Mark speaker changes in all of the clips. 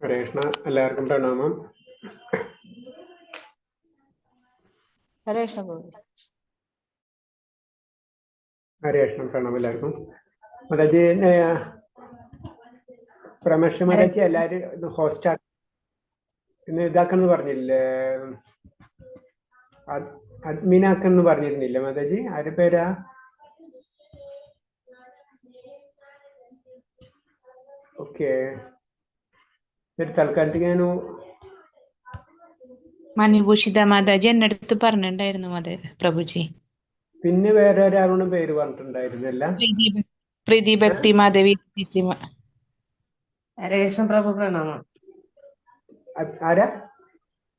Speaker 1: ഹരേ കൃഷ്ണ. എല്ലാവർക്കും പ്രണാമം.
Speaker 2: ഹരേ കൃഷ്ണ പ്രഭു.
Speaker 1: ഹരേ കൃഷ്ണ, പ്രണാമം എല്ലാവർക്കും. മാതാജി, പ്രമേഷ് മാതാജി എല്ലാവരും ഹോസ്റ്റ് ഇന്ന് ഇതാക്കണമെന്ന് പറഞ്ഞില്ലേ? അഡ്മിനാക്കെന്ന് പറഞ്ഞിരുന്നില്ലേ മാതാജി? ആരുടെ പേരാ? ഓക്കെ, തൽക്കാലത്തേക്ക് ഞാൻ
Speaker 3: മണിഭൂഷിത മാതാജി എന്റെ അടുത്ത് പറഞ്ഞിട്ടുണ്ടായിരുന്നു പ്രഭുജി.
Speaker 1: പിന്നെ വേറെ ഒരാളുടെ പേര് പറഞ്ഞിട്ടുണ്ടായിരുന്നില്ല.
Speaker 3: പ്രീതി ഭക്തി മാധവി.
Speaker 2: ഹരേ കൃഷ്ണ പ്രഭു, പ്രണാമം.
Speaker 1: ആരാ?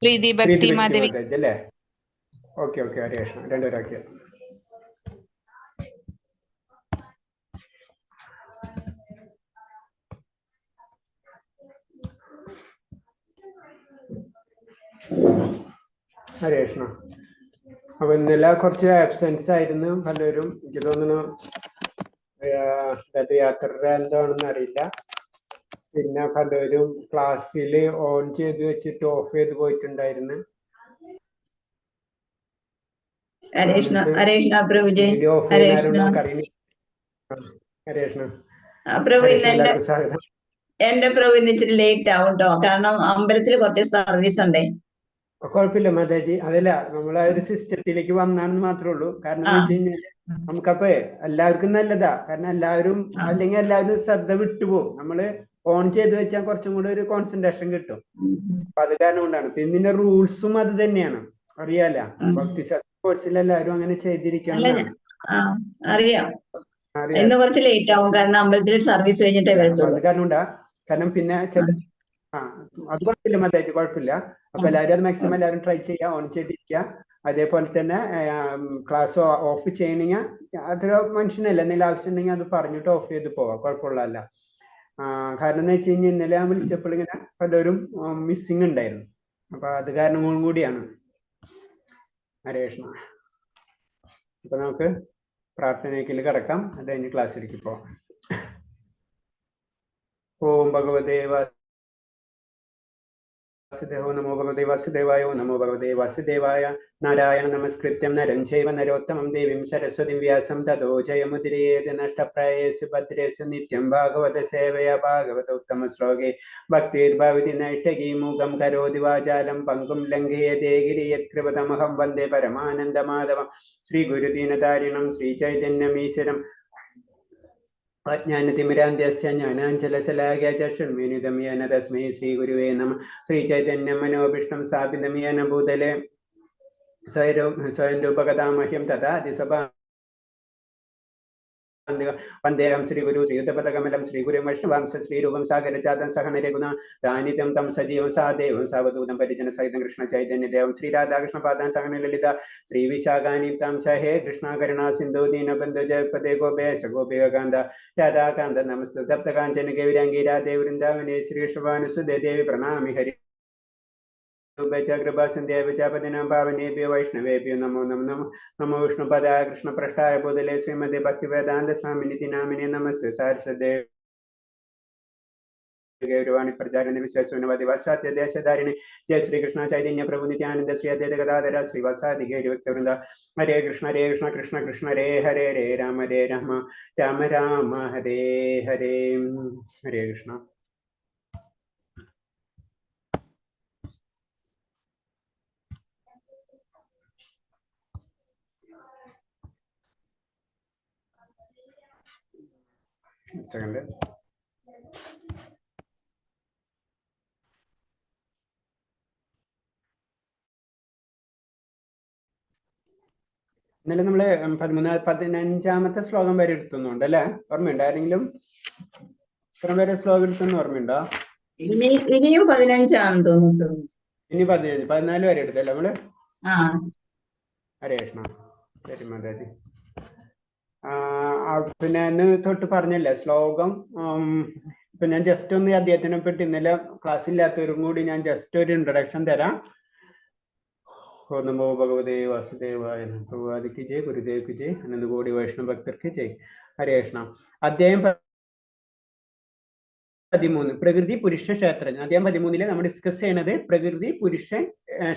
Speaker 3: പ്രീതി ഭക്തി മാധവി
Speaker 1: അല്ലേ? ഓക്കെ ഓക്കെ, ഹരേ കൃഷ്ണ. രണ്ടുപേരാക്കിയ ഹരേ കൃഷ്ണ. അപ്പൊ ഇന്നലെ കുറച്ച് ആബ്സെൻസ് ആയിരുന്നു പലരും. എനിക്ക് തോന്നുന്നു യാത്രയുടെ എന്താണെന്ന് അറിയില്ല. പിന്നെ പലരും ക്ലാസ്സിൽ ഓൺ ചെയ്ത് വെച്ചിട്ട് ഓഫ് ചെയ്ത് പോയിട്ടുണ്ടായിരുന്നു. വീഡിയോ ഓഫ് ചെയ്യുന്നവരുണ്ടോ അറിയില്ല. ഹരേ കൃഷ്ണ.
Speaker 4: സ്വാഗതം. എന്റെ പ്രഭു ഇന്ന് ഇച്ചിരി ലേറ്റ് ആവും കേട്ടോ, കാരണം അമ്പലത്തിൽ കുറച്ച് സർവീസ് ഉണ്ടേ.
Speaker 1: കുഴപ്പമില്ല മാതാജി, അതല്ല നമ്മളെ ഒരു സിസ്റ്റത്തിലേക്ക് വന്നാണെന്ന് മാത്രമേ ഉള്ളൂ. കാരണം എന്ന് വെച്ച് കഴിഞ്ഞാൽ നമുക്കപ്പോ എല്ലാവർക്കും നല്ലതാ. കാരണം എല്ലാവരും അല്ലെങ്കിൽ എല്ലാവരും ശ്രദ്ധ വിട്ടുപോകും. നമ്മള് ഓൺ ചെയ്ത് വെച്ചാൽ കുറച്ചും കൂടെ ഒരു കോൺസെൻട്രേഷൻ കിട്ടും. അപ്പൊ അത് കാരണം കൊണ്ടാണ്. പിന്നെ ഇതിന്റെ റൂൾസും അത് തന്നെയാണ്, അറിയാല. ഭക്തി കോഴ്സിൽ എല്ലാവരും അങ്ങനെ ചെയ്തിരിക്കണം.
Speaker 4: അറിയാം, ഇന്ന് കുറച്ച് ലേറ്റ് ആവും കാരണം അമ്പലത്തിൽ സർവീസ് കഴിഞ്ഞിട്ടേ വരത്തുള്ളൂ.
Speaker 1: അത് കാരണം കൊണ്ടാ. കാരണം പിന്നെ അത് കുഴപ്പമില്ല മാതാജി, കുഴപ്പമില്ല. അപ്പൊ എല്ലാവരും അത് മാക്സിമം എല്ലാവരും ട്രൈ ചെയ്യുക, ഓൺ ചെയ്തിരിക്കുക. അതേപോലെ തന്നെ ക്ലാസ് ഓഫ് ചെയ്യണമെങ്കിൽ അത്ര മനുഷ്യനല്ല, എന്തെങ്കിലും ആവശ്യം ഉണ്ടെങ്കിൽ അത് പറഞ്ഞിട്ട് ഓഫ് ചെയ്ത് പോവാം, കുഴപ്പമുള്ളതല്ല. കാരണം എന്ന് വെച്ച് കഴിഞ്ഞാൽ ഇന്നലെ ഞാൻ വിളിച്ചപ്പോൾ ഇങ്ങനെ പലരും മിസ്സിങ് ഉണ്ടായിരുന്നു. അപ്പൊ അത് കാരണം കൂടിയാണ്. ഹരേ കൃഷ്ണ. അപ്പൊ നമുക്ക് പ്രാർത്ഥനയ്ക്ക് കിടക്കാം. അത് കഴിഞ്ഞ് ക്ലാസ്സിലേക്ക് പോവാം. ഓം ഭഗവതേ വാസുദേവോ നമോ ഭഗവതേ വാസുദേവായ നമോ ഭഗവതേ വാസുദേവായ. നാരായണ നമസ്കൃത്യം നരം ചൈവ നരോത്തമം ദേവീം സരസ്വതിം വ്യാസം തതോ ജയമുദിരേത് നഷ്ടപ്രായേഷു ഭദ്രേഷു നിത്യം ഭാഗവത സേവയാ ഭാഗവത ഉത്തമ ശ്ലോകേ ഭക്തിർഭവതി നൈഷ്ടകീ മൂകം കരോതി വാചാലം പങ്കും ലംഘയതേ ഗിരിയത്കൃപതമഹം വന്ദേ പരമാനന്ദ മാധവം. ശ്രീ ഗുരുദീനതാരിണം ശ്രീ ചൈതന്യമീശ്വരം അജ്ഞാനതിമിരാന്ത്യസ്യ ജ്ഞാനാഞ്ജലശലാഘ്യ ചക്ഷുർമീലിതം യേന തസ്മൈ ശ്രീ ഗുരുവേ നമഃ. ശ്രീ ചൈതന്യം മനോഭിഷ്ടം സ്ഥാപിതം യേന ഭൂതലേ സ്വയം രൂപകഥാമഹ്യം തഥാ അതിസഭാ വന്ദേഹം ശ്രീ ഗുരു ശ്രീയുദ്ധപദകമലം ശ്രീ ഗുരു വൈഷ്ണവാംശ ശ്രീരൂപം സാഗരജാതം സഹനരഘുന ദാനിതം തം സജീവം സാദേവം സാവധൂതം പരിജന സഹിതം കൃഷ്ണ ചൈതന്യദേവം ശ്രീ രാധാകൃഷ്ണ പാദാൻ സഹന ലളിത ശ്രീ വിശാഖാനി താം സഹേ കൃഷ്ണ കരുണ സിന്ധു ദീനബന്ധു ജയപദേ ഗോപേശ ഗോപികാന്ത രാധാകാന്ത നമസ്തു തപ്തകാഞ്ചന ഗൗരാംഗി രാധേ വൃന്ദാവനേ ശ്രീ ഋഷഭാനുസുദേ ദേവി പ്രണാമി ഹരി കൃപാസന്ധ്യാപതിനാം പാവനേഭ്യോ വൈഷ്ണവേഭ്യോ നമോ നമോ. നമോ വിഷ്ണുപദായ കൃഷ്ണപ്രഷ്ടായ ഭൂതലേ ശ്രീമതി ഭക്തിവേദാന്ത സ്വാമിനിധി നാമിനെ നമസ്തേ. സാരസദേ ഗൗരവാണി പ്രചാരണ വിശ്വസുനവതി വസാദ്യ ദേശധാരിണി. ജയ ശ്രീകൃഷ്ണ ചൈതന്യ പ്രഭു നിത്യാനന്ദ ശ്രീ അദ്വൈത ഗദാധര ശ്രീവസാദി ഗൗരവൃന്ദ. ഹരേ കൃഷ്ണ കൃഷ്ണ കൃഷ്ണ ഹരേ ഹരേ രാമ രാമ രാമ ഹരേ ഹരേ. ഹരേ കൃഷ്ണ. സെക്കൻഡ്. ഇന്നലെ നമ്മള് 15ാമത്തെ ശ്ലോകം വരെ എടുത്തുന്നുണ്ട് അല്ലെ? ഓർമ്മയുണ്ടോ ആരെങ്കിലും? ഇത്ര വരെ ശ്ലോകം എടുത്തെന്ന് ഓർമ്മയുണ്ടോ?
Speaker 4: ഇനിയും 15 തോന്നുന്നു.
Speaker 1: ഇനി 15, 14 വരെ എടുത്തല്ലേ നമ്മള്? ഹരേ കൃഷ്ണ. ശരി മാതാജി. പിന്നെ ഇന്ന് തൊട്ട് പറഞ്ഞല്ലേ ശ്ലോകം. ഇപ്പൊ ഞാൻ ജസ്റ്റ് ഒന്ന് അദ്ദേഹത്തിനെ പറ്റി ഇന്നലെ ക്ലാസ് ഇല്ലാത്തവരും കൂടി ഞാൻ ജസ്റ്റ് ഒരു ഇൻട്രൊഡക്ഷൻ തരാം. ഓ നമോ ഭഗവതേ വാസുദേവായ. ഭഗവാദിക്ക് ജയ്, ഗുരുദേവ്ക്ക് ജയ്, അനന്തകോടി വൈഷ്ണവ ഭക്തർക്ക് ജയ്. ഹരേ കൃഷ്ണ. അദ്ദേഹം 13 പ്രകൃതി പുരുഷ ക്ഷേത്രജ്ഞൻ. അധ്യായം 13 നമ്മൾ ഡിസ്കസ് ചെയ്യുന്നത് പ്രകൃതി പുരുഷൻ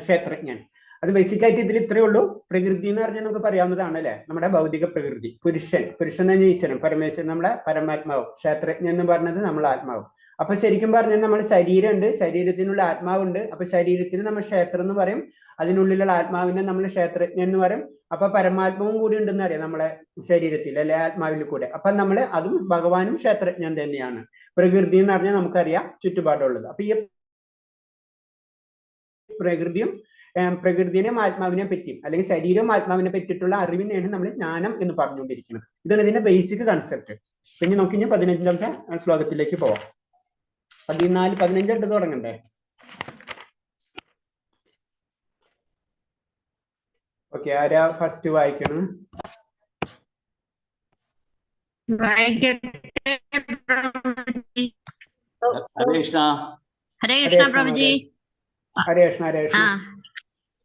Speaker 1: ക്ഷേത്രജ്ഞൻ. അത് ബേസിക് ആയിട്ട് ഇതിൽ ഇത്രയേ ഉള്ളൂ. പ്രകൃതി എന്ന് പറഞ്ഞാൽ നമുക്ക് പറയാവുന്നതാണ് അല്ലെ, നമ്മുടെ ഭൗതിക പ്രകൃതി. പുരുഷൻ എന്ന് പറഞ്ഞാൽ ഈശ്വരൻ, പരമേശ്വരൻ, നമ്മുടെ പരമാത്മാവ്. ക്ഷേത്രജ്ഞൻ എന്ന് പറഞ്ഞത് നമ്മളെ ആത്മാവ്. അപ്പൊ ശരിക്കും പറഞ്ഞാൽ നമ്മൾ ശരീരമുണ്ട്, ശരീരത്തിനുള്ള ആത്മാവുണ്ട്. അപ്പൊ ശരീരത്തിന് നമ്മൾ ക്ഷേത്രം എന്ന് പറയും, അതിനുള്ളിലുള്ള ആത്മാവിനെ നമ്മൾ ക്ഷേത്രജ്ഞൻ എന്ന് പറയും. അപ്പൊ പരമാത്മാവും കൂടി ഉണ്ടെന്ന് അറിയാം നമ്മളെ ശരീരത്തിൽ അല്ലെ, ആത്മാവിൽ കൂടെ. അപ്പൊ നമ്മൾ അതും ഭഗവാനും ക്ഷേത്രജ്ഞൻ തന്നെയാണ്. പ്രകൃതി എന്ന് പറഞ്ഞാൽ നമുക്കറിയാം ചുറ്റുപാടുള്ളത്. അപ്പൊ ഈ പ്രകൃതിനെയും ആത്മാവിനെ പറ്റിയും അല്ലെങ്കിൽ ശരീരവും ആത്മാവിനെ പറ്റിയിട്ടുള്ള അറിവിനെയാണ് നമ്മൾ ജ്ഞാനം എന്ന് പറഞ്ഞുകൊണ്ടിരിക്കുന്നത്. ഇതാണ് ഇതിന്റെ ബേസിക് കൺസെപ്റ്റ്. പിന്നെ നമുക്ക് ഇനി 15ാമത്തെ ശ്ലോകത്തിലേക്ക് പോവാം. 14, 15 എടുത്ത് തുടങ്ങണ്ടേ? ഓക്കെ, ആരാ ഫസ്റ്റ് വായിക്കണം?
Speaker 5: ഹരേ കൃഷ്ണ.
Speaker 6: ഹരേ കൃഷ്ണ പ്രഭുജി.
Speaker 1: ഹരേ കൃഷ്ണ. ഹരേ കൃഷ്ണ.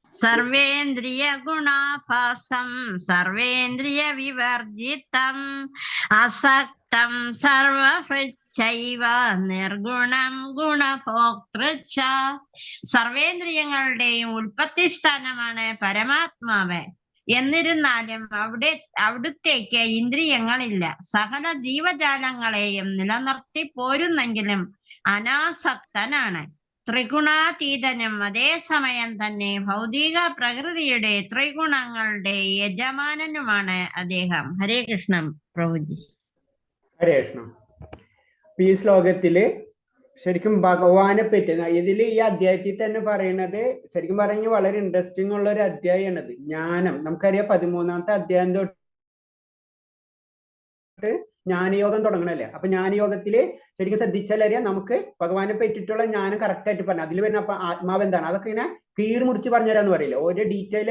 Speaker 6: സർവേന്ദ്രിയ ഗുണാഭാസം സർവേന്ദ്രിയ വിവർജിതം അസക്തം സർവഭൃച്ഛൈവ നിർഗുണം ഗുണഭോക്തൃച്ഛ. സർവേന്ദ്രിയങ്ങളുടെയും ഉൽപ്പത്തി സ്ഥാനമാണ് പരമാത്മാവ്. എന്നിരുന്നാലും അവിടുത്തേക്ക് ഇന്ദ്രിയങ്ങളില്ല. സകല ജീവജാലങ്ങളെയും നിലനിർത്തി പോരുന്നെങ്കിലും അനാസക്തനാണ്. ത്രിഗുണാതീതനും അതേസമയം തന്നെ ഭൗതിക പ്രകൃതിയുടെ ത്രിഗുണങ്ങളുടെ യജമാനനുമാണ് അദ്ദേഹം. ഹരേ കൃഷ്ണ പ്രഭുജി.
Speaker 1: ഹരേ കൃഷ്ണ. ഈ ശ്ലോകത്തില് ശരിക്കും ഭഗവാനെ പറ്റി ഇതിൽ ഈ അധ്യായത്തിൽ തന്നെ പറയുന്നത് ശരിക്കും പറഞ്ഞാൽ വളരെ ഇൻട്രസ്റ്റിംഗ് ഉള്ള ഒരു അധ്യായമാണിത്. ജ്ഞാനം നമുക്കറിയാം. 13ാമത്തെ അധ്യായം തൊട്ട് ജ്ഞാനയോഗം തുടങ്ങണല്ലേ. അപ്പൊ ജ്ഞാനയോഗത്തില് ശരിക്കും ശ്രദ്ധിച്ചാൽ അറിയാം നമുക്ക് ഭഗവാനെ പറ്റിയിട്ടുള്ള ജ്ഞാനം കറക്റ്റ് ആയിട്ട് പറഞ്ഞു. അതിൽ വരുന്ന ആത്മാവ് എന്താണ് അതൊക്കെ ഇങ്ങനെ കീറി മുറിച്ച് പറഞ്ഞുതരാന്ന് പറയില്ല. ഓരോ ഡീറ്റെയിൽ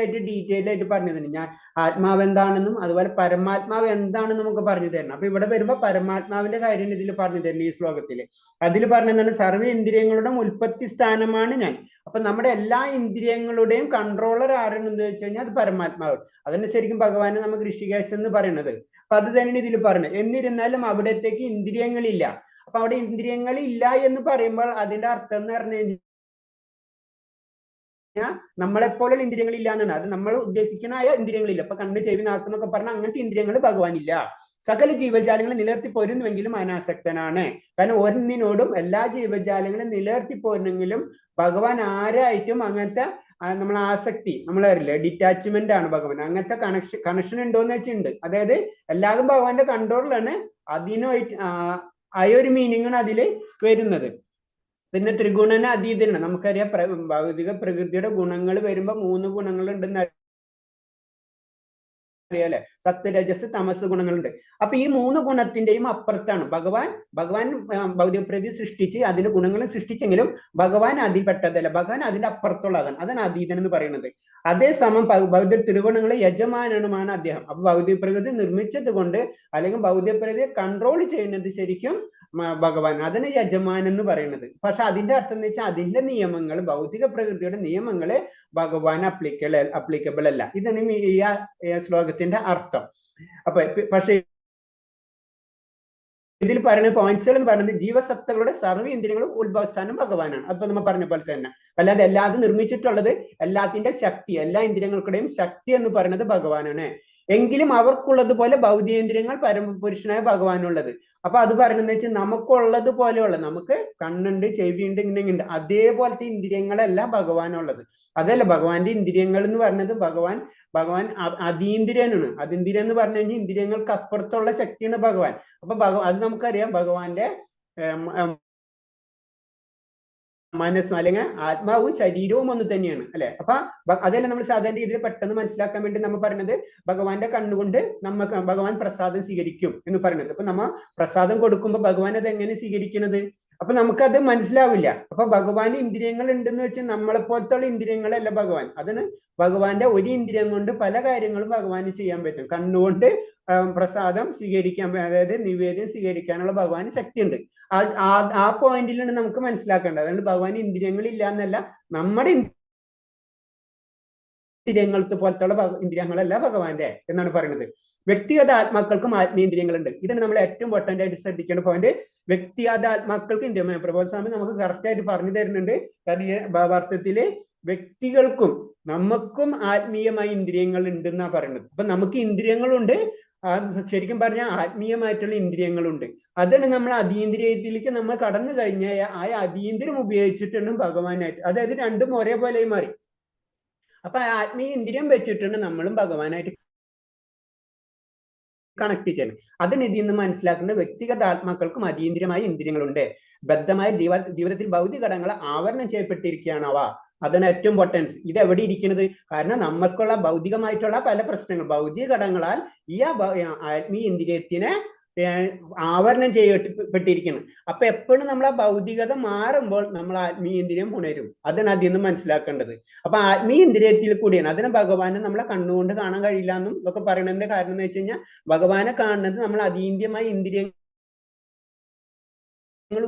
Speaker 1: ആയിട്ട് പറഞ്ഞു തന്നെ ഞാൻ ആത്മാവ് എന്താണെന്നും അതുപോലെ പരമാത്മാവ് എന്താണെന്നും നമുക്ക് പറഞ്ഞു തരണം. അപ്പൊ ഇവിടെ വരുമ്പോ പരമാത്മാവിന്റെ കാര്യം ഇതിൽ പറഞ്ഞു തരണം ഈ ശ്ലോകത്തില്. അതിൽ പറഞ്ഞതാണ് സർവ്വ ഇന്ദ്രിയങ്ങളുടെ ഉൽപ്പത്തി സ്ഥാനമാണ് ഞാൻ. അപ്പൊ നമ്മുടെ എല്ലാ ഇന്ദ്രിയങ്ങളുടെയും കൺട്രോളർ ആരാണെന്ന് വെച്ച് കഴിഞ്ഞാൽ അത് പരമാത്മാവ്. അതന്നെ ശരിക്കും ഭഗവാനെ നമുക്ക് ഋഷികേശ് എന്ന് പറയുന്നത്. അപ്പൊ അത് തന്നെയാണ് ഇതിൽ പറഞ്ഞത്. എന്നിരുന്നാലും അവിടത്തേക്ക് ഇന്ദ്രിയങ്ങളില്ല. അപ്പൊ അവിടെ ഇന്ദ്രിയങ്ങളില്ല എന്ന് പറയുമ്പോൾ അതിന്റെ അർത്ഥം എന്ന് പറഞ്ഞു കഴിഞ്ഞാൽ നമ്മളെപ്പോലുള്ള ഇന്ദ്രിയങ്ങളില്ല എന്നാണ്. അത് നമ്മൾ ഉദ്ദേശിക്കുന്ന ഇന്ദ്രിയങ്ങളില്ല. ഇപ്പൊ കണ്ണ്, ചെവി, നാക്ക് എന്നൊക്കെ പറഞ്ഞാൽ അങ്ങനത്തെ ഇന്ദ്രിയങ്ങൾ ഭഗവാനില്ല. സകല ജീവജാലങ്ങളെ നിലനിർത്തി പോരുന്നുവെങ്കിലും അനാസക്തനാണ്. കാരണം ഒന്നിനോടും എല്ലാ ജീവജാലങ്ങളെ നിലനിർത്തി പോരുന്നെങ്കിലും ഭഗവാൻ ആരായിട്ടും അങ്ങനത്തെ നമ്മൾ ആസക്തി നമ്മളറിയില്ല, ഡിറ്റാച്ച്മെന്റ് ആണ് ഭഗവാൻ. അങ്ങനത്തെ കണക്ഷൻ ഉണ്ടോന്ന് വെച്ചിട്ടുണ്ട്. അതായത് എല്ലാതും ഭഗവാന്റെ കൺട്രോളിലാണ്. അതിനായിട്ട് ഒരു മീനിങ്ങാണ് അതില് വരുന്നത്. പിന്നെ ത്രിഗുണന അതീതനാണ്. നമുക്കറിയാം ഭൗതിക പ്രകൃതിയുടെ ഗുണങ്ങൾ വരുമ്പോ 3 ഗുണങ്ങൾ ഉണ്ടെന്ന് അറിയാലേ. സത്യ, രജസ്, തമസ് ഗുണങ്ങളുണ്ട്. അപ്പൊ ഈ 3 ഗുണത്തിന്റെയും അപ്പുറത്താണ് ഭഗവാൻ. ഭൗതിക പ്രകൃതി സൃഷ്ടിച്ച് അതിന്റെ ഗുണങ്ങളും സൃഷ്ടിച്ചെങ്കിലും ഭഗവാൻ അതിൽപ്പെട്ടതല്ല. ഭഗവാൻ അതിന്റെ അപ്പുറത്തുള്ളതാണ്. അതാണ് അതീതൻ എന്ന് പറയുന്നത്. അതേസമയം ഭൗതിക ത്രിഗുണങ്ങളെ യജമാനനുമാണ് അദ്ദേഹം. അപ്പൊ ഭൗതിക പ്രകൃതി നിർമ്മിച്ചത് കൊണ്ട് അല്ലെങ്കിൽ ഭൗതിക പ്രകൃതിയെ കൺട്രോൾ ചെയ്യുന്നത് ശരിക്കും ഭഗവാൻ. അതിന് യജമാൻ എന്ന് പറയുന്നത്. പക്ഷെ അതിന്റെ അർത്ഥം എന്ന് വെച്ചാൽ അതിന്റെ നിയമങ്ങൾ, ഭൗതിക പ്രകൃതിയുടെ നിയമങ്ങള് ഭഗവാൻ അപ്ലിക്കബിൾ അല്ല. ഇതാണ് ഈ ശ്ലോകത്തിന്റെ അർത്ഥം. അപ്പൊ പക്ഷെ ഇതിൽ പറയുന്ന പോയിന്റ്സുകൾ എന്ന് പറയുന്നത് ജീവസത്തകളുടെ സർവ്വ ഇന്ദ്രിയങ്ങളും ഉത്ഭവസ്ഥാനം ഭഗവാനാണ്. അപ്പൊ നമ്മൾ പറഞ്ഞ പോലെ തന്നെ അല്ലാതെ എല്ലാതും നിർമ്മിച്ചിട്ടുള്ളത് എല്ലാത്തിന്റെ ശക്തി, എല്ലാ ഇന്ദ്രിയങ്ങൾക്കുടെയും ശക്തി എന്ന് പറയുന്നത് ഭഗവാനാണ്. എങ്കിലും അവർക്കുള്ളതുപോലെ ഭൗതികേന്ദ്രിയങ്ങൾ പരമപുരുഷനായ ഭഗവാനുള്ളത്. അപ്പൊ അത് പറയുന്നത് വെച്ചാൽ നമുക്കുള്ളത് പോലെയുള്ള, നമുക്ക് കണ്ണുണ്ട്, ചെവിയുണ്ട്, ഇങ്ങനെയുണ്ട്, അതേപോലത്തെ ഇന്ദ്രിയങ്ങളല്ല ഭഗവാനുള്ളത്. അതല്ല ഭഗവാന്റെ ഇന്ദ്രിയങ്ങൾ എന്ന് പറഞ്ഞത് ഭഗവാൻ അതീന്ദ്രിയനാണ്. അതീന്ദ്രിയൻ എന്ന് പറഞ്ഞു കഴിഞ്ഞാൽ ഇന്ദ്രിയങ്ങൾക്ക് അപ്പുറത്തുള്ള ശക്തിയാണ് ഭഗവാൻ. അപ്പൊ അത് നമുക്കറിയാം ഭഗവാന്റെ മനസ്സും അല്ലെങ്കിൽ ആത്മാവും ശരീരവും ഒന്ന് തന്നെയാണ് അല്ലെ. അപ്പൊ അതല്ല നമ്മൾ സാധാരണ രീതിയിൽ പെട്ടെന്ന് മനസ്സിലാക്കാൻ വേണ്ടി നമ്മൾ പറയുന്നത് ഭഗവാന്റെ കണ്ണുകൊണ്ട് നമുക്ക് ഭഗവാൻ പ്രസാദം സ്വീകരിക്കും എന്ന് പറയുന്നത്. അപ്പൊ നമ്മ പ്രസാദം കൊടുക്കുമ്പോൾ ഭഗവാൻ അത് എങ്ങനെ സ്വീകരിക്കുന്നത്? അപ്പൊ നമുക്കത് മനസ്സിലാവില്ല. അപ്പൊ ഭഗവാന്റെ ഇന്ദ്രിയങ്ങൾ ഉണ്ടെന്ന് വെച്ചാൽ നമ്മളെ പോലത്തുള്ള ഇന്ദ്രിയങ്ങളല്ല ഭഗവാൻ. അതിന് ഭഗവാന്റെ ഒരു ഇന്ദ്രിയം കൊണ്ട് പല കാര്യങ്ങളും ഭഗവാന് ചെയ്യാൻ പറ്റും. കണ്ണുകൊണ്ട് പ്രസാദം സ്വീകരിക്കാൻ, അതായത് നിവേദ്യം സ്വീകരിക്കാനുള്ള ഭഗവാന് ശക്തിയുണ്ട്. ആ പോയിന്റിലാണ് നമുക്ക് മനസ്സിലാക്കേണ്ടത്. അതുകൊണ്ട് ഭഗവാൻ ഇന്ദ്രിയങ്ങൾ ഇല്ല എന്നല്ല, നമ്മുടെ ഇന്ദ്രിയങ്ങൾക്ക് പോലത്തുള്ള ഇന്ദ്രിയങ്ങളല്ല ഭഗവാന്റെ എന്നാണ് പറയുന്നത്. വ്യക്തിഗത ആത്മാക്കൾക്കും ആത്മീയന്ദ്രിയങ്ങളുണ്ട്. ഇതാണ് നമ്മൾ ഏറ്റവും ഇമ്പോർട്ടന്റ് ആയിട്ട് ശ്രദ്ധിക്കേണ്ട പോയിന്റ്. വ്യക്തിഗത ആത്മാക്കൾക്ക് ഇന്ത്യ പ്രബോധ സ്വാമി നമുക്ക് കറക്റ്റ് ആയിട്ട് പറഞ്ഞു തരുന്നുണ്ട്. കാരണം ഈ ഭാവാർത്ഥത്തില് വ്യക്തികൾക്കും നമുക്കും ആത്മീയമായ ഇന്ദ്രിയങ്ങൾ ഉണ്ടെന്നാ പറയുന്നത്. അപ്പൊ നമുക്ക് ഇന്ദ്രിയങ്ങളുണ്ട്, ശരിക്കും പറഞ്ഞാൽ ആത്മീയമായിട്ടുള്ള ഇന്ദ്രിയങ്ങളുണ്ട്. അതാണ് നമ്മൾ അതീന്ദ്രിയത്തിലേക്ക് നമ്മൾ കടന്നു കഴിഞ്ഞാൽ ആ അതീന്ദ്രിയം ഉപയോഗിച്ചിട്ടുണ്ട് ഭഗവാനായിട്ട്, അതായത് രണ്ടും ഒരേപോലെ മാറി. അപ്പൊ ആത്മീയ ഇന്ദ്രിയം വെച്ചിട്ടുണ്ട് നമ്മളും ഭഗവാനായിട്ട് കണക്ട് ചെയ്യണം. അതിന് ഇതിൽ നിന്ന് മനസ്സിലാക്കുന്നത് വ്യക്തിഗത ആത്മാക്കൾക്കും അതീന്ദ്രിയമായ ഇന്ദ്രിയങ്ങളുണ്ട്. ബദ്ധമായ ജീവിതത്തിൽ ഭൗതിക ഘടകങ്ങൾ ആവരണം ചെയ്യപ്പെട്ടിരിക്കുകയാണ് അവ. അതാണ് ഏറ്റവും ഇമ്പോർട്ടൻസ്. ഇത് എവിടെ ഇരിക്കുന്നത്? കാരണം നമുക്കുള്ള ഭൗതികമായിട്ടുള്ള പല പ്രശ്നങ്ങൾ ഭൗതിക ഘടകങ്ങളാൽ ഈ ആത്മീയ ഇന്ദ്രിയത്തിനെ ആവരണം ചെയ്യപ്പെട്ടിരിക്കുന്നു. അപ്പൊ എപ്പോഴും നമ്മൾ ആ ഭൗതികത മാറുമ്പോൾ നമ്മൾ ആത്മീയ ഇന്ദ്രിയം ഉണരും. അതാണ് അതിൽ നിന്ന് മനസ്സിലാക്കേണ്ടത്. അപ്പൊ ആത്മീയ ഇന്ദ്രിയത്തിൽ കൂടിയാണ്. അതിന് ഭഗവാനെ നമ്മളെ കണ്ണുകൊണ്ട് കാണാൻ കഴിയില്ല എന്നും ഇതൊക്കെ പറയുന്നതിന്റെ കാരണം എന്ന് വെച്ച് കഴിഞ്ഞാൽ ഭഗവാനെ കാണുന്നത് നമ്മൾ അതീന്ദ്രിയമായ ഇന്ദ്രിയങ്ങൾ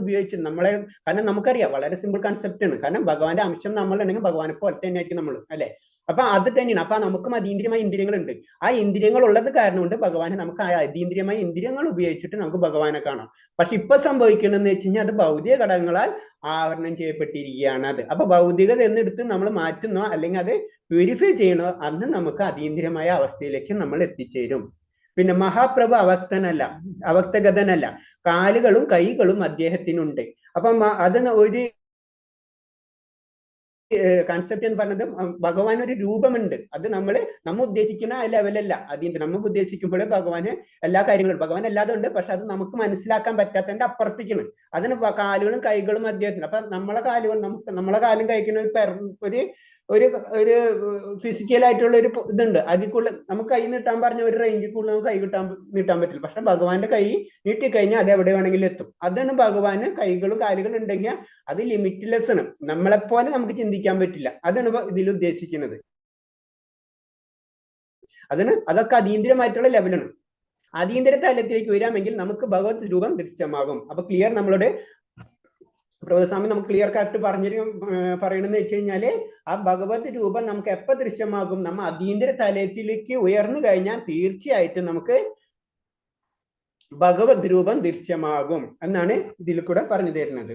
Speaker 1: ഉപയോഗിച്ചു നമ്മളെ. കാരണം നമുക്കറിയാം വളരെ സിമ്പിൾ കൺസെപ്റ്റ് ആണ്. കാരണം ഭഗവാന്റെ അംശം നമ്മളുണ്ടെങ്കിൽ ഭഗവാനെ പോലെ തന്നെ ആയിരിക്കും നമ്മൾ, അല്ലെ? അപ്പൊ അത് തന്നെയാണ്. അപ്പൊ നമുക്കും അതീന്ദ്രിയമായ ഇന്ദ്രിയങ്ങളുണ്ട്. ആ ഇന്ദ്രിയങ്ങൾ ഉള്ളത് കാരണം കൊണ്ട് ഭഗവാനെ നമുക്ക് ആ അതീന്ദ്രിയമായ ഇന്ദ്രിയങ്ങൾ ഉപയോഗിച്ചിട്ട് നമുക്ക് ഭഗവാനെ കാണാം. പക്ഷെ ഇപ്പൊ സംഭവിക്കണമെന്ന് വെച്ച് കഴിഞ്ഞാൽ അത് ഭൗതിക ഘടകങ്ങളാൽ ആവരണം ചെയ്യപ്പെട്ടിരിക്കുകയാണ്. അത് അപ്പൊ ഭൗതികത എന്നെടുത്ത് നമ്മൾ മാറ്റുന്നോ അല്ലെങ്കിൽ അത് പ്യൂരിഫൈ ചെയ്യണോ അന്ന് നമുക്ക് അതീന്ദ്രിയമായ അവസ്ഥയിലേക്ക് നമ്മൾ എത്തിച്ചേരും. പിന്നെ മഹാപ്രഭു അവക്തഗതനല്ല, കാലുകളും കൈകളും അദ്ദേഹത്തിനുണ്ട്. അപ്പം അത് ഒരു കൺസെപ്റ്റ് എന്ന് പറഞ്ഞത് ഭഗവാൻ ഒരു രൂപമുണ്ട്. അത് നമ്മ ഉദ്ദേശിക്കുന്ന ആ ലെവലല്ല. അതിന്റെ നമ്മൾ ഉദ്ദേശിക്കുമ്പോൾ ഭഗവാന് എല്ലാ കാര്യങ്ങളും ഭഗവാൻ അല്ലാതെ ഉണ്ട്. പക്ഷെ അത് നമുക്ക് മനസ്സിലാക്കാൻ പറ്റാത്തതിന്റെ അപ്പുറത്തേക്കാണ്. അതിന് കാലുകളും കൈകളും അദ്ദേഹത്തിന്. അപ്പൊ നമ്മളെ കാലും കഴിക്കുന്ന ഒരു ഫിസിക്കലായിട്ടുള്ള ഒരു ഇതുണ്ട്. അതിൽക്കുള്ള നമുക്ക് കൈ നീട്ടാൻ പറഞ്ഞ ഒരു റേഞ്ചിൽ കൂടുതൽ നമുക്ക് കൈ നീട്ടാൻ പറ്റില്ല. പക്ഷെ ഭഗവാന്റെ കൈ നീട്ടിക്കഴിഞ്ഞാൽ അത് എവിടെ വേണമെങ്കിലും എത്തും. അതാണ് ഭഗവാന് കൈകളും കാലുകളും ഉണ്ടെങ്കിൽ അത് ലിമിറ്റ്ലെസ് ആണ്. നമ്മളെപ്പോലെ നമുക്ക് ചിന്തിക്കാൻ പറ്റില്ല. അതാണ് ഇതിൽ ഉദ്ദേശിക്കുന്നത്. അതൊക്കെ അതീന്ദ്രിയമായിട്ടുള്ള ലെവലാണ്. അതീന്ദ്രിയ തലത്തിലേക്ക് വരാമെങ്കിൽ നമുക്ക് ഭഗവത് രൂപം ദൃശ്യമാകും. അപ്പൊ ക്ലിയർ നമ്മളോട് പ്രഭുസ്വാമി നമുക്ക് ക്ലിയർ കട്ട് പറയണെന്ന് വെച്ച് കഴിഞ്ഞാല് ആ ഭഗവത് രൂപം നമുക്ക് എപ്പോ ദൃശ്യമാകും? നമ്മ അതീന്ദ്രിയ തലത്തിലേക്ക് ഉയർന്നു കഴിഞ്ഞാൽ തീർച്ചയായിട്ടും നമുക്ക് ഭഗവത് രൂപം ദൃശ്യമാകും എന്നാണ് ഇതിൽ കൂടെ പറഞ്ഞു തരുന്നത്.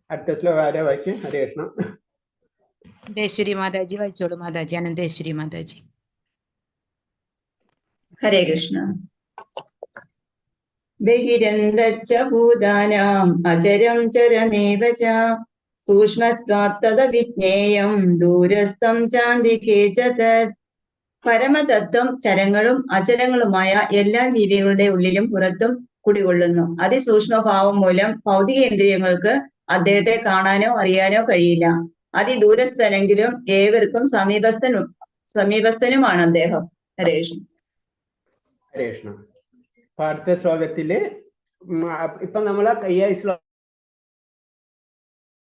Speaker 1: അടുത്ത ശ്ലോകം ആരാ വായിക്കും? ഹരേ കൃഷ്ണ.
Speaker 3: അനന്തേശ്വരി മാതാജി വായിച്ചോളൂ. മാതാജി അനന്തേശ്വരി മാതാജി.
Speaker 4: ഹരേ കൃഷ്ണ. ബഹിരന്തച്ച ഭൂതാനാം അചരം ചരമേവ ച സൂക്ഷ്മത്വാത്തത വിജ്ഞേയം ദൂരസ്ഥം ചാന്തികേ ച തത്. പരമതത്വം ചരങ്ങളും അചരങ്ങളുമായ എല്ലാ ജീവികളുടെ ഉള്ളിലും പുറത്തും കുടികൊള്ളുന്നു. അതിസൂക്ഷ്മഭാവം മൂലം ഭൗതികേന്ദ്രിയങ്ങൾക്ക് അദ്ദേഹത്തെ കാണാനോ അറിയാനോ കഴിയില്ല. അതിദൂരസ്ഥനെങ്കിലും ഏവർക്കും സമീപസ്ഥനുമാണ് അദ്ദേഹം. ഹരേ കൃഷ്ണ.
Speaker 1: ഹരേ കൃഷ്ണ. അടുത്ത ശ്ലോകത്തില് ഇപ്പൊ നമ്മളെ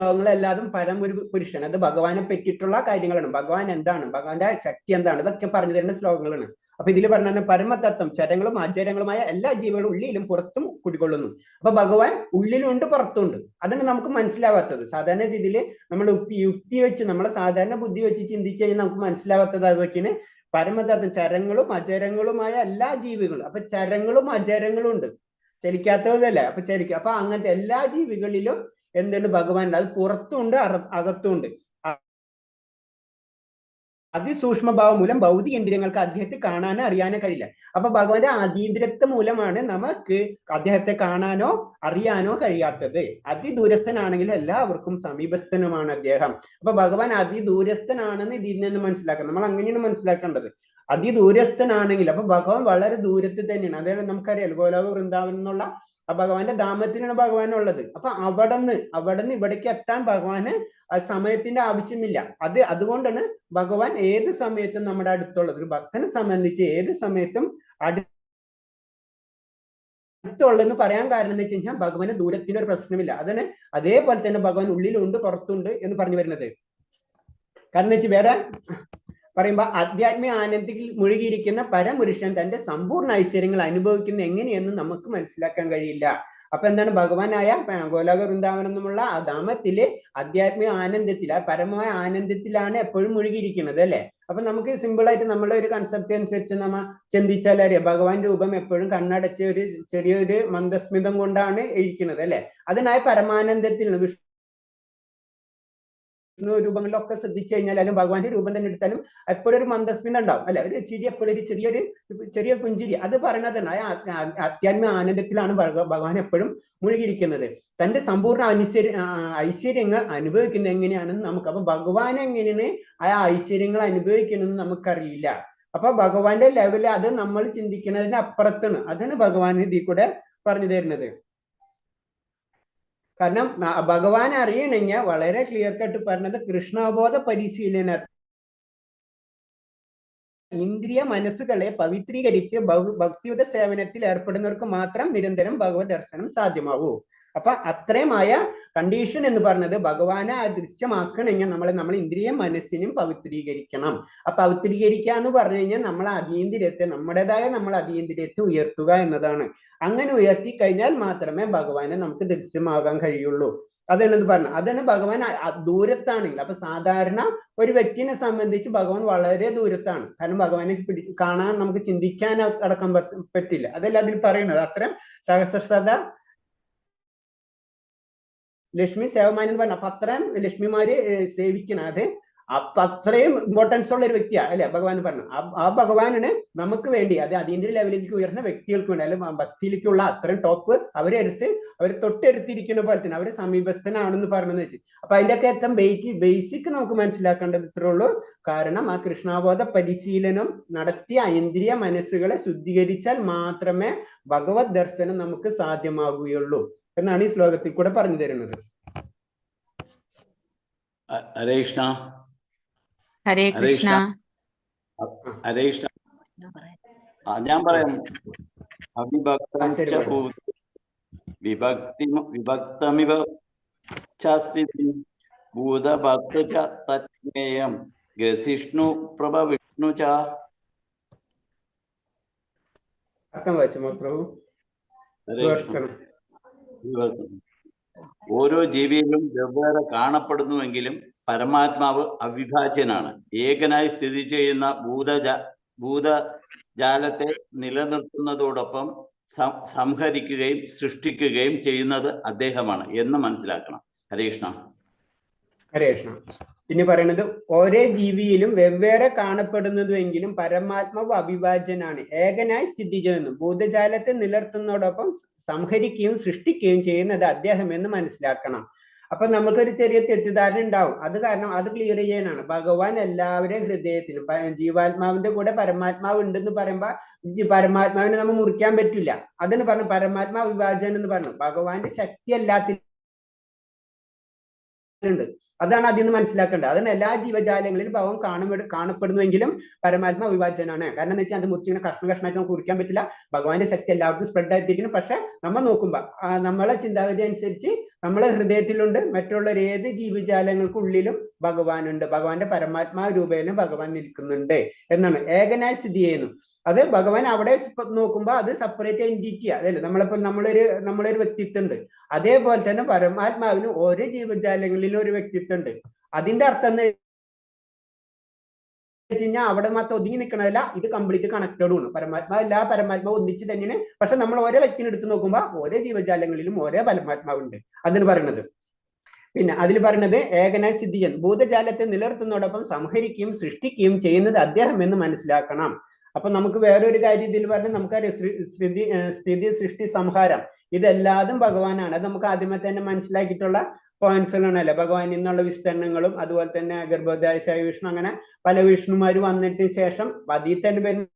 Speaker 1: ശ്ലോകങ്ങളെല്ലാതും പരമൊരു പുരുഷൻ, അത് ഭഗവാനെ പറ്റിയിട്ടുള്ള കാര്യങ്ങളാണ്. ഭഗവാൻ എന്താണ്, ഭഗവാന്റെ ശക്തി എന്താണ്, ഇതൊക്കെ പറഞ്ഞു തരുന്ന ശ്ലോകങ്ങളാണ്. അപ്പൊ ഇതിൽ പറഞ്ഞ പരമതത്വം ചരങ്ങളും അചരങ്ങളുമായ എല്ലാ ജീവികളും ഉള്ളിലും പുറത്തും കുടികൊള്ളുന്നു. അപ്പൊ ഭഗവാൻ ഉള്ളിലുണ്ട് പുറത്തുണ്ട്. അതാണ് നമുക്ക് മനസ്സിലാവാത്തത്. സാധാരണ രീതിയിൽ നമ്മൾ യുക്തി വെച്ച് നമ്മളെ സാധാരണ ബുദ്ധി വെച്ച് ചിന്തിച്ചു കഴിഞ്ഞാൽ നമുക്ക് മനസ്സിലാവാത്തത് അതൊക്കെയാണ്. പരമതത്വം ചരങ്ങളും അചരങ്ങളുമായ എല്ലാ ജീവികളും. അപ്പൊ ചരങ്ങളും അചരങ്ങളും ഉണ്ട്, ചലിക്കാത്തതല്ലേ. അപ്പൊ അങ്ങനത്തെ എല്ലാ ജീവികളിലും എന്തുണ്ട്? ഭഗവാൻ. അത് പുറത്തുണ്ട് അകത്തുണ്ട്. അതിസൂക്ഷ്മഭാവം മൂലം ഭൗതിക ഇന്ദ്രിയങ്ങൾക്ക് അദ്ദേഹത്തെ കാണാനോ അറിയാനോ കഴിയില്ല. അപ്പൊ ഭഗവാന്റെ അതീന്ദ്രിയത്വം മൂലമാണ് നമുക്ക് അദ്ദേഹത്തെ കാണാനോ അറിയാനോ കഴിയാത്തത്. അതിദൂരസ്ഥനാണെങ്കിൽ എല്ലാവർക്കും സമീപസ്ഥനുമാണ് അദ്ദേഹം. അപ്പൊ ഭഗവാൻ അതിദൂരസ്ഥനാണെന്ന് ഇതിൽ നിന്ന് മനസ്സിലാക്കണം. നമ്മൾ അങ്ങനെയാണ് മനസ്സിലാക്കേണ്ടത്. അതിദൂരസ്ഥനാണെങ്കിൽ അപ്പൊ ഭഗവാൻ വളരെ ദൂരത്തിൽ തന്നെയാണ്. അതായത് നമുക്കറിയാം ഗോലോക വൃന്ദാവൻ എന്നുള്ള ആ ഭഗവാന്റെ ധാമത്തിനാണ് ഭഗവാൻ ഉള്ളത്. അപ്പൊ അവിടുന്ന് ഇവിടേക്ക് എത്താൻ ഭഗവാന് സമയത്തിന്റെ ആവശ്യമില്ല. അതുകൊണ്ടാണ് ഭഗവാൻ ഏത് സമയത്തും നമ്മുടെ അടുത്തുള്ളത്. ഒരു ഭക്തനെ സംബന്ധിച്ച് ഏത് സമയത്തും അടുത്തുള്ളതെന്ന് പറയാൻ കാരണം എന്ന് വെച്ച് കഴിഞ്ഞാൽ ഭഗവാന് ദൂരത്തിന്റെ ഒരു പ്രശ്നമില്ല. അതേപോലെ തന്നെ ഭഗവാൻ ഉള്ളിലുണ്ട് പുറത്തുണ്ട് എന്ന് പറഞ്ഞു വരുന്നത്. കാരണം വെച്ച് വേറെ പറയുമ്പോ ആധ്യാത്മിക ആനന്ദത്തിൽ മുഴുകിയിരിക്കുന്ന പരപുരുഷൻ തന്റെ സമ്പൂർണ്ണ ഐശ്വര്യങ്ങൾ അനുഭവിക്കുന്ന എങ്ങനെയെന്ന് നമുക്ക് മനസ്സിലാക്കാൻ കഴിയില്ല. അപ്പൊ എന്താണ് ഭഗവാനായ ഗോലോക വൃന്ദാവനം എന്നുള്ള ആ ധാമത്തിലെ ആധ്യാത്മിക ആനന്ദത്തിൽ, ആ പരമമായ ആനന്ദത്തിലാണ് എപ്പോഴും മുഴുകിയിരിക്കുന്നത് അല്ലെ. അപ്പൊ നമുക്ക് സിമ്പിൾ ആയിട്ട് നമ്മളെ ഒരു കൺസെപ്റ്റ് അനുസരിച്ച് നമ്മ ചിന്തിച്ചാൽ അറിയാം, ഭഗവാൻ രൂപം എപ്പോഴും കണ്ണടച്ച ഒരു ചെറിയൊരു മന്ദസ്മിതം കൊണ്ടാണ് ഇരിക്കുന്നത് അല്ലെ. അതിനായ പരമാനന്ദത്തിൽ വിഷ്ണു രൂപങ്ങളിലൊക്കെ ശ്രദ്ധിച്ചു കഴിഞ്ഞാൽ, അല്ലെങ്കിൽ ഭഗവാന്റെ രൂപം തന്നെ എടുത്താലും എപ്പോഴും ഒരു മന്ദസ്മിതം ഉണ്ടാവും അല്ലെ. ഒരു ചിരി എപ്പോഴും ഒരു ചെറിയ പുഞ്ചിരി, അത് പറയുന്നതാണ് ആധ്യാത്മിക ആനന്ദത്തിലാണ് ഭഗവാൻ എപ്പോഴും മുഴുകിയിരിക്കുന്നത്. തന്റെ സമ്പൂർണ്ണ ഐശ്വര്യങ്ങൾ അനുഭവിക്കുന്നത് എങ്ങനെയാണെന്ന് നമുക്ക്, അപ്പൊ ഭഗവാൻ എങ്ങനെയാണ് ആ ഐശ്വര്യങ്ങൾ അനുഭവിക്കണമെന്ന് നമുക്കറിയില്ല. അപ്പൊ ഭഗവാന്റെ ലെവല് അത് നമ്മൾ ചിന്തിക്കുന്നതിന് അപ്പുറത്താണ്. അതാണ് ഭഗവാൻ ഇതിൽ കൂടെ പറഞ്ഞു തരുന്നത്. കാരണം ഭഗവാൻ അറിയണമെങ്കിൽ വളരെ ക്ലിയർ കട്ട് പറഞ്ഞത് കൃഷ്ണബോധ പരിശീലന ഇന്ദ്രിയ മനസ്സുകളെ പവിത്രീകരിച്ച് ഭക്തിയുത സേവനത്തിൽ ഏർപ്പെടുന്നവർക്ക് മാത്രം നിരന്തരം ഭഗവത് ദർശനം സാധ്യമാവൂ. അപ്പൊ അത്രയുമായ കണ്ടീഷൻ എന്ന് പറഞ്ഞത് ഭഗവാനെ ദൃശ്യമാക്കണമെങ്കിൽ നമ്മൾ ഇന്ദ്രിയ മനസ്സിനും പവിത്രീകരിക്കണം. ആ പവിത്രീകരിക്കുക എന്ന് പറഞ്ഞു കഴിഞ്ഞാൽ നമ്മൾ നമ്മൾ അതീന്ദ്രിയത്തെ ഉയർത്തുക എന്നതാണ്. അങ്ങനെ ഉയർത്തി കഴിഞ്ഞാൽ മാത്രമേ ഭഗവാനെ നമുക്ക് ദൃശ്യമാകാൻ കഴിയുള്ളൂ. അതാണ് പറഞ്ഞു. അതാണ് ഭഗവാൻ ദൂരത്താണെങ്കിൽ. അപ്പൊ സാധാരണ ഒരു വ്യക്തിനെ സംബന്ധിച്ച് ഭഗവാൻ വളരെ ദൂരത്താണ്. കാരണം ഭഗവാനെ കാണാൻ നമുക്ക് ചിന്തിക്കാൻ അടക്കം പറ്റില്ല. അതല്ല അതിൽ പറയുന്നത്. അത്രയും സഹസ്രസദ ലക്ഷ്മി സേവമാനി എന്ന് പറഞ്ഞ, അപ്പൊ അത്രയും ലക്ഷ്മിമാര് സേവിക്കുന്നത് അപ്പൊ അത്രയും ഇമ്പോർട്ടൻസ് ഉള്ള ഒരു വ്യക്തിയാണ് അല്ലെ ഭഗവാൻ പറഞ്ഞു. ആ ഭഗവാനാണ് നമുക്ക് വേണ്ടി, അത് അതീന്ദ്രിയ ലെവലിലേക്ക് ഉയർന്ന വ്യക്തികൾക്ക് വേണ്ടി, അല്ലെ ഭക്തിയിലേക്കുള്ള അത്രയും ടോപ്പ് അവരെ തൊട്ടെടുത്തിരിക്കുന്ന പോലെ തന്നെ അവരെ സമീപസ്ഥനാണെന്ന് പറഞ്ഞെന്ന് വെച്ച്. അപ്പൊ അതിന്റെ ഒക്കെ ഏറ്റവും ബേസിക് നമുക്ക് മനസ്സിലാക്കേണ്ടത് ഇത്രേ ഉള്ളൂ. കാരണം ആ കൃഷ്ണാബോധ പരിശീലനം നടത്തിയ ഇന്ദ്രിയ മനസ്സുകളെ ശുദ്ധീകരിച്ചാൽ മാത്രമേ ഭഗവത് ദർശനം നമുക്ക് സാധ്യമാകുകയുള്ളൂ എന്നാണ് ഈ ശ്ലോകത്തിൽ കൂടെ പറഞ്ഞു തരുന്നത്.
Speaker 5: ഹരേ കൃഷ്ണ.
Speaker 3: ഹരേ കൃഷ്ണ.
Speaker 5: ഹരേ കൃഷ്ണ. ഞാൻ പറയാം. വിഭക്തമിവ ഭൂതഭക്ത തജ്ഞേയം ഗ്രസിഷ്ണു പ്രഭ വിഷ്ണു ച.
Speaker 1: അർത്ഥം വായിച്ചോ പ്രഭു?
Speaker 5: ഓരോ ജീവിയിലും വെവ്വേറെ കാണപ്പെടുന്നുവെങ്കിലും പരമാത്മാവ് അവിഭാജ്യനാണ്. ഏകനായി സ്ഥിതി ചെയ്യുന്ന ഭൂതജാലത്തെ നിലനിർത്തുന്നതോടൊപ്പം സംഹരിക്കുകയും സൃഷ്ടിക്കുകയും ചെയ്യുന്നത് അദ്ദേഹമാണ് എന്ന് മനസ്സിലാക്കണം. ഹരേ കൃഷ്ണ.
Speaker 1: ഹരേ കൃഷ്ണ. പിന്നെ പറയുന്നത് ഓരോ ജീവിയിലും വെവ്വേറെ കാണപ്പെടുന്നതുമെങ്കിലും പരമാത്മാവ് അവിഭാജ്യനാണ്, ഏകനായി സ്ഥിതി ചെയ്യുന്നു, ഭൂതജാലത്തെ നിലനിർത്തുന്നതോടൊപ്പം സംഹരിക്കുകയും സൃഷ്ടിക്കുകയും ചെയ്യുന്നത് അദ്ദേഹം എന്ന് മനസ്സിലാക്കണം. അപ്പൊ നമുക്കൊരു ചെറിയ തെറ്റിദ്ധാരണ ഉണ്ടാവും. അത് കാരണം അത് ക്ലിയർ ചെയ്യാനാണ്. ഭഗവാൻ എല്ലാവരുടെയും ഹൃദയത്തിലും, ജീവാത്മാവിന്റെ കൂടെ പരമാത്മാവ് ഉണ്ടെന്ന് പറയുമ്പോ പരമാത്മാവിനെ നമ്മൾ മുറിക്കാൻ പറ്റില്ല. അതെന്ന് പറഞ്ഞു പരമാത്മാ വിഭാജനം എന്ന് പറഞ്ഞു. ഭഗവാന്റെ ശക്തി എല്ലാത്തിലും ഉണ്ട്. അതാണ് അതിൽ നിന്ന് മനസ്സിലാക്കേണ്ടത്. അതാണ് എല്ലാ ജീവജാലങ്ങളിലും ഭഗവാൻ കാണപ്പെടുന്നുവെങ്കിലും പരമാത്മാ വിഭാജനാണ്. കാരണം എന്ന് വെച്ചാൽ അത് മുറിച്ചിങ്ങനെ കഷ്ണമായിട്ട് നമുക്ക് കുറിക്കാൻ പറ്റില്ല. ഭഗവാന്റെ ശക്തി എല്ലാവർക്കും സ്പ്രെഡ് ആയിട്ടിരിക്കുന്നു. പക്ഷെ നമ്മൾ നോക്കുമ്പോ നമ്മളെ ചിന്താഗതി അനുസരിച്ച് നമ്മളെ ഹൃദയത്തിലുണ്ട്. മറ്റുള്ള ഏത് ജീവജാലങ്ങൾക്കുള്ളിലും ഭഗവാനുണ്ട്. ഭഗവാന്റെ പരമാത്മാ രൂപേണ ഭഗവാൻ നിൽക്കുന്നുണ്ട് എന്നാണ്. ഏകനായി സ്ഥിതി ചെയ്യുന്നു. അത് ഭഗവാൻ അവിടെ നോക്കുമ്പോ അത് സെപ്പറേറ്റ് എൻറ്റിറ്റി അതല്ലേ. നമ്മളൊരു വ്യക്തിത്വം ഉണ്ട്. അതേപോലെ തന്നെ പരമാത്മാവിന് ഓരോ ജീവജാലങ്ങളിലും ഒരു വ്യക്തിത്വം ഉണ്ട്. അതിന്റെ അർത്ഥം എന്ന് വെച്ച് കഴിഞ്ഞാൽ അവിടെ മാത്രം ഒതുങ്ങി നിൽക്കണതല്ല, ഇത് കംപ്ലീറ്റ് കണക്റ്റഡ് ആണ്. പരമാത്മാവ് ഒന്നിച്ച് തന്നെയാണ്. പക്ഷെ നമ്മൾ ഓരോ വ്യക്തിനെ എടുത്ത് നോക്കുമ്പോൾ ഓരോ ജീവജാലങ്ങളിലും ഓരോ പരമാത്മാവുണ്ട്. അതിന് പറയുന്നത്. പിന്നെ അതിൽ പറയുന്നത് ഏകനായി സ്ഥിതി ചെയ്യുന്നു, ഭൂതജാലത്തെ നിലനിർത്തുന്നതോടൊപ്പം സംഹരിക്കുകയും സൃഷ്ടിക്കുകയും ചെയ്യുന്നത് അദ്ദേഹം എന്ന് മനസ്സിലാക്കണം. അപ്പൊ നമുക്ക് വേറൊരു കാര്യം ഇതിൽ പറഞ്ഞാൽ നമുക്കറിയാം, സ്ഥിതി സൃഷ്ടി സംഹാരം ഇതെല്ലാതും ഭഗവാനാണ്. അത് നമുക്ക് ആദ്യമേ തന്നെ മനസ്സിലാക്കിയിട്ടുള്ള പോയിന്റ്സുകളാണല്ലേ. ഭഗവാൻ നിന്നുള്ള വിസ്തരണങ്ങളും അതുപോലെ തന്നെ ഗർഭോദായ വിഷ്ണു, അങ്ങനെ പല വിഷ്ണുമാര് വന്നിട്ട് ശേഷം അതിൽ തന്നെ വരുന്ന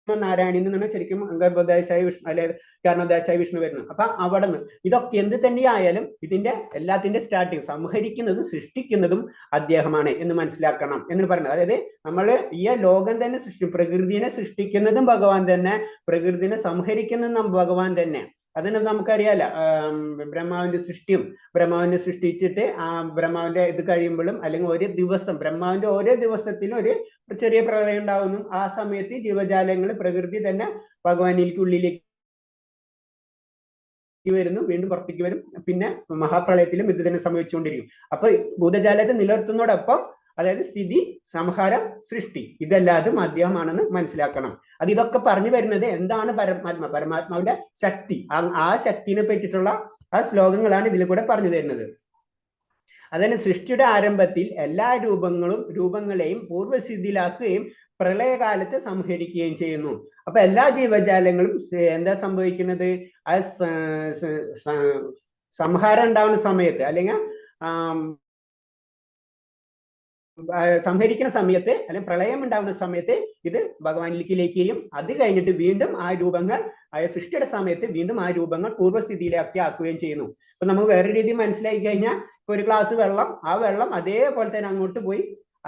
Speaker 1: നാരായണിൽ നിന്നാണ് ശരിക്കും ഗർഭോദായ വിഷ്ണു അല്ലെ കാരണോദായ വിഷ്ണു വരുന്നത്. അപ്പൊ അവിടെ നിന്ന് ഇതൊക്കെ എന്ത് തന്നെയായാലും ഇതിന്റെ എല്ലാത്തിന്റെ സ്റ്റാർട്ടിങ് സംഹരിക്കുന്നതും സൃഷ്ടിക്കുന്നതും അദ്ദേഹമാണ് എന്ന് മനസ്സിലാക്കണം എന്ന് പറയുന്നത്. അതായത് നമ്മൾ ഈ ലോകം തന്നെ പ്രകൃതിനെ സൃഷ്ടിക്കുന്നതും ഭഗവാൻ തന്നെ, പ്രകൃതിനെ സംഹരിക്കുന്നതും ഭഗവാൻ തന്നെ. അതിന് നമുക്കറിയാലോ, ബ്രഹ്മാവിനെ സൃഷ്ടിച്ചിട്ട് ആ ബ്രഹ്മാവിന്റെ ഇത് കഴിയുമ്പോഴും അല്ലെങ്കിൽ ഒരു ദിവസം ബ്രഹ്മാവിന്റെ ഓരോ ദിവസത്തിലും ഒരു ചെറിയ പ്രളയം ഉണ്ടാവുന്നു. ആ സമയത്ത് ജീവജാലങ്ങൾ പ്രകൃതി തന്നെ ഭഗവാനിലേക്ക് ഉള്ളിലേക്ക് വരുന്നു, വീണ്ടും പുറത്തേക്ക് വരും, പിന്നെ മഹാപ്രളയത്തിലും ഇത് തന്നെ സംഭവിച്ചുകൊണ്ടിരിക്കും. അപ്പൊ ഭൂതജാലത്തെ നിലനിർത്തുന്നതോടൊപ്പം അതായത് സ്ഥിതി, സംഹാരം, സൃഷ്ടി ഇതെല്ലാതും അദ്ദേഹമാണെന്ന് മനസ്സിലാക്കണം. ഇതൊക്കെ പറഞ്ഞു വരുന്നത് എന്താണ് പരമാത്മാവിന്റെ ശക്തി, ആ ശക്തിനെ പറ്റിയിട്ടുള്ള ആ ശ്ലോകങ്ങളാണ് ഇതിൽ കൂടെ പറഞ്ഞു തരുന്നത്. അതിന് സൃഷ്ടിയുടെ ആരംഭത്തിൽ എല്ലാ രൂപങ്ങളെയും പൂർവ്വസ്ഥിതിയിലാക്കുകയും പ്രളയകാലത്ത് സംഹരിക്കുകയും ചെയ്യുന്നു. അപ്പൊ എല്ലാ ജീവജാലങ്ങളും എന്താ സംഭവിക്കുന്നത്, ആ സംഹാരം ഉണ്ടാവുന്ന സമയത്ത് അല്ലെങ്കിൽ സംഹരിക്കുന്ന സമയത്ത് അല്ലെങ്കിൽ പ്രളയം ഉണ്ടാവുന്ന സമയത്ത് ഇത് ഭഗവാനിലേക്ക് ലയിക്കുകയും അത് കഴിഞ്ഞിട്ട് വീണ്ടും ആ രൂപങ്ങൾ സൃഷ്ടിയുടെ സമയത്ത് വീണ്ടും ആ രൂപങ്ങൾ പൂർവ്വസ്ഥിതിയിലാക്കി ആക്കുകയും ചെയ്യുന്നു. അപ്പൊ നമുക്ക് വേറെ രീതി മനസ്സിലാക്കി കഴിഞ്ഞാൽ ഇപ്പൊ ഒരു ഗ്ലാസ് വെള്ളം, ആ വെള്ളം അതേപോലെ തന്നെ അങ്ങോട്ട് പോയി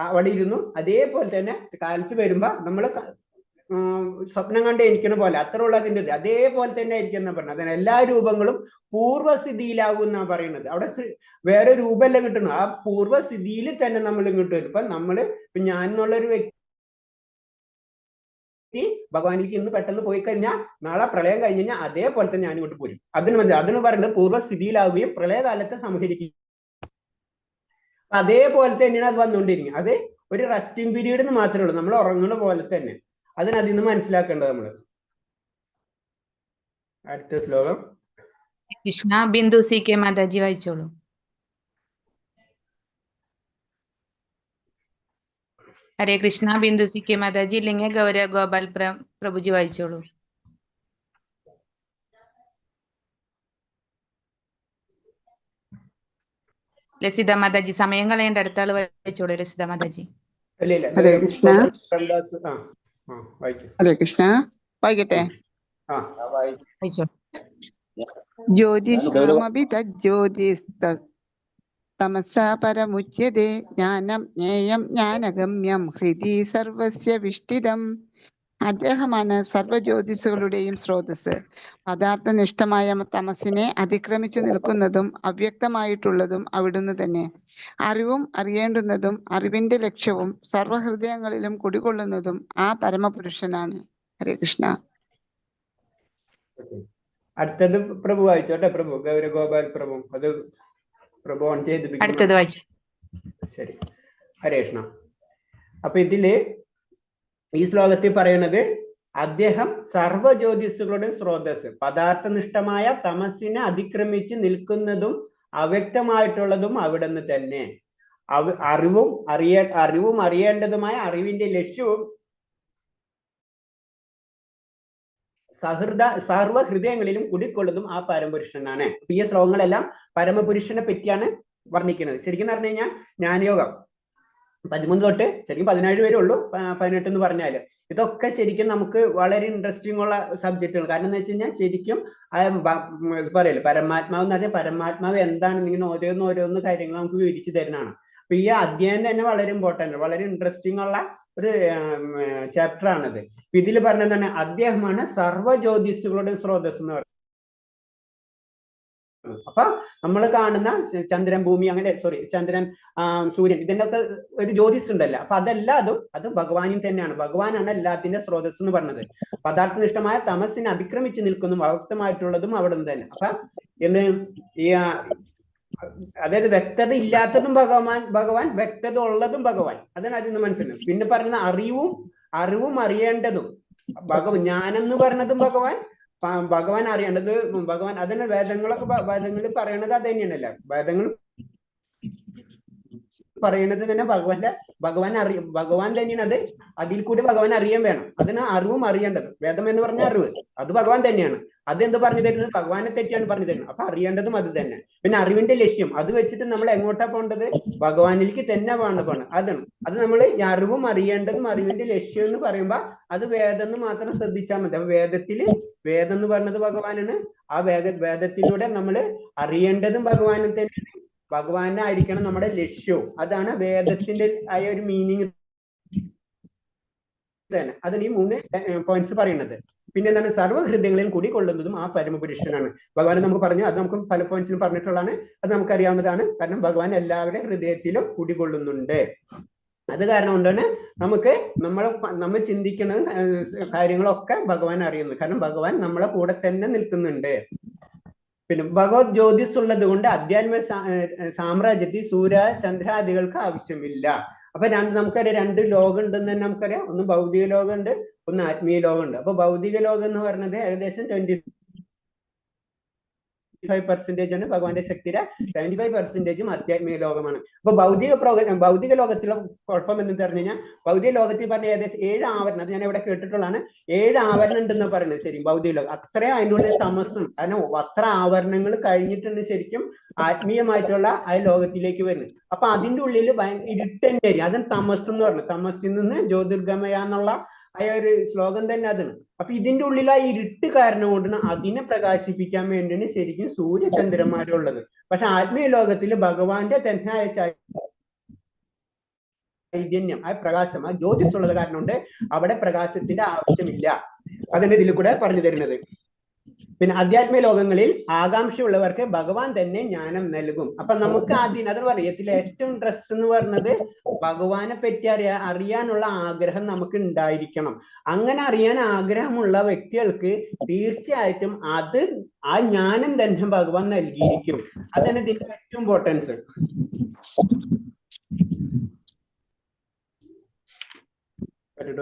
Speaker 1: അവിടെ ഇരുന്നു, അതേപോലെ തന്നെ കാലത്ത് വരുമ്പോ നമ്മൾ സ്വപ്നം കണ്ട് ഇരിക്കുന്ന പോലെ അത്ര ഉള്ളതിൻ്റെ അതേപോലെ തന്നെ ആയിരിക്കും എന്നാ പറഞ്ഞത്. അതിന് എല്ലാ രൂപങ്ങളും പൂർവ്വസ്ഥിതിയിലാകും എന്നാ പറയുന്നത്. അവിടെ വേറെ രൂപമല്ല കിട്ടുന്നു, ആ പൂർവ്വസ്ഥിതിയിൽ തന്നെ നമ്മൾ ഇങ്ങോട്ട് വരും. ഇപ്പൊ ഞാൻ എന്നുള്ളൊരു വ്യക്തി ഭഗവാനിലേക്ക് ഇന്ന് പെട്ടെന്ന് പോയി കഴിഞ്ഞാൽ നാളെ പ്രളയം കഴിഞ്ഞ് കഴിഞ്ഞാൽ അതേപോലെ തന്നെ ഞാൻ ഇങ്ങോട്ട് പോരും. അതിന് പറയുന്നത് പൂർവ്വസ്ഥിതിയിലാവുകയും പ്രളയകാലത്തെ സംഹരിക്കുകയും. അതേപോലെ തന്നെയാണ് അത് വന്നുകൊണ്ടിരിക്കുന്നത്. അത് ഒരു റെസ്റ്റിംഗ് പീരീഡ് എന്ന് മാത്രമേ ഉള്ളൂ, നമ്മൾ ഉറങ്ങുന്ന പോലെ തന്നെ. അതിൽ നിന്ന് മനസ്സിലാക്കേണ്ടത് നമ്മള്. അടുത്ത ശ്ലോകം
Speaker 3: കൃഷ്ണ ബിന്ദു സി കെ മാതാജി വായിച്ചോളൂ. ഹരേ കൃഷ്ണ ബിന്ദു സി കെ മാതാജി ഇല്ലെങ്കിൽ ഗൗരവ ഗോപാൽ പ്രഭുജി വായിച്ചോളൂ. ലസിത മാതാജി സമയം കളയേണ്ട, അടുത്ത ആള് വായിച്ചോളൂ. ലസിത മാതാജി.
Speaker 7: ഹരേ കൃഷ്ണ. ഹരേ കൃഷ്ണ. വായിക്കട്ടെ. ജ്യോതിഷമപി തമസാ പരമുച്യതേ ജ്ഞാനം ജ്ഞേയം ജ്ഞാനഗമ്യം ഹൃദി സർവസ്യ വിഷ്ടിതം. അദ്ദേഹമാണ് സർവജ്യോതിസുകളുടെയും സ്രോതസ്. പദാർത്ഥനിഷ്ഠമായ തമസിനെ അതിക്രമിച്ചു നിൽക്കുന്നതും അവ്യക്തമായിട്ടുള്ളതും അവിടുന്ന് തന്നെ. അറിവും അറിയേണ്ടുന്നതും അറിവിന്റെ ലക്ഷ്യവും സർവഹൃദയങ്ങളിലും കുടികൊള്ളുന്നതും ആ പരമപുരുഷനാണ്. ഹരേ കൃഷ്ണ.
Speaker 1: അടുത്തത് പ്രഭു വായിച്ചോട്ടെ. പ്രഭു ഗൗരഗോപാൽ പ്രഭു, അത് പ്രഭു ഓൺ ചെയ്ത്
Speaker 3: അടുത്തത് വായിച്ചു.
Speaker 1: ശരി. ഹരേ കൃഷ്ണ. അപ്പൊ ഇതില് ഈ ശ്ലോകത്തിൽ പറയുന്നത് അദ്ദേഹം സർവജ്യോതിസുകളുടെ സ്രോതസ്, പദാർത്ഥനിഷ്ഠമായ തമസിനെ അതിക്രമിച്ച് നിൽക്കുന്നതും അവ്യക്തമായിട്ടുള്ളതും അവിടുന്ന് തന്നെ. അറിവും അറിയേണ്ടതുമായ അറിവിന്റെ ലക്ഷ്യവും സർവഹൃദയങ്ങളിലും കുടിക്കൊള്ളുന്നതും ആ പരമപുരുഷനാണ്. ഈ ശ്ലോകങ്ങളെല്ലാം പരമപുരുഷനെ പറ്റിയാണ് വർണ്ണിക്കുന്നത്. ശരിക്കും പറഞ്ഞു കഴിഞ്ഞാൽ ജ്ഞാനയോഗം 13 തൊട്ട് ശരിക്കും 17 വരെ ഉള്ളൂ, 18 എന്ന് പറഞ്ഞാല്. ഇതൊക്കെ ശരിക്കും നമുക്ക് വളരെ ഇൻട്രസ്റ്റിംഗ് ഉള്ള സബ്ജക്റ്റുകൾ. കാരണം എന്ന് വെച്ച് കഴിഞ്ഞാൽ ശരിക്കും പറയല്ലേ പരമാത്മാവ് എന്ന് പറഞ്ഞാൽ പരമാത്മാവ് എന്താണെന്ന് ഇങ്ങനെ ഓരോന്ന് കാര്യങ്ങൾ നമുക്ക് വിവരിച്ചു തരുന്നതാണ്. അപ്പൊ ഈ അധ്യായം തന്നെ വളരെ ഇമ്പോർട്ടന്റ്, വളരെ ഇൻട്രസ്റ്റിംഗ് ഉള്ള ഒരു ചാപ്റ്റർ ആണിത്. ഇതിൽ പറഞ്ഞതാണ് അദ്ദേഹമാണ് സർവജ്യോതിസുകളുടെ സ്രോതസ് എന്ന് പറയുന്നത്. അപ്പൊ നമ്മൾ കാണുന്ന ചന്ദ്രൻ, ഭൂമി, അങ്ങനെ ചന്ദ്രൻ, സൂര്യൻ, ഇതിന്റെ ഒക്കെ ഒരു ജ്യോതിസ് ഉണ്ടല്ലോ. അപ്പൊ അത് ഭഗവാനിൽ തന്നെയാണ്. ഭഗവാനാണ് എല്ലാത്തിന്റെ സ്രോതസ് എന്ന് പറഞ്ഞത്. പദാർത്ഥനിഷ്ഠമായ തമസിനെ അതിക്രമിച്ച് നിൽക്കുന്നതും അവ്യക്തമായിട്ടുള്ളതും അവിടെ നിന്ന് തന്നെ. അപ്പൊ അതായത് വ്യക്തത ഇല്ലാത്തതും ഭഗവാൻ, വ്യക്തത ഉള്ളതും ഭഗവാൻ. അതാണ് അതിൽ നിന്ന് മനസ്സിലാക്കുന്നത്. പിന്നെ പറയുന്ന അറിവും അറിയേണ്ടതും ജ്ഞാനം എന്ന് പറയുന്നതും ഭഗവാൻ അറിയേണ്ടത് ഭഗവാൻ. അതിന് വേദങ്ങളിൽ പറയണത് അത് തന്നെയാണല്ലോ. വേദങ്ങൾ പറയുന്നത് തന്നെ ഭഗവാൻ തന്നെയാണ്. അതിൽ കൂടി ഭഗവാൻ അറിയാൻ വേണം. അതിന് അറിവും അറിയേണ്ടത്. വേദം എന്ന് പറഞ്ഞ അറിവ് അത് ഭഗവാൻ തന്നെയാണ്. അതെന്ത് പറഞ്ഞു തരുന്നത്? ഭഗവാനെ തെറ്റിയാണ് പറഞ്ഞു തരുന്നത്. അപ്പൊ അറിയേണ്ടതും അത് തന്നെ. പിന്നെ അറിവിന്റെ ലക്ഷ്യം അത് വെച്ചിട്ട് നമ്മൾ എങ്ങോട്ടാ പോകേണ്ടത്? ഭഗവാനിലേക്ക് തന്നെ പോകണം. അതാണ് നമ്മൾ അറിവും അറിയേണ്ടതും അറിവിന്റെ ലക്ഷ്യം എന്ന് പറയുമ്പോ അത് വേദം എന്ന് മാത്രം ശ്രദ്ധിച്ചാൽ മതി. അപ്പൊ വേദം എന്ന് പറയുന്നത് ഭഗവാനാണ്. ആ വേദത്തിലൂടെ നമ്മൾ അറിയേണ്ടതും ഭഗവാനെ തന്നെയാണ്. ഭഗവാനെ ആയിരിക്കണം നമ്മുടെ ലക്ഷ്യവും. അതാണ് വേദത്തിന്റെ ആയ ഒരു മീനിങ് തന്നെ. അതിന് ഈ 3 പോയിന്റ്സ് പറയുന്നത്. പിന്നെ എന്താണ്? സർവ്വഹൃദയങ്ങളിലും കുടികൊള്ളുന്നതും ആ പരമപുരുഷനാണ്. ഭഗവാൻ നമുക്ക് പറഞ്ഞു, അത് നമുക്ക് പല പോയിന്റ്സിലും പറഞ്ഞിട്ടുള്ളതാണ്. അത് നമുക്കറിയാവുന്നതാണ്. കാരണം ഭഗവാൻ എല്ലാവരുടെ ഹൃദയത്തിലും കുടികൊള്ളുന്നുണ്ട്. അത് കാരണം കൊണ്ടാണ് നമ്മൾ ചിന്തിക്കുന്ന കാര്യങ്ങളൊക്കെ ഭഗവാൻ അറിയുന്നത്. കാരണം ഭഗവാൻ നമ്മളെ കൂടെ തന്നെ നിൽക്കുന്നുണ്ട്. പിന്നെ ഭഗവത് ജ്യോതിസ് ഉള്ളത് കൊണ്ട് അധ്യാത്മ സാമ്രാജ്യത്തിൽ സൂര്യ ചന്ദ്രാദികൾക്ക് ആവശ്യമില്ല. അപ്പൊ നമുക്കറിയാം 2 ലോകം ഉണ്ടെന്ന് തന്നെ നമുക്കറിയാം. ഒന്ന് ഭൗതിക ലോകമുണ്ട്, ഒന്ന് ആത്മീയ ലോകമുണ്ട്. അപ്പൊ ഭൗതിക ലോകം എന്ന് പറയുന്നത് ഏകദേശം 25% ആണ് ഭഗവാന്റെ ശക്തിയുടെ, 75% ആധ്യാത്മിക ലോകമാണ്. അപ്പൊ ഭൗതിക ലോകത്തിലെ കുഴപ്പം എന്ന് പറഞ്ഞു കഴിഞ്ഞാൽ, ഭൗതിക ലോകത്തിൽ പറഞ്ഞ ഏകദേശം 7 ആവരണം, അത് ഞാൻ ഇവിടെ കേട്ടിട്ടുള്ളതാണ്, 7 ആവരണം ഉണ്ടെന്ന് പറയുന്നത്. ശരി, ഭൗതിക ലോകം അത്രയും അതിനുള്ളിൽ തമസും, കാരണം അത്ര ആവരണങ്ങൾ കഴിഞ്ഞിട്ടുണ്ട് ശരിക്കും ആത്മീയമായിട്ടുള്ള ആ ലോകത്തിലേക്ക് വരുന്നത്. അപ്പൊ അതിന്റെ ഉള്ളിൽ ഇരുട്ടന്നെ ആയിരിക്കും. അതും തമസ് എന്ന് പറഞ്ഞു. തമസിൽ നിന്ന് ജ്യോതിർഗമയ എന്നുള്ള ആ ഒരു ശ്ലോകം തന്നെ അതിന്. അപ്പൊ ഇതിന്റെ ഉള്ളിൽ ആ ഇരുട്ട് കാരണം കൊണ്ടാണ് അതിനെ പ്രകാശിപ്പിക്കാൻ വേണ്ടിയാണ് ശരിക്കും സൂര്യചന്ദ്രന്മാരുള്ളത്. പക്ഷെ ആത്മീയ ലോകത്തിൽ ഭഗവാന്റെ തന്നെ ചൈതന്യം, ആ പ്രകാശം, ആ ജ്യോതിസ് ഉള്ളത് കാരണം കൊണ്ട് അവിടെ പ്രകാശത്തിന്റെ ആവശ്യമില്ല. അതിന്റെ ഇതിൽ കൂടെ പറഞ്ഞു തരുന്നത്. പിന്നെ ആധ്യാത്മിക ലോകങ്ങളിൽ ആകാംക്ഷയുള്ളവർക്ക് ഭഗവാൻ തന്നെ ജ്ഞാനം നൽകും. അപ്പൊ നമുക്ക് ആദ്യം അത് പറയത്തില്ല, ഏറ്റവും ഇൻട്രസ്റ്റ് എന്ന് പറഞ്ഞത് ഭഗവാനെ പറ്റി അറിയാനുള്ള ആഗ്രഹം നമുക്ക് ഉണ്ടായിരിക്കണം. അങ്ങനെ അറിയാൻ ആഗ്രഹമുള്ള വ്യക്തികൾക്ക് തീർച്ചയായിട്ടും ആ ജ്ഞാനം തന്നെ ഭഗവാൻ നൽകിയിരിക്കും. അതാണ് ഇതിന്റെ ഏറ്റവും ഇമ്പോർട്ടൻസ്.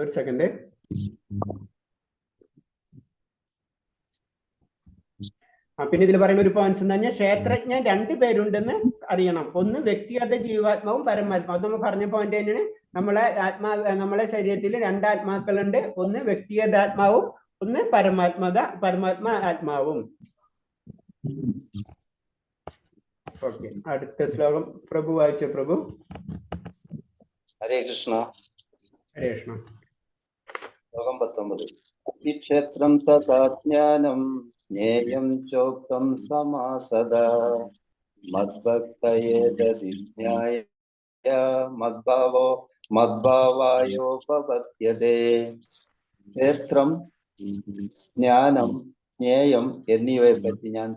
Speaker 1: ഒരു സെക്കൻഡ്. പിന്നെ ഇതിൽ പറയുന്ന ഒരു പോയിന്റ്സ് എന്താ പറഞ്ഞാൽ, ക്ഷേത്രജ്ഞൻ 2 പേരുണ്ടെന്ന് അറിയണം. ഒന്ന് വ്യക്തിഗത ജീവാത്മാവും പരമാത്മാവും. നമ്മൾ പറഞ്ഞ പോയിന്റ് തന്നെയാണ്. നമ്മളെ ശരീരത്തിൽ 2 ആത്മാക്കളുണ്ട്. ഒന്ന് വ്യക്തിഗത ആത്മാവും ഒന്ന് പരമാത്മാ ആത്മാവും. ഓക്കെ, അടുത്ത ശ്ലോകം പ്രഭു വായിച്ച. പ്രഭു.
Speaker 8: ഹരേ കൃഷ്ണ.
Speaker 1: ഹരേ കൃഷ്ണ.
Speaker 8: ശ്ലോകം 19. ഈ ക്ഷേത്രം തഥാജ്ഞാനം ജ്ഞേയം ചോക്തം സമാസദ മദ്ഭക്തയേതദിജ്ഞായ മദ്ഭാവായോപപദ്യതേ. ക്ഷേത്രം, ജ്ഞാനം, ജ്ഞേയം എന്നിവയെ പറ്റി ഞാൻ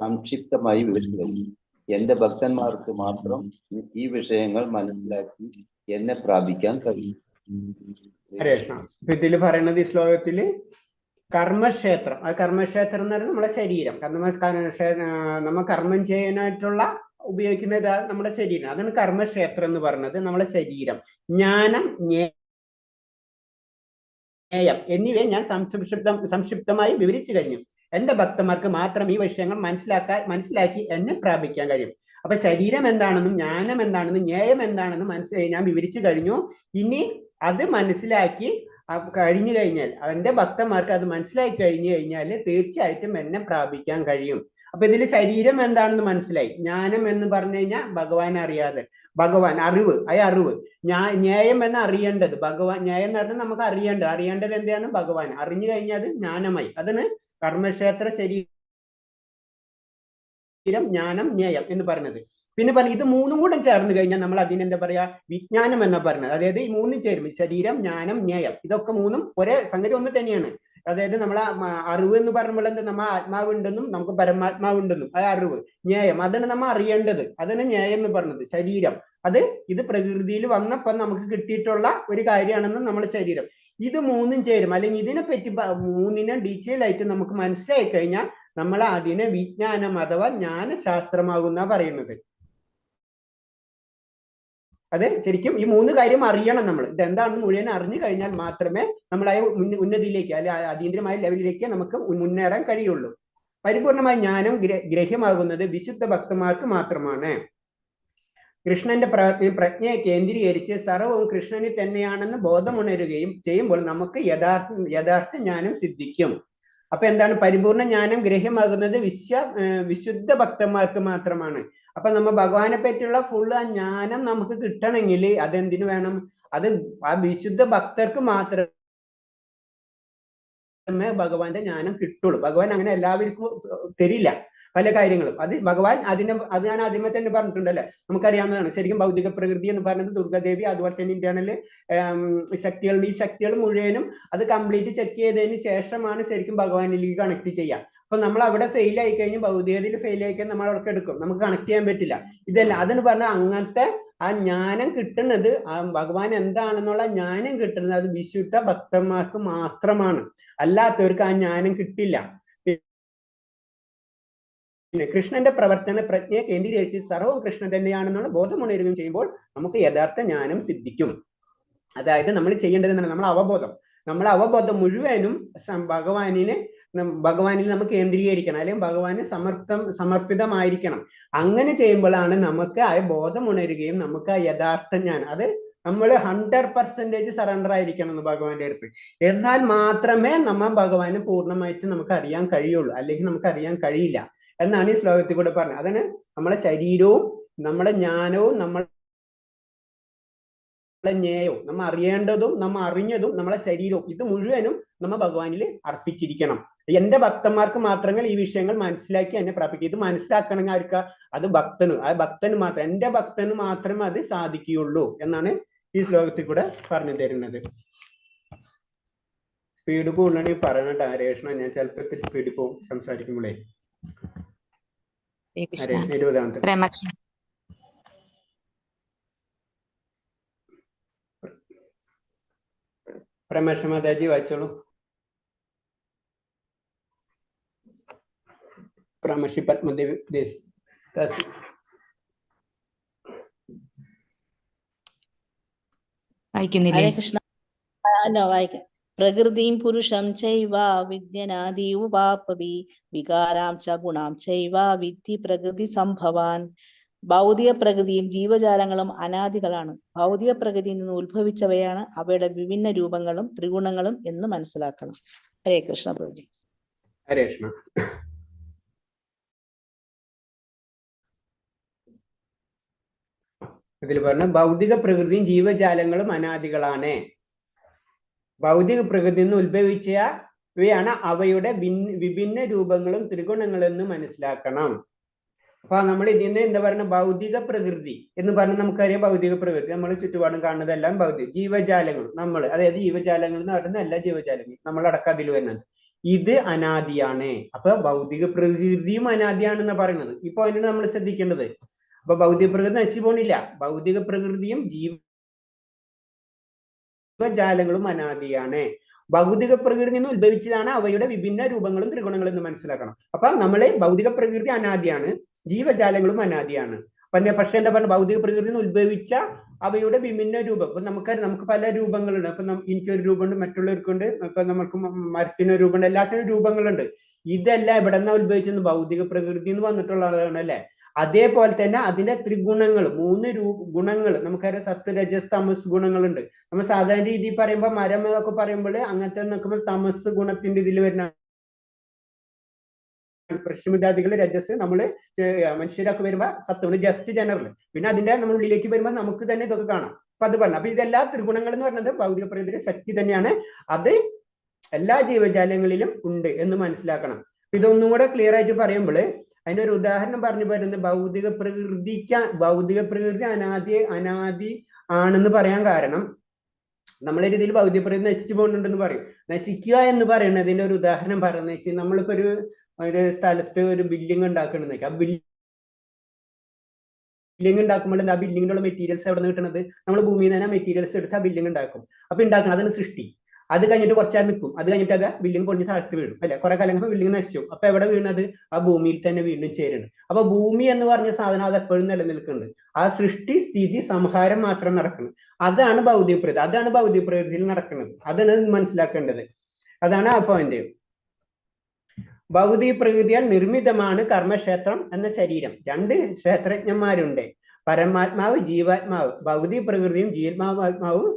Speaker 8: സംക്ഷിപ്തമായി വിവരിച്ചു കഴിഞ്ഞു. എന്റെ ഭക്തന്മാർക്ക് മാത്രം ഈ വിഷയങ്ങൾ മനസ്സിലാക്കി എന്നെ പ്രാപിക്കാൻ കഴിയും.
Speaker 1: ഹരേ കൃഷ്ണ. ഇതിൽ പറയുന്നത് ഈ ശ്ലോകത്തില് കർമ്മക്ഷേത്രം, ആ കർമ്മക്ഷേത്രം എന്ന് പറയുന്നത് നമ്മളെ ശരീരം. നമ്മ കർമ്മം ചെയ്യാനായിട്ടുള്ള ഉപയോഗിക്കുന്നത് നമ്മുടെ ശരീരം. അതാണ് കർമ്മക്ഷേത്രം എന്ന് പറയുന്നത്, നമ്മളെ ശരീരം. ജ്ഞാനം, ജ്ഞേയം എന്നിവയെ ഞാൻ സംക്ഷിപ്തമായി വിവരിച്ചു കഴിഞ്ഞു. എന്റെ ഭക്തന്മാർക്ക് മാത്രം ഈ വിഷയങ്ങൾ മനസ്സിലാക്കി എന്നെ പ്രാപിക്കാൻ കഴിയും. അപ്പൊ ശരീരം എന്താണെന്നും ജ്ഞാനം എന്താണെന്നും ജ്ഞേയം എന്താണെന്നും ഞാൻ വിവരിച്ചു കഴിഞ്ഞു. ഇനി അത് മനസ്സിലാക്കി കഴിഞ്ഞു കഴിഞ്ഞാൽ, എന്റെ ഭക്തന്മാർക്ക് അത് മനസ്സിലാക്കി കഴിഞ്ഞു കഴിഞ്ഞാൽ തീർച്ചയായിട്ടും എന്നെ പ്രാപിക്കാൻ കഴിയും. അപ്പൊ ഇതിൽ ശരീരം എന്താണെന്ന് മനസ്സിലായി. ജ്ഞാനം എന്ന് പറഞ്ഞു കഴിഞ്ഞാൽ ഭഗവാൻ അറിയാതെ, ഭഗവാൻ അറിവ്, അറിവ്. ജ്ഞേയം എന്ന് അറിയേണ്ടത് ഭഗവാൻ. ജ്ഞേയം എന്ന് പറഞ്ഞാൽ നമുക്ക് അറിയേണ്ടത് എന്താണ്? ഭഗവാൻ. അറിഞ്ഞു കഴിഞ്ഞാൽ അത് ജ്ഞാനമായി. അതാണ് കർമ്മക്ഷേത്ര ശരീരം, ജ്ഞാനം, ജ്ഞേയം എന്ന് പറഞ്ഞത്. പിന്നെ ഇത് 3 കൂടെ ചേർന്ന് കഴിഞ്ഞാൽ നമ്മൾ അതിനെന്താ പറയാ? വിജ്ഞാനം എന്നാ പറഞ്ഞത്. അതായത് ഈ 3 ചേരും, ശരീരം, ജ്ഞാനം, ജ്ഞേയം. ഇതൊക്കെ 3 ഒരേ സംഗതി ഒന്ന് തന്നെയാണ്. അതായത് നമ്മളെ അറിവ് എന്ന് പറയുമ്പോൾ എന്താ, നമ്മൾ ആത്മാവുണ്ടെന്നും നമുക്ക് പരമാത്മാവുണ്ടെന്നും ആ അറിവ്. ജ്ഞേയം, അതാണ് നമ്മൾ അറിയേണ്ടത്. അതാണ് ജ്ഞേയം എന്ന് പറഞ്ഞത്. ശരീരം, ഇത് പ്രകൃതിയിൽ വന്നപ്പോൾ നമുക്ക് കിട്ടിയിട്ടുള്ള ഒരു കാര്യമാണെന്ന് നമ്മുടെ ശരീരം. ഇത് 3 ചേരും, അല്ലെങ്കിൽ ഇതിനെപ്പറ്റി 3 ഡീറ്റെയിൽ ആയിട്ട് നമുക്ക് മനസ്സിലായി കഴിഞ്ഞാൽ നമ്മൾ അതിനെ വിജ്ഞാനം അഥവാ ജ്ഞാനശാസ്ത്രമാകുന്ന പറയുന്നത്. അത് ശരിക്കും ഈ 3 കാര്യം അറിയണം. നമ്മൾ ഇതെന്താണെന്ന് മുഴുവൻ അറിഞ്ഞു കഴിഞ്ഞാൽ മാത്രമേ നമ്മൾ ആ ഉന്നതിയിലേക്ക്, അല്ലെ അതീന്ദ്രിയമായ ലെവലിലേക്ക് നമുക്ക് മുന്നേറാൻ കഴിയുള്ളൂ. പരിപൂർണമായ ജ്ഞാനം ഗ്രഹ്യമാകുന്നത് വിശുദ്ധ ഭക്തന്മാർക്ക് മാത്രമാണ്. കൃഷ്ണന്റെ പ്രജ്ഞയെ കേന്ദ്രീകരിച്ച് സർവവും കൃഷ്ണനിൽ തന്നെയാണെന്ന് ബോധമുണരുകയും ചെയ്യുമ്പോൾ നമുക്ക് യഥാർത്ഥ ജ്ഞാനം സിദ്ധിക്കും. അപ്പൊ എന്താണ്? പരിപൂർണ ജ്ഞാനം ഗ്രഹ്യമാകുന്നത് വിശുദ്ധ ഭക്തന്മാർക്ക് മാത്രമാണ്. അപ്പൊ നമ്മ ഭഗവാനെ പറ്റിയുള്ള ഫുള്ള് ആ ജ്ഞാനം നമുക്ക് കിട്ടണമെങ്കിൽ അതെന്തിനു വേണം? അത് ആ വിശുദ്ധ ഭക്തർക്ക് മാത്രമേ ഭഗവാന്റെ ജ്ഞാനം കിട്ടുള്ളൂ. ഭഗവാൻ അങ്ങനെ എല്ലാവർക്കും തരില്ല പല കാര്യങ്ങളും. അത് ഭഗവാൻ അത് ഞാൻ ആദ്യമേ തന്നെ പറഞ്ഞിട്ടുണ്ടല്ലേ, നമുക്കറിയാവുന്നതാണ്. ശരിക്കും ഭൗതിക പ്രകൃതി എന്ന് പറയുന്നത് ദുർഗാദേവി, അതുപോലെ തന്നെ ഇന്റേണല് ശക്തികൾ, ഈ ശക്തികൾ മുഴുവനും അത് കംപ്ലീറ്റ് ചെക്ക് ചെയ്തതിന് ശേഷമാണ് ശരിക്കും ഭഗവാനിലേക്ക് കണക്ട് ചെയ്യുക. അപ്പൊ നമ്മൾ അവിടെ ഫെയിൽ ആയി കഴിഞ്ഞ്, ഭൗതികതയിൽ ഫെയിൽ ആയി കഴിഞ്ഞാൽ നമ്മൾ അവിടെ എടുക്കും, നമുക്ക് കണക്ട് ചെയ്യാൻ പറ്റില്ല. ഇതല്ല, അതെന്ന് പറഞ്ഞാൽ അങ്ങനത്തെ ആ ജ്ഞാനം കിട്ടുന്നത്, ആ ഭഗവാൻ എന്താണെന്നുള്ള ജ്ഞാനം കിട്ടുന്നത് അത് വിശുദ്ധ ഭക്തന്മാർക്ക് മാത്രമാണ്. അല്ലാത്തവർക്ക് ആ ജ്ഞാനം കിട്ടില്ല. കൃഷ്ണന്റെ പ്രവർത്തന പ്രജ്ഞയെ കേന്ദ്രീകരിച്ച് സർവ്വം കൃഷ്ണൻ തന്നെയാണെന്നുള്ള ബോധമുണരുകയും ചെയ്യുമ്പോൾ നമുക്ക് യഥാർത്ഥ ജ്ഞാനം സിദ്ധിക്കും. അതായത് നമ്മൾ ചെയ്യേണ്ടത് എന്താണ്? നമ്മളെ അവബോധം മുഴുവനും ഭഗവാനിൽ നമുക്ക് കേന്ദ്രീകരിക്കണം, അല്ലെങ്കിൽ ഭഗവാന് സമർപ്പിതമായിരിക്കണം. അങ്ങനെ ചെയ്യുമ്പോഴാണ് നമുക്ക് ആ ബോധം ഉണരുകയും നമുക്ക് ആ യഥാർത്ഥ ജ്ഞാനം, അത് നമ്മൾ 100% സറണ്ടർ ആയിരിക്കണം എന്ന് ഭഗവാന്റെ അടുത്ത്. എന്നാൽ മാത്രമേ നമ്മൾ ഭഗവാനെ പൂർണ്ണമായിട്ട് നമുക്ക് അറിയാൻ കഴിയുള്ളൂ, അല്ലെങ്കിൽ നമുക്ക് അറിയാൻ കഴിയില്ല എന്നാണ് ഈ ശ്ലോകത്തിൽ കൂടെ പറഞ്ഞത്. അതാണ് നമ്മളെ ശരീരവും നമ്മളെ ജ്ഞാനവും നമ്മളെ ജ്ഞേയവും, നമ്മൾ അറിയേണ്ടതും നമ്മൾ അറിഞ്ഞതും നമ്മളെ ശരീരവും, ഇത് മുഴുവനും നമ്മൾ ഭഗവാനിൽ അർപ്പിച്ചിരിക്കണം. എന്റെ ഭക്തന്മാർക്ക് മാത്രമേ ഈ വിഷയങ്ങൾ മനസ്സിലാക്കി എന്നെ പ്രാപിക്കും. ഇത് മനസ്സിലാക്കണമെങ്കിൽ ആർക്കാ? അത് ഭക്തന് മാത്രം, എന്റെ ഭക്തന് മാത്രമേ അത് സാധിക്കുകയുള്ളൂ എന്നാണ് ഈ ശ്ലോകത്തിൽ കൂടെ പറഞ്ഞു തരുന്നത്. സ്പീഡ് കൂടുതലാണ് പറയണ ഹരേഷ്ണ, ഞാൻ ചിലപ്പോൾ സ്പീഡിൽ പോകും സംസാരിക്കുമ്പോഴേ. 20ാമത്തെ പ്രമേഷ മാതാജി വായിച്ചോളൂ. പ്രമേഷി പത്മദേവി ദേശി
Speaker 3: വായിക്കുന്നില്ലേ?
Speaker 2: ഹരേ കൃഷ്ണ. വായിക്കാം. പ്രകൃതിം പുരുഷം ചൈവ വിദ്യനാദി ഉപാപവി വികാരാം ച ഗുണാം ചൈവ വിദ്ധി പ്രകൃതി സംഭവാൻ. ഭൗതിക പ്രകൃതിയും ജീവജാലങ്ങളും അനാദികളാണ്. ഭൗതിക പ്രകൃതിയിൽ നിന്ന് ഉത്ഭവിച്ചവയാണ് അവയുടെ വിഭിന്ന രൂപങ്ങളും ത്രിഗുണങ്ങളും എന്ന് മനസ്സിലാക്കണം. ഹരേ കൃഷ്ണ പ്രഭുജി.
Speaker 1: ഹരേ കൃഷ്ണ. ഇതിൽ പറഞ്ഞ ഭൗതിക പ്രകൃതിയും ജീവജാലങ്ങളും അനാദികളാണ്. ഭൗതിക പ്രകൃതിയിൽ നിന്ന് ഉത്ഭവിച്ചവയാണ് അവയുടെ വിഭിന്ന രൂപങ്ങളും ത്രിഗുണങ്ങളും എന്ന് മനസ്സിലാക്കണം. അപ്പൊ നമ്മൾ ഇതിൽ എന്താ പറയുക? ഭൗതിക പ്രകൃതി എന്ന് പറഞ്ഞാൽ നമുക്കറിയാം, ഭൗതിക പ്രകൃതി നമ്മൾ ചുറ്റുപാടും കാണുന്നതെല്ലാം ഭൗതിക. ജീവജാലങ്ങൾ അതായത് ജീവജാലങ്ങൾ എന്ന് പറയുന്ന എല്ലാ ജീവജാലങ്ങളും നമ്മളടക്കം അതിൽ വരുന്നത്, ഇത് അനാദിയാണ്. അപ്പൊ ഭൗതിക പ്രകൃതിയും അനാദിയാണെന്ന് പറയുന്നത്. ഇപ്പൊ അതിനാണ് നമ്മൾ ശ്രദ്ധിക്കേണ്ടത്. അപ്പൊ ഭൗതിക പ്രകൃതി നശിച്ചു പോണില്ല. ഭൗതിക പ്രകൃതിയും ജീവജാലങ്ങളും അനാദിയാണ്. ഭൗതിക പ്രകൃതിയിൽ നിന്ന് ഉത്ഭവിച്ചതാണ് അവയുടെ വിഭിന്ന രൂപങ്ങളും ത്രിഗുണങ്ങളും എന്ന് മനസ്സിലാക്കണം. അപ്പൊ നമ്മളെ ഭൗതിക പ്രകൃതി അനാദിയാണ്, ജീവജാലങ്ങളും അനാദിയാണ്. പക്ഷെ എന്താ പറയുക? ഭൗതിക പ്രകൃതിയിൽ നിന്ന് ഉത്ഭവിച്ച അവയുടെ വിഭിന്ന രൂപം. ഇപ്പൊ നമുക്ക് പല രൂപങ്ങളുണ്ട്. ഇപ്പൊ എനിക്കൊരു രൂപമുണ്ട്, മറ്റുള്ളവർക്കുണ്ട്. ഇപ്പൊ നമുക്ക് മരത്തിനൊരു രൂപമുണ്ട്, എല്ലാത്തിനും രൂപങ്ങളുണ്ട്. ഇതെല്ലാം എവിടെ നിന്നാ ഉത്ഭവിച്ചത്? ഭൗതിക പ്രകൃതി എന്ന് വന്നിട്ടുള്ളതാണ് അല്ലെ. അതേപോലെ തന്നെ അതിന്റെ ത്രിഗുണങ്ങൾ, 3 ഗുണങ്ങൾ നമുക്കറിയാം. സത്ത്, രജസ്, തമസ് ഗുണങ്ങളുണ്ട്. നമ്മൾ സാധാരണ രീതിയിൽ പറയുമ്പോൾ മരം എന്നൊക്കെ പറയുമ്പോൾ അങ്ങനത്തെ നോക്കുമ്പോൾ തമസ് ഗുണത്തിന്റെ ഇതിൽ വരുന്ന പ്രശ്നമില്ലാദികൾ രജസ്, നമ്മള് മനുഷ്യരൊക്കെ വരുമ്പോ സത്വം, ജസ്റ്റ് ജനറൽ. പിന്നെ അതിന്റെ നമ്മൾ ഉള്ളിലേക്ക് വരുമ്പോൾ നമുക്ക് തന്നെ ഇതൊക്കെ കാണാം. അപ്പൊ അത് പറഞ്ഞു. അപ്പൊ ഇതെല്ലാ ത്രിഗുണങ്ങൾ എന്ന് പറയുന്നത് ഭൗതിക പ്രകൃതിയുടെ ശക്തി തന്നെയാണ്. അത് എല്ലാ ജീവജാലങ്ങളിലും ഉണ്ട് എന്ന് മനസ്സിലാക്കണം. ഇതൊന്നും കൂടെ ക്ലിയർ ആയിട്ട് പറയുമ്പോൾ അതിനൊരു ഉദാഹരണം പറഞ്ഞു വരുന്നത്, ഭൗതിക പ്രകൃതി അനാദി ആണെന്ന് പറയാൻ കാരണം, നമ്മളെ രീതിയിൽ ഭൗതിക പ്രകൃതി നശിച്ചു പോകുന്നുണ്ടെന്ന് പറയും. നശിക്കുക എന്ന് പറയുന്നതിന്റെ ഒരു ഉദാഹരണം പറയുന്നത് വെച്ചാൽ, നമ്മളിപ്പോ ഒരു സ്ഥലത്ത് ഒരു ബിൽഡിംഗ് ഉണ്ടാക്കണമെന്ന് ആ ബിൽഡിംഗ് ഉണ്ടാക്കുമ്പോൾ ആ ബിൽഡിങ്ങിനുള്ള മെറ്റീരിയൽസ് എവിടെ നിന്ന് കിട്ടുന്നത്? നമ്മൾ ഭൂമിയിൽ നിന്ന് മെറ്റീരിയൽസ് എടുത്ത് ആ ബിൽഡിംഗ് ഉണ്ടാക്കും. അപ്പൊ ഉണ്ടാക്കണം, അതിന് സൃഷ്ടി. അത് കഴിഞ്ഞിട്ട് കുറച്ചാൽ നിൽക്കും. അത് കഴിഞ്ഞിട്ട് അത് ബിൽഡിംഗ് പൊളിഞ്ഞ് താഴ്ത്തി വീഴും അല്ലെ. കുറെ കാലം ബിൽഡിംഗ് നശിച്ചു. അപ്പൊ എവിടെ വീണത്? ആ ഭൂമിയിൽ തന്നെ വീണ്ടും ചേരുന്നുണ്ട്. അപ്പൊ ഭൂമി എന്ന് പറഞ്ഞ സാധനം അത് എപ്പോഴും നിലനിൽക്കുന്നുണ്ട്. ആ സൃഷ്ടി, സ്ഥിതി, സംഹാരം മാത്രം നടക്കുന്നത്. അതാണ് ഭൗതിക പ്രകൃതി. അതാണ് ഭൗതിക പ്രകൃതിയിൽ നടക്കുന്നത്. അതാണ് മനസ്സിലാക്കേണ്ടത്. അതാണ് ആ പോയിന്റ്. ഭൗതിക പ്രകൃതിയാൽ നിർമ്മിതമാണ് കർമ്മക്ഷേത്രം എന്ന ശരീരം. 2 ക്ഷേത്രജ്ഞന്മാരുണ്ട്, പരമാത്മാവ്, ജീവാത്മാവ്. ഭൗതിക പ്രകൃതിയും ജീവാത്മാവും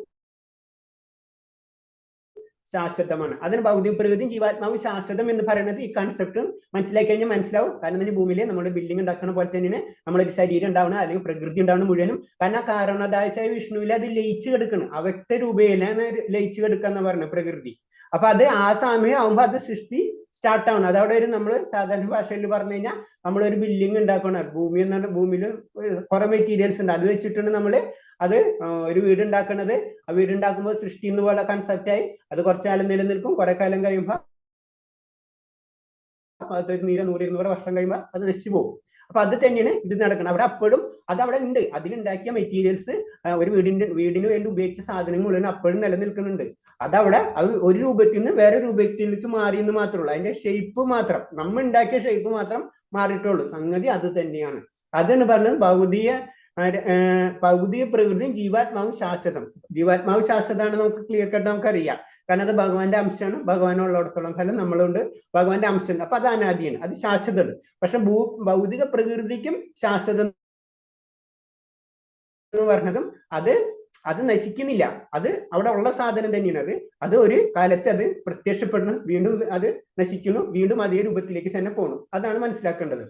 Speaker 1: ശാശ്വതമാണ്. അതിന് ഭൗതിക പ്രകൃതിയും ജീവാത്മാവും ശാശ്വതം എന്ന് പറയുന്നത് ഈ കൺസെപ്റ്റ് മനസ്സിലാക്കി കഴിഞ്ഞാൽ മനസ്സിലാവും. കാരണം ഈ ഭൂമിയിലെ നമ്മുടെ ബിൽഡിംഗ് ഉണ്ടാക്കുന്ന പോലെ തന്നെയാണ് നമ്മളൊരു ശരീരം ഉണ്ടാവണം, അല്ലെങ്കിൽ പ്രകൃതി ഉണ്ടാവണം മുഴുവനും. കാരണം കാരണദായസായ വിഷ്ണുവിൽ അത് ലയിച്ചു കിടക്കണം. അവ്യക്ത രൂപയിലാണ് ലയിച്ചു കിടക്കുക എന്ന് പറയുന്നത് പ്രകൃതി. അപ്പൊ അത് ആ സമയം ആവുമ്പോൾ അത് സൃഷ്ടി സ്റ്റാർട്ട് ആവണം. അതവിടെ ഒരു നമ്മൾ സാധാരണ ഭാഷയിൽ പറഞ്ഞു കഴിഞ്ഞാൽ നമ്മളൊരു ബിൽഡിംഗ് ഉണ്ടാക്കണം. ഭൂമി എന്ന് പറഞ്ഞാൽ ഭൂമിയിൽ കുറെ മെറ്റീരിയൽസ് ഉണ്ട്. അത് വെച്ചിട്ടാണ് നമ്മൾ അത് ഒരു വീട് ഉണ്ടാക്കുന്നത്. ആ വീട് ഉണ്ടാക്കുമ്പോൾ സൃഷ്ടി എന്ന് പോലെ കൺസെപ്റ്റായി അത് കുറച്ചു കാലം നിലനിൽക്കും. കുറെ കാലം കഴിയുമ്പോൾ അതൊരു 100-200 വർഷം കഴിയുമ്പോൾ അത് നശിച്ചു പോകും. അപ്പൊ അത് തന്നെയാണ് ഇത് നടക്കുന്നത്. അവിടെ അപ്പോഴും അത് അവിടെ ഉണ്ട്. അതിലുണ്ടാക്കിയ മെറ്റീരിയൽസ്, ഒരു വീടിന് വേണ്ടി ഉപയോഗിച്ച സാധനങ്ങൾ മുഴുവൻ അപ്പോഴും നിലനിൽക്കുന്നുണ്ട്. അതവിടെ അത് ഒരു രൂപത്തിൽ നിന്ന് വേറെ രൂപത്തിലേക്ക് മാറി എന്ന് മാത്രമേ ഉള്ളൂ. അതിന്റെ ഷേപ്പ് മാത്രം, നമ്മൾ ഉണ്ടാക്കിയ ഷേപ്പ് മാത്രം മാറിയിട്ടുള്ളൂ. സംഗതി അത് തന്നെയാണ്. അതാണ് പറഞ്ഞത് ഭൗതിക പ്രകൃതിയും ജീവാത്മാവും ശാശ്വതം. ജീവാത്മാവ് ശാശ്വതമാണ് നമുക്ക് ക്ലിയർ കട്ട് നമുക്കറിയാം. കാരണം അത് ഭഗവാന്റെ അംശമാണ്. ഭഗവാനുള്ളിടത്തോളം കാലം നമ്മളുണ്ട് ഭഗവാന്റെ അംശമുണ്ട്. അപ്പൊ അത് അനാദിയാണ്, അത് ശാശ്വതമാണ്. പക്ഷെ ഭൗതിക പ്രകൃതിക്കും ശാശ്വതം എന്ന് പറഞ്ഞതും അത് നശിക്കുന്നില്ല. അത് അവിടെ ഉള്ള സാധനം തന്നെയാണ്. അത് ഒരു കാലത്ത് അത് പ്രത്യക്ഷപ്പെടുന്നു, വീണ്ടും അത് നശിക്കുന്നു, വീണ്ടും അതേ രൂപത്തിലേക്ക് തന്നെ പോകുന്നു. അതാണ് മനസ്സിലാക്കേണ്ടത്.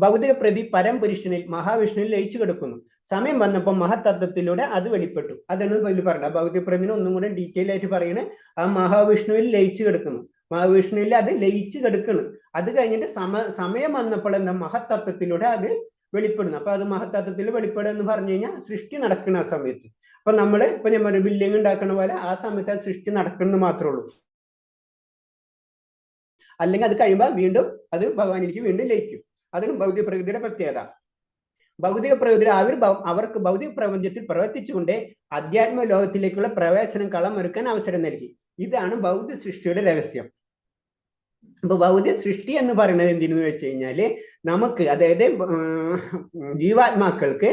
Speaker 1: ഭൗതിക പ്രതി പരംപുരുഷനിൽ മഹാവിഷ്ണുവിൽ ലയിച്ചു കിടക്കുന്നു. സമയം വന്നപ്പോൾ മഹത്തത്വത്തിലൂടെ അത് വെളിപ്പെട്ടു. അതാണ് വലിയ പറഞ്ഞത്. ഭൗതിക പ്രതിനെ ഒന്നും കൂടെ ഡീറ്റെയിൽ ആയിട്ട് പറയണേ. ആ മഹാവിഷ്ണുവിൽ ലയിച്ചു കിടക്കുന്നു. മഹാവിഷ്ണുവിൽ അത് ലയിച്ചു കിടക്കുന്നു. അത് കഴിഞ്ഞിട്ട് സമയം വന്നപ്പോൾ എന്താ മഹത്തത്വത്തിലൂടെ അത് വെളിപ്പെടുന്നു. അപ്പൊ അത് മഹത്തത്വത്തിൽ വെളിപ്പെടുക എന്ന് പറഞ്ഞു കഴിഞ്ഞാൽ സൃഷ്ടി നടക്കുന്ന ആ സമയത്ത്. അപ്പൊ നമ്മള് ഇപ്പൊ ഞാൻ പറഞ്ഞു ബിൽഡിംഗ് ഉണ്ടാക്കുന്ന പോലെ ആ സമയത്ത് അത് സൃഷ്ടി നടക്കുന്നത് മാത്രമേ ഉള്ളൂ. അല്ലെങ്കിൽ അത് കഴിയുമ്പോൾ വീണ്ടും അത് ഭഗവാനിലേക്ക് വീണ്ടും ലയിക്കും. അതാണ് ഭൗതിക പ്രകൃതിയുടെ പ്രത്യേകത. ഭൗതിക പ്രകൃതിയുടെ അവർക്ക് ഭൗതിക പ്രപഞ്ചത്തിൽ പ്രവർത്തിച്ചുകൊണ്ട് അധ്യാത്മ ലോകത്തിലേക്കുള്ള പ്രവേശനം കളമൊരുക്കാൻ അവസരം നൽകി. ഇതാണ് ഭൗതിക സൃഷ്ടിയുടെ രഹസ്യം. അപ്പൊ ഭൗതിക സൃഷ്ടി എന്ന് പറയുന്നത് എന്തിനെന്ന് വെച്ച് കഴിഞ്ഞാല് നമുക്ക്, അതായത് ജീവാത്മാക്കൾക്ക്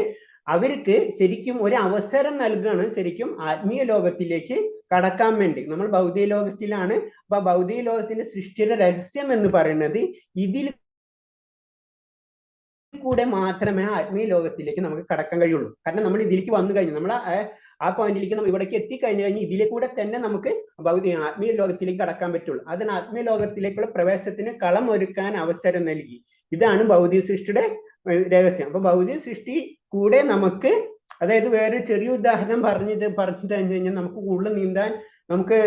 Speaker 1: അവർക്ക് ശരിക്കും ഒരു അവസരം നൽകുകയാണ് ശരിക്കും ആത്മീയ ലോകത്തിലേക്ക് കടക്കാൻ വേണ്ടി. നമ്മൾ ഭൗതിക ലോകത്തിലാണ്. അപ്പൊ ഭൗതിക ലോകത്തിന്റെ സൃഷ്ടിയുടെ രഹസ്യം എന്ന് പറയുന്നത് ഇതിൽ കൂടെ മാത്രമേ ആത്മീയ ലോകത്തിലേക്ക് നമുക്ക് കടക്കാൻ കഴിയുള്ളൂ. കാരണം നമ്മൾ ഇതിലേക്ക് വന്നു കഴിഞ്ഞു, നമ്മൾ ആ പോയിന്റിലേക്ക് നമ്മൾ ഇവിടേക്ക് എത്തിക്കഴിഞ്ഞു കഴിഞ്ഞാൽ ഇതിലെ കൂടെ തന്നെ നമുക്ക് ആത്മീയ ലോകത്തിലേക്ക് കടക്കാൻ പറ്റുള്ളൂ. അതിന് ആത്മീയ ലോകത്തിലേക്കുള്ള പ്രവേശത്തിന് കളം ഒരുക്കാൻ അവസരം നൽകി. ഇതാണ് ഭൗതിക സൃഷ്ടിയുടെ രഹസ്യം. അപ്പൊ ഭൗതിക സൃഷ്ടി കൂടെ നമുക്ക്, അതായത് വേറെ ചെറിയ ഉദാഹരണം പറഞ്ഞു കഴിഞ്ഞു കഴിഞ്ഞാൽ നമുക്ക് കൂടുതൽ നീന്താൻ, നമുക്ക്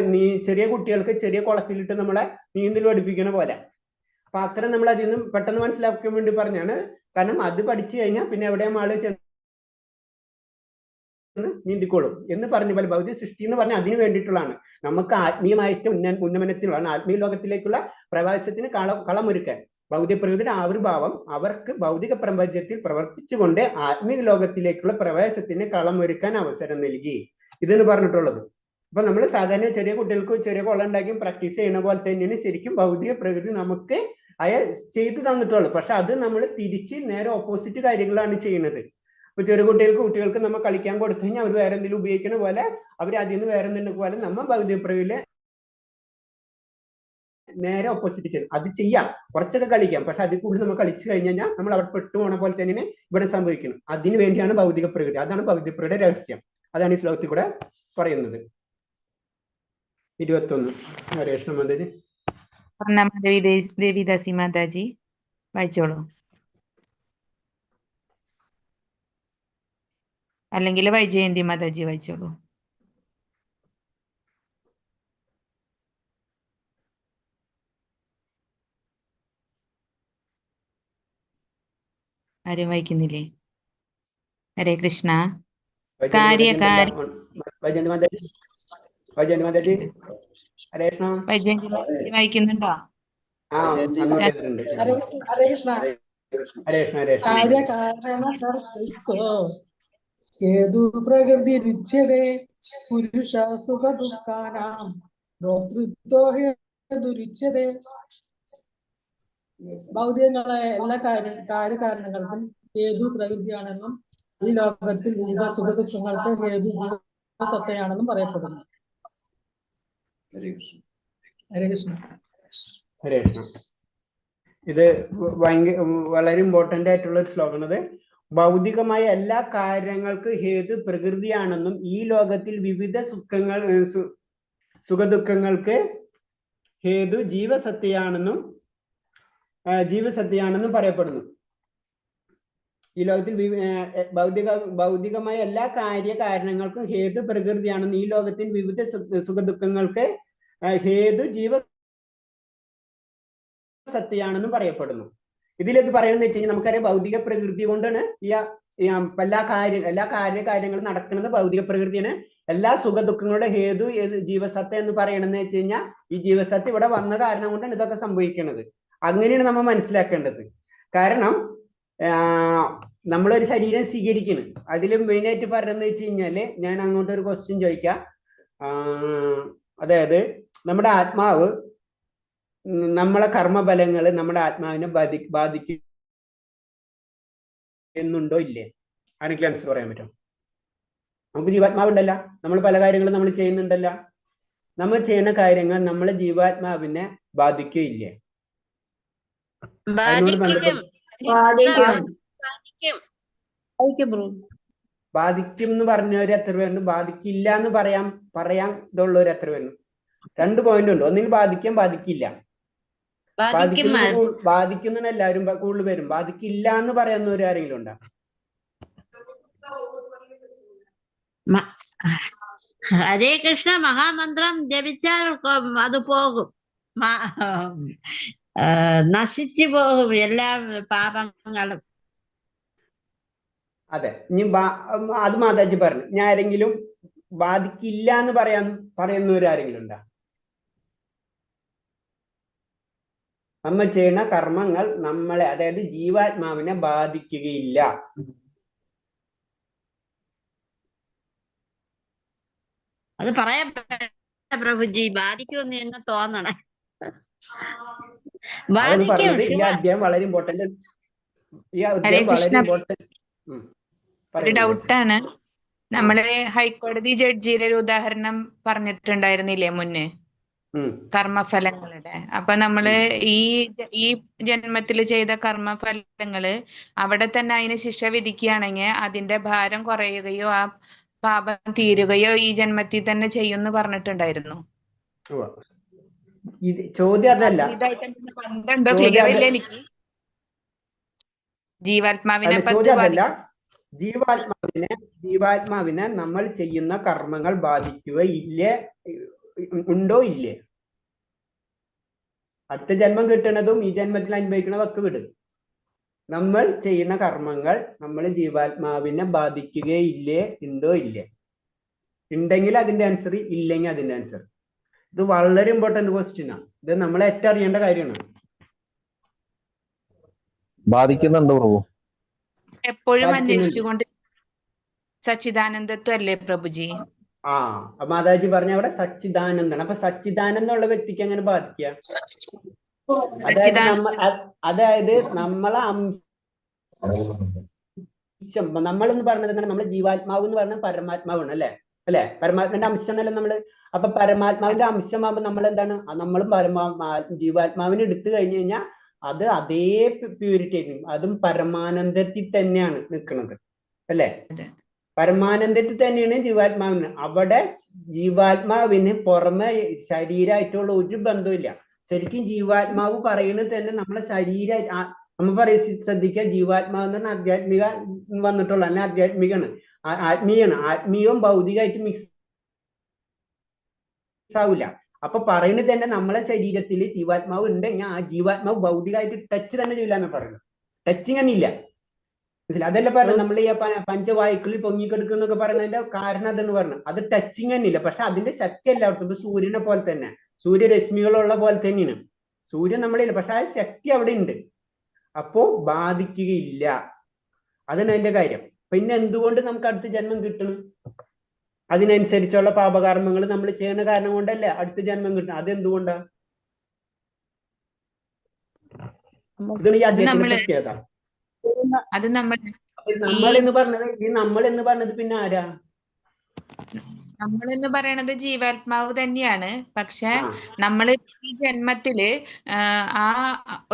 Speaker 1: ചെറിയ കുട്ടികൾക്ക് ചെറിയ കുളത്തിലിട്ട് നമ്മളെ നീന്തൽ പഠിപ്പിക്കുന്ന പോലെ. അപ്പൊ അത്ര നമ്മൾ അതിൽ നിന്ന് പെട്ടെന്ന് മനസ്സിലാക്കാൻ വേണ്ടി പറഞ്ഞാണ്. കാരണം അത് പഠിച്ചു കഴിഞ്ഞാൽ പിന്നെ എവിടെയും ആള് നീന്തിക്കോളും എന്ന് പറഞ്ഞ പോലെ ഭൗതിക സൃഷ്ടി എന്ന് പറഞ്ഞാൽ അതിന് വേണ്ടിയിട്ടുള്ളതാണ്. നമുക്ക് ആത്മീയമായിട്ട് ഉന്നമനത്തിനുള്ളതാണ്, ആത്മീയ ലോകത്തിലേക്കുള്ള പ്രവേശത്തിന് കളമൊരുക്കാൻ. ഭൗതിക പ്രകൃതിയുടെ ആവിർഭാവം അവർക്ക് ഭൗതിക പ്രപഞ്ചത്തിൽ പ്രവർത്തിച്ചുകൊണ്ട് ആത്മീയ ലോകത്തിലേക്കുള്ള പ്രവേശത്തിന് കളമൊരുക്കാൻ അവസരം നൽകി. ഇതെന്ന് പറഞ്ഞിട്ടുള്ളത്. അപ്പൊ നമ്മൾ സാധാരണ ചെറിയ കുട്ടികൾക്ക് ചെറിയ കുളം ഉണ്ടാക്കി പ്രാക്ടീസ് ചെയ്യുന്ന പോലെ തന്നെയാണ് ശരിക്കും ഭൗതിക പ്രകൃതി നമുക്ക് ചെയ്തു തന്നിട്ടുള്ളൂ. പക്ഷെ അത് നമ്മൾ തിരിച്ച് നേരെ ഓപ്പോസിറ്റ് കാര്യങ്ങളാണ് ചെയ്യുന്നത്. ഇപ്പൊ ചെറിയ കുട്ടികൾക്ക് നമ്മൾ കളിക്കാൻ കൊടുത്തു കഴിഞ്ഞാൽ അവർ വേറെ എന്തെങ്കിലും ഉപയോഗിക്കുന്ന പോലെ അവർ അതിൽ നിന്ന് വേറെ എന്തെങ്കിലും പോലെ നമ്മൾ ഭൗതിക പ്രകൃതിയിലെ നേരെ ഓപ്പോസിറ്റ് ചെയ്യും. അത് ചെയ്യാം, കുറച്ചൊക്കെ കളിക്കാം. പക്ഷെ അതിൽ കൂടുതൽ നമ്മൾ കളിച്ചു കഴിഞ്ഞാൽ നമ്മൾ അവിടെ പെട്ടുപോണ പോലെ തന്നെയാണ് ഇവിടെ സംഭവിക്കുന്നത്. അതിനു വേണ്ടിയാണ് ഭൗതിക പ്രകൃതി. അതാണ് ഭൗതിക പ്രകൃതിയുടെ രഹസ്യം. അതാണ് ഈ ശ്ലോകത്തിൽ കൂടെ പറയുന്നത്. 21 ഹരേഷ്ണ മാതാജി.
Speaker 3: ദേവിദാസി മാതാജി വായിച്ചോളൂ. അല്ലെങ്കിൽ വൈജയന്തി മാതാജി വായിച്ചോളൂ. ആരും വായിക്കുന്നില്ലേ? ഹരേ കൃഷ്ണ.
Speaker 1: വൈജയന്തി മാതാജി
Speaker 3: വായിക്കുന്നുണ്ടോ?
Speaker 9: പ്രകൃതി രുച്യതേ പുരുഷ സുഖ ദുഃഖാനാം രുച്യതേ. ഭൗതികങ്ങളായ എല്ലാ കാര്യകാരണങ്ങൾക്കും ഹേതു പ്രകൃതിയാണെന്നും ഈ ലോകത്തിൽ വിവിധ സുഖ ദുഃഖങ്ങൾക്ക് ഹേതു ജീവസത്തയാണെന്നും പറയപ്പെടുന്നു. ഹരേ കൃഷ്ണ.
Speaker 1: ഹരേ കൃഷ്ണ. ഇത് വളരെ ഇമ്പോർട്ടന്റ് ആയിട്ടുള്ള ഒരു ശ്ലോകമാണത്. ഭൗതികമായ എല്ലാ കാര്യങ്ങൾക്ക് ഹേതു പ്രകൃതിയാണെന്നും ഈ ലോകത്തിൽ വിവിധ സുഖദുഃഖങ്ങൾക്ക് ഹേതു ജീവസത്തയാണെന്നും പറയപ്പെടുന്നു. ഈ ലോകത്തിൽ ഭൗതികമായ എല്ലാ കാര്യകാരണങ്ങൾക്കും ഹേതു പ്രകൃതിയാണെന്നും ഈ ലോകത്തിൽ വിവിധ സുഖദുഃഖങ്ങൾക്ക് ഹേതു ജീവസത്തയാണെന്നും പറയപ്പെടുന്നു. ഇതിലേക്ക് പറയുന്നത് വെച്ച് കഴിഞ്ഞാൽ നമുക്കറിയാം ഭൗതിക പ്രകൃതി കൊണ്ടാണ് എല്ലാ കാര്യങ്ങളും നടക്കുന്നത്. ഭൗതിക പ്രകൃതിയാണ്. എല്ലാ സുഖദുഃഖങ്ങളുടെ ഹേതു ജീവസത്ത എന്ന് പറയണമെന്ന് വെച്ച് കഴിഞ്ഞാൽ ഈ ജീവസത്ത ഇവിടെ വന്ന കാരണം കൊണ്ടാണ് ഇതൊക്കെ സംഭവിക്കുന്നത്. അങ്ങനെയാണ് നമ്മൾ മനസ്സിലാക്കേണ്ടത്. കാരണം നമ്മളൊരു ശരീരം സ്വീകരിക്കുന്നു. അതിൽ മെയിനായിട്ട് പറയുന്നത് വെച്ച് കഴിഞ്ഞാല് ഞാൻ അങ്ങോട്ട് ഒരു ക്വസ്റ്റ്യൻ ചോദിക്കാം. അതായത് നമ്മുടെ ആത്മാവ്, നമ്മളെ കർമ്മഫലങ്ങൾ നമ്മുടെ ആത്മാവിനെ ബാധിക്കുന്നുണ്ടോ ഇല്ലേ? ആരെങ്കിലും ആൻസർ പറയാൻ പറ്റും? നമുക്ക് ജീവാത്മാവുണ്ടല്ല, നമ്മൾ പല കാര്യങ്ങളും നമ്മൾ ചെയ്യുന്നുണ്ടല്ല. നമ്മൾ ചെയ്യുന്ന കാര്യങ്ങൾ നമ്മളെ ജീവാത്മാവിനെ ബാധിക്കുകയില്ലേ? അതിനോട് ബാധിക്കും എന്ന് പറഞ്ഞവര് എത്ര പേരുണ്ട്? ബാധിക്കില്ല എന്ന് പറയാൻ ഇതുള്ളവർ എത്ര പേരുണ്ട്? 2 പോയിന്റ് ഉണ്ട്. ഒന്നിൽ ബാധിക്കാൻ, ബാധിക്കില്ല. ബാധിക്കുന്ന എല്ലാവരും കൂടുതൽ പേരും. ബാധിക്കില്ല എന്ന് പറയുന്നവർ ആരെങ്കിലും ഉണ്ടോ?
Speaker 6: ഹരേ കൃഷ്ണ മഹാമന്ത്രം ജപിച്ചാൽ അത് പോകും, നശിച്ചു പോകും എല്ലാ പാപങ്ങളും.
Speaker 1: അതെ, ഇനി അത് മാതാജി പറഞ്ഞു. ഞാൻ ആരെങ്കിലും ബാധിക്കില്ല എന്ന് പറയുന്നവരാരെങ്കിലും ഉണ്ടോ? നമ്മൾ ചെയ്യുന്ന കർമ്മങ്ങൾ നമ്മളെ, അതായത് ജീവാത്മാവിനെ ബാധിക്കുകയില്ല.
Speaker 6: അത് പറയാൻ പ്രഭുജി, ബാധിക്കുമെന്ന് എന്നെ തോന്നണേ.
Speaker 1: ഈ അധ്യായം വളരെ ഇമ്പോർട്ടന്റ്.
Speaker 3: ഒരു ഡൗട്ടാണ്. നമ്മള് ഹൈക്കോടതി ജഡ്ജിയുടെ ഒരു ഉദാഹരണം പറഞ്ഞിട്ടുണ്ടായിരുന്നില്ലേ മുന്നേ, കർമ്മഫലങ്ങളുടെ? അപ്പൊ നമ്മള് ഈ ജന്മത്തിൽ ചെയ്ത കർമ്മഫലങ്ങള് അവിടെ തന്നെ അതിന് ശിക്ഷ വിധിക്കുകയാണെങ്കിൽ അതിന്റെ ഭാരം കുറയുകയോ ആ പാപം തീരുകയോ ഈ ജന്മത്തിൽ തന്നെ ചെയ്യുമെന്ന് പറഞ്ഞിട്ടുണ്ടായിരുന്നു.
Speaker 1: ചോദ്യം അതല്ല.
Speaker 3: ക്ലിയർ ഇല്ല എനിക്ക്. ജീവാത്മാവിനെ
Speaker 1: ജീവാത്മാവിനെ നമ്മൾ ചെയ്യുന്ന കർമ്മങ്ങൾ ബാധിക്കുകയില്ലേ, ഉണ്ടോ ഇല്ലേ? അടുത്ത ജന്മം കിട്ടുന്നതും ഈ ജന്മത്തിൽ അനുഭവിക്കുന്നതും ഒക്കെ വിടും. നമ്മൾ ചെയ്യുന്ന കർമ്മങ്ങൾ നമ്മൾ ജീവാത്മാവിനെ ബാധിക്കുകയില്ലേ, ഉണ്ടോ ഇല്ലേ? ഉണ്ടെങ്കിൽ അതിന്റെ ആൻസർ, ഇല്ലെങ്കിൽ അതിന്റെ ആൻസർ. ഇത് വളരെ ഇമ്പോർട്ടന്റ് ക്വസ്റ്റ്യൻ ആണ്. ഇത് നമ്മളെ ഏറ്റവും അറിയേണ്ട കാര്യമാണ്.
Speaker 10: ബാധിക്കുന്നുണ്ടോ പ്രഭു?
Speaker 3: എപ്പോഴും അന്വേഷിച്ചുകൊണ്ട് സച്ചിദാനന്ദത്വം അല്ലേ പ്രഭുജി?
Speaker 1: മാതാജി പറഞ്ഞ അവിടെ സച്ചിദാനന്ദാണ്. അപ്പൊ സച്ചിദാനന്ദമുള്ള വ്യക്തിക്ക് എങ്ങനെ ബാധിക്കുക? അതായത് നമ്മളെ അംശം, നമ്മളെന്ന് പറഞ്ഞത് നമ്മളെ ജീവാത്മാവ് എന്ന് പറഞ്ഞ പരമാത്മാവാണ് അല്ലെ? പരമാത്മാവിന്റെ അംശമാണല്ലോ നമ്മള്. അപ്പൊ പരമാത്മാവിന്റെ അംശമാകുമ്പോ നമ്മൾ എന്താണ്? നമ്മളും ജീവാത്മാവിനെ എടുത്തു കഴിഞ്ഞു കഴിഞ്ഞാൽ അത് അതേ പ്യൂരിറ്റി ആയിരിക്കും. അതും പരമാനന്ദത്തിൽ തന്നെയാണ് നിൽക്കുന്നത് അല്ലെ? പരമാനന്ദത്തിൽ തന്നെയാണ് ജീവാത്മാവിന്. അവിടെ ജീവാത്മാവിന് പുറമെ ശരീരമായിട്ടുള്ള ഒരു ബന്ധമില്ല. ശരിക്കും ജീവാത്മാവ് പറയുന്നത് തന്നെ നമ്മളെ ശരീരം, നമ്മൾ പറയും ശ്രദ്ധിക്കുക, ജീവാത്മാവ് എന്ന് പറഞ്ഞാൽ ആധ്യാത്മിക വന്നിട്ടുള്ള അല്ല, ആധ്യാത്മികമാണ്, ആത്മീയവും ഭൗതികമായിട്ട് മിക്സ് ആവില്ല. അപ്പൊ പറയുന്നത് തന്നെ നമ്മളെ ശരീരത്തിൽ ജീവാത്മാവ് ഉണ്ടെങ്കിൽ ആ ജീവാത്മാവ് ഭൗതികമായിട്ട് ടച്ച് തന്നെ ചെയ്യില്ല എന്ന് പറയുന്നത്. ടച്ചിങ് തന്നെ ഇല്ല, മനസ്സിലായി? അതല്ല പറഞ്ഞു നമ്മൾ ഈ പഞ്ചവായുക്കളിൽ പൊങ്ങിക്കെടുക്കുന്നൊക്കെ പറയുന്നതിന്റെ കാരണം അതെന്ന് പറഞ്ഞു. അത് ടച്ചിങ് തന്നെ ഇല്ല. പക്ഷെ അതിന്റെ ശക്തി എല്ലാവർക്കും, ഇപ്പൊ സൂര്യനെ പോലെ തന്നെ, സൂര്യരശ്മികളുള്ള പോലെ തന്നെയാണ്. സൂര്യൻ നമ്മളില്ല, പക്ഷെ ആ ശക്തി അവിടെ ഉണ്ട്. അപ്പോ ബാധിക്കുകയില്ല. അതാണ് അതിന്റെ കാര്യം. പിന്നെ എന്തുകൊണ്ട് നമുക്ക് അടുത്ത ജന്മം കിട്ടണം? അതിനനുസരിച്ചുള്ള പാപകർമ്മങ്ങൾ നമ്മൾ ചെയ്യുന്ന കാരണം കൊണ്ടല്ലേ അടുത്ത ജന്മം കിട്ടണം. അതെന്തുകൊണ്ടാ? ഇതാണ് ഈ അദ്ദേഹത്തിന്റെ പ്രത്യേകത. നമ്മൾ എന്ന് പറഞ്ഞത് പിന്നെ ആരാ?
Speaker 3: നമ്മൾ എന്ന് പറയണത് ജീവാത്മാവ് തന്നെയാണ്. പക്ഷെ നമ്മൾ ഈ ജന്മത്തില് ആ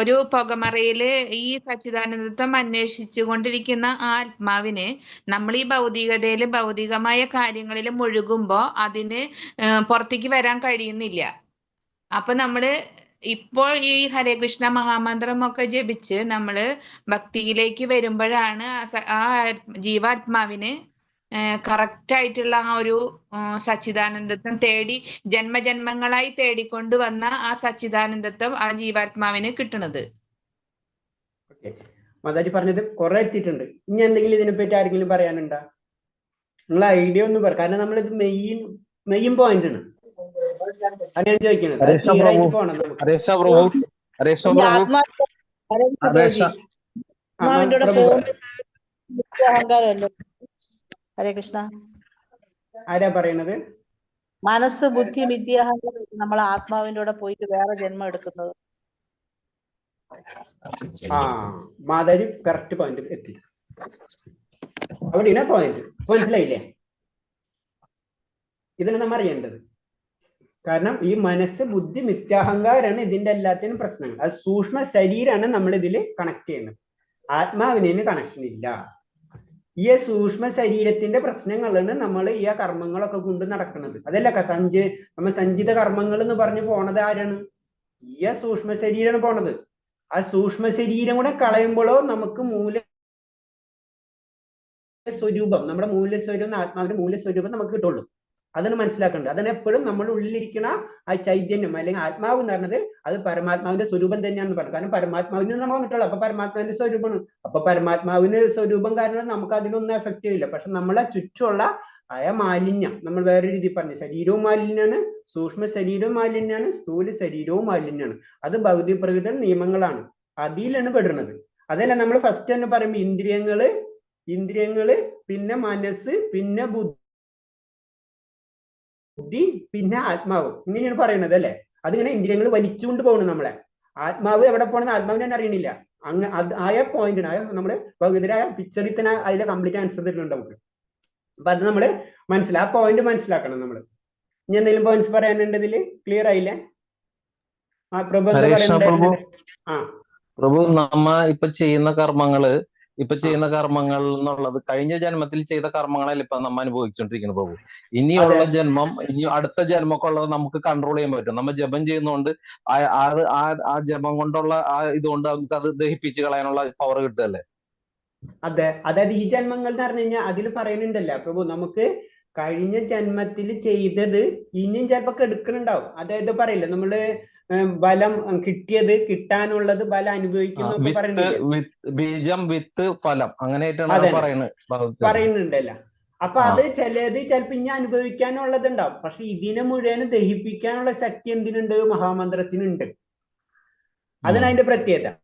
Speaker 3: ഒരു പുകമറയില് ഈ സച്ചിദാനന്ദത്വം അന്വേഷിച്ചു കൊണ്ടിരിക്കുന്ന ആ ആത്മാവിന് നമ്മൾ ഈ ഭൗതികതയില് ഭൗതികമായ കാര്യങ്ങളിൽ മുഴുകുമ്പോ അതിന് പുറത്തേക്ക് വരാൻ കഴിയുന്നില്ല. അപ്പൊ നമ്മള് ഇപ്പോൾ ഈ ഹരേ കൃഷ്ണ മഹാമന്ത്രം ഒക്കെ ജപിച്ച് നമ്മള് ഭക്തിയിലേക്ക് വരുമ്പോഴാണ് ആ ജീവാത്മാവിന് കറക്റ്റ് ആയിട്ടുള്ള ആ ഒരു സച്ചിദാനന്ദത്വം തേടി ജന്മജന്മങ്ങളായി തേടിക്കൊണ്ടുവന്ന ആ സച്ചിദാനന്ദത്വം ആ ജീവാത്മാവിന് കിട്ടുന്നത്.
Speaker 1: മാതാജി പറഞ്ഞത് കുറെ എത്തിയിട്ടുണ്ട്. ഇനി എന്തെങ്കിലും ഇതിനെപ്പറ്റി ആരെങ്കിലും പറയാനുണ്ടോ? നിങ്ങൾ ഐഡിയ ഒന്ന് പറ. കാരണം നമ്മളിത് മെയിൻ പോയിന്റ് ആണ്. അത് ഞാൻ ചോദിക്കുന്നത്.
Speaker 2: ആത്മാവിന്റെ കൂടെ
Speaker 1: പ്രഭു
Speaker 2: പോകുന്ന അഹങ്കാരമല്ലോ. ഹരേ കൃഷ്ണ.
Speaker 1: ആരാ പറയുന്നത്?
Speaker 2: മനസ്സ്, ബുദ്ധി, വിദ്യ, അഹങ്കാരം നമ്മൾ ആത്മാവിന്റെ കൂടെ പോയിട്ട് വേറെ ജന്മം എടുക്കുന്നത്.
Speaker 1: ആ മാതാജി കറക്റ്റ് പോയിന്റ് എത്തി. അവിടെയാണ് പോയിന്റ്. മനസ്സിലായില്ലേ? ഇതാണ് നമ്മൾ അറിയേണ്ടത്. കാരണം ഈ മനസ്സ്, ബുദ്ധി, മിഥ്യാഹങ്കാരാണ് ഇതിന്റെ എല്ലാത്തിനും പ്രശ്നങ്ങൾ. അത് സൂക്ഷ്മ ശരീരമാണ് നമ്മൾ ഇതിൽ കണക്ട് ചെയ്യുന്നത്. ആത്മാവിന് കണക്ഷൻ ഇല്ല. ഈ സൂക്ഷ്മ ശരീരത്തിന്റെ പ്രശ്നങ്ങളാണ് നമ്മൾ ഈ കർമ്മങ്ങളൊക്കെ കൊണ്ട് നടക്കുന്നത്. അതല്ല നമ്മൾ സഞ്ചിത കർമ്മങ്ങൾ എന്ന് പറഞ്ഞു പോണത് ആരാണ്? ഈ സൂക്ഷ്മ ശരീരമാണ് പോണത്. ആ സൂക്ഷ്മ ശരീരം കൂടെ കളയുമ്പോഴോ നമുക്ക് സ്വരൂപം, നമ്മുടെ മൂല്യസ്വരൂപം, ആത്മാവിന്റെ മൂല്യസ്വരൂപം നമുക്ക് കിട്ടുള്ളൂ. അതാണ് മനസ്സിലാക്കേണ്ടത്. അതാണ് എപ്പോഴും നമ്മുടെ ഉള്ളിലിരിക്കുന്ന ആ ചൈതന്യം അല്ലെങ്കിൽ ആത്മാവ് എന്ന് പറഞ്ഞത് അത് പരമാത്മാവിന്റെ സ്വരൂപം തന്നെയാണെന്ന് പറഞ്ഞു. കാരണം പരമാത്മാവിന് നമുക്ക് കിട്ടുള്ളൂ. അപ്പൊ പരമാത്മാവിന്റെ സ്വരൂപമാണ്. അപ്പൊ പരമാത്മാവിന് സ്വരൂപം കാരണം നമുക്ക് അതിനൊന്നും എഫക്ട് ചെയ്യില്ല. പക്ഷെ നമ്മളെ ചുറ്റുമുള്ള മാലിന്യം, നമ്മൾ വേറെ രീതി പറഞ്ഞു, ശരീരവും മാലിന്യമാണ്, സൂക്ഷ്മ ശരീരവും മാലിന്യമാണ്, സ്ഥൂല ശരീരവും മാലിന്യമാണ്. അത് ഭൗതിക പ്രകൃതി നിയമങ്ങളാണ്. അതിലാണ് പെടുന്നത്. അതല്ല നമ്മൾ ഫസ്റ്റ് തന്നെ പറയുമ്പോൾ ഇന്ദ്രിയങ്ങള്, പിന്നെ മനസ്സ്, പിന്നെ ബുദ്ധി, പിന്നെ ആത്മാവ്, ഇങ്ങനെയാണ് പറയുന്നത് അല്ലെ. അതിങ്ങനെ ഇന്ദ്രിയങ്ങൾ വലിച്ചുകൊണ്ട് പോകുന്നു നമ്മളെ. ആത്മാവ് എവിടെ പോകണമെന്ന് ആത്മാവിന് തന്നെ അറിയണില്ല. ആയ പോയിന്റിന് നമ്മള് ഭൗതികരായ പിക്ചറിൽ തന്നെ അതിലെ കംപ്ലീറ്റ് ആൻസർ തരുന്നുണ്ട് നമുക്ക്. അപ്പൊ അത് നമ്മള് ആ പോയിന്റ് മനസ്സിലാക്കണം നമ്മള്. ഇനി എന്തെങ്കിലും പോയിന്റ്സ് പറയാനുണ്ട് ഇതില്? ക്ലിയർ ആയില്ലേ? ആ പ്രഭു എന്താ പറയുന്നുണ്ടായിരുന്നു?
Speaker 10: പ്രഭു, നമ്മ ഇപ്പൊ ചെയ്യുന്ന കർമ്മങ്ങൾ എന്നുള്ളത് കഴിഞ്ഞ ജന്മത്തിൽ ചെയ്ത കർമ്മങ്ങളല്ല ഇപ്പൊ നമ്മ അനുഭവിച്ചുകൊണ്ടിരിക്കുന്നത് പ്രഭു. ഇനിയുള്ള ജന്മം, ഇനി അടുത്ത ജന്മമൊക്കെ ഉള്ളത് നമുക്ക് കൺട്രോൾ ചെയ്യാൻ പറ്റും. നമ്മൾ ജപം ചെയ്യുന്നതുകൊണ്ട് ആ ജപം കൊണ്ടുള്ള ഇതുകൊണ്ട് നമുക്ക് അത് ദഹിപ്പിച്ച് കളയാനുള്ള പവർ കിട്ടുകയല്ലേ?
Speaker 1: അതെ. അതായത് ഈ ജന്മങ്ങൾ എന്ന് പറഞ്ഞു കഴിഞ്ഞാൽ അതിൽ പറയുന്നുണ്ടല്ലോ പ്രഭു, നമുക്ക് കഴിഞ്ഞ ജന്മത്തിൽ ചെയ്തത് ഇനിയും ചിലപ്പോ എടുക്കണുണ്ടാവും. അതായത് പറയില്ല നമ്മള് ബലം കിട്ടിയത്, കിട്ടാനുള്ളത് ബലം അനുഭവിക്കുന്നൊക്കെ പറയുന്നില്ല.
Speaker 10: ബീജം, വിത്ത്, ഫലം, അങ്ങനെയായിട്ടാണ്
Speaker 1: പറയുന്നുണ്ടല്ലോ. അപ്പൊ അത് ചിലപ്പോ ഇനി അനുഭവിക്കാനുള്ളത് ഉണ്ടാവും. പക്ഷെ ഇതിനെ മുഴുവൻ ദഹിപ്പിക്കാനുള്ള ശക്തി എന്തിനുണ്ട്? മഹാമന്ത്രത്തിനുണ്ട്. അതാണ് അതിന്റെ പ്രത്യേകത.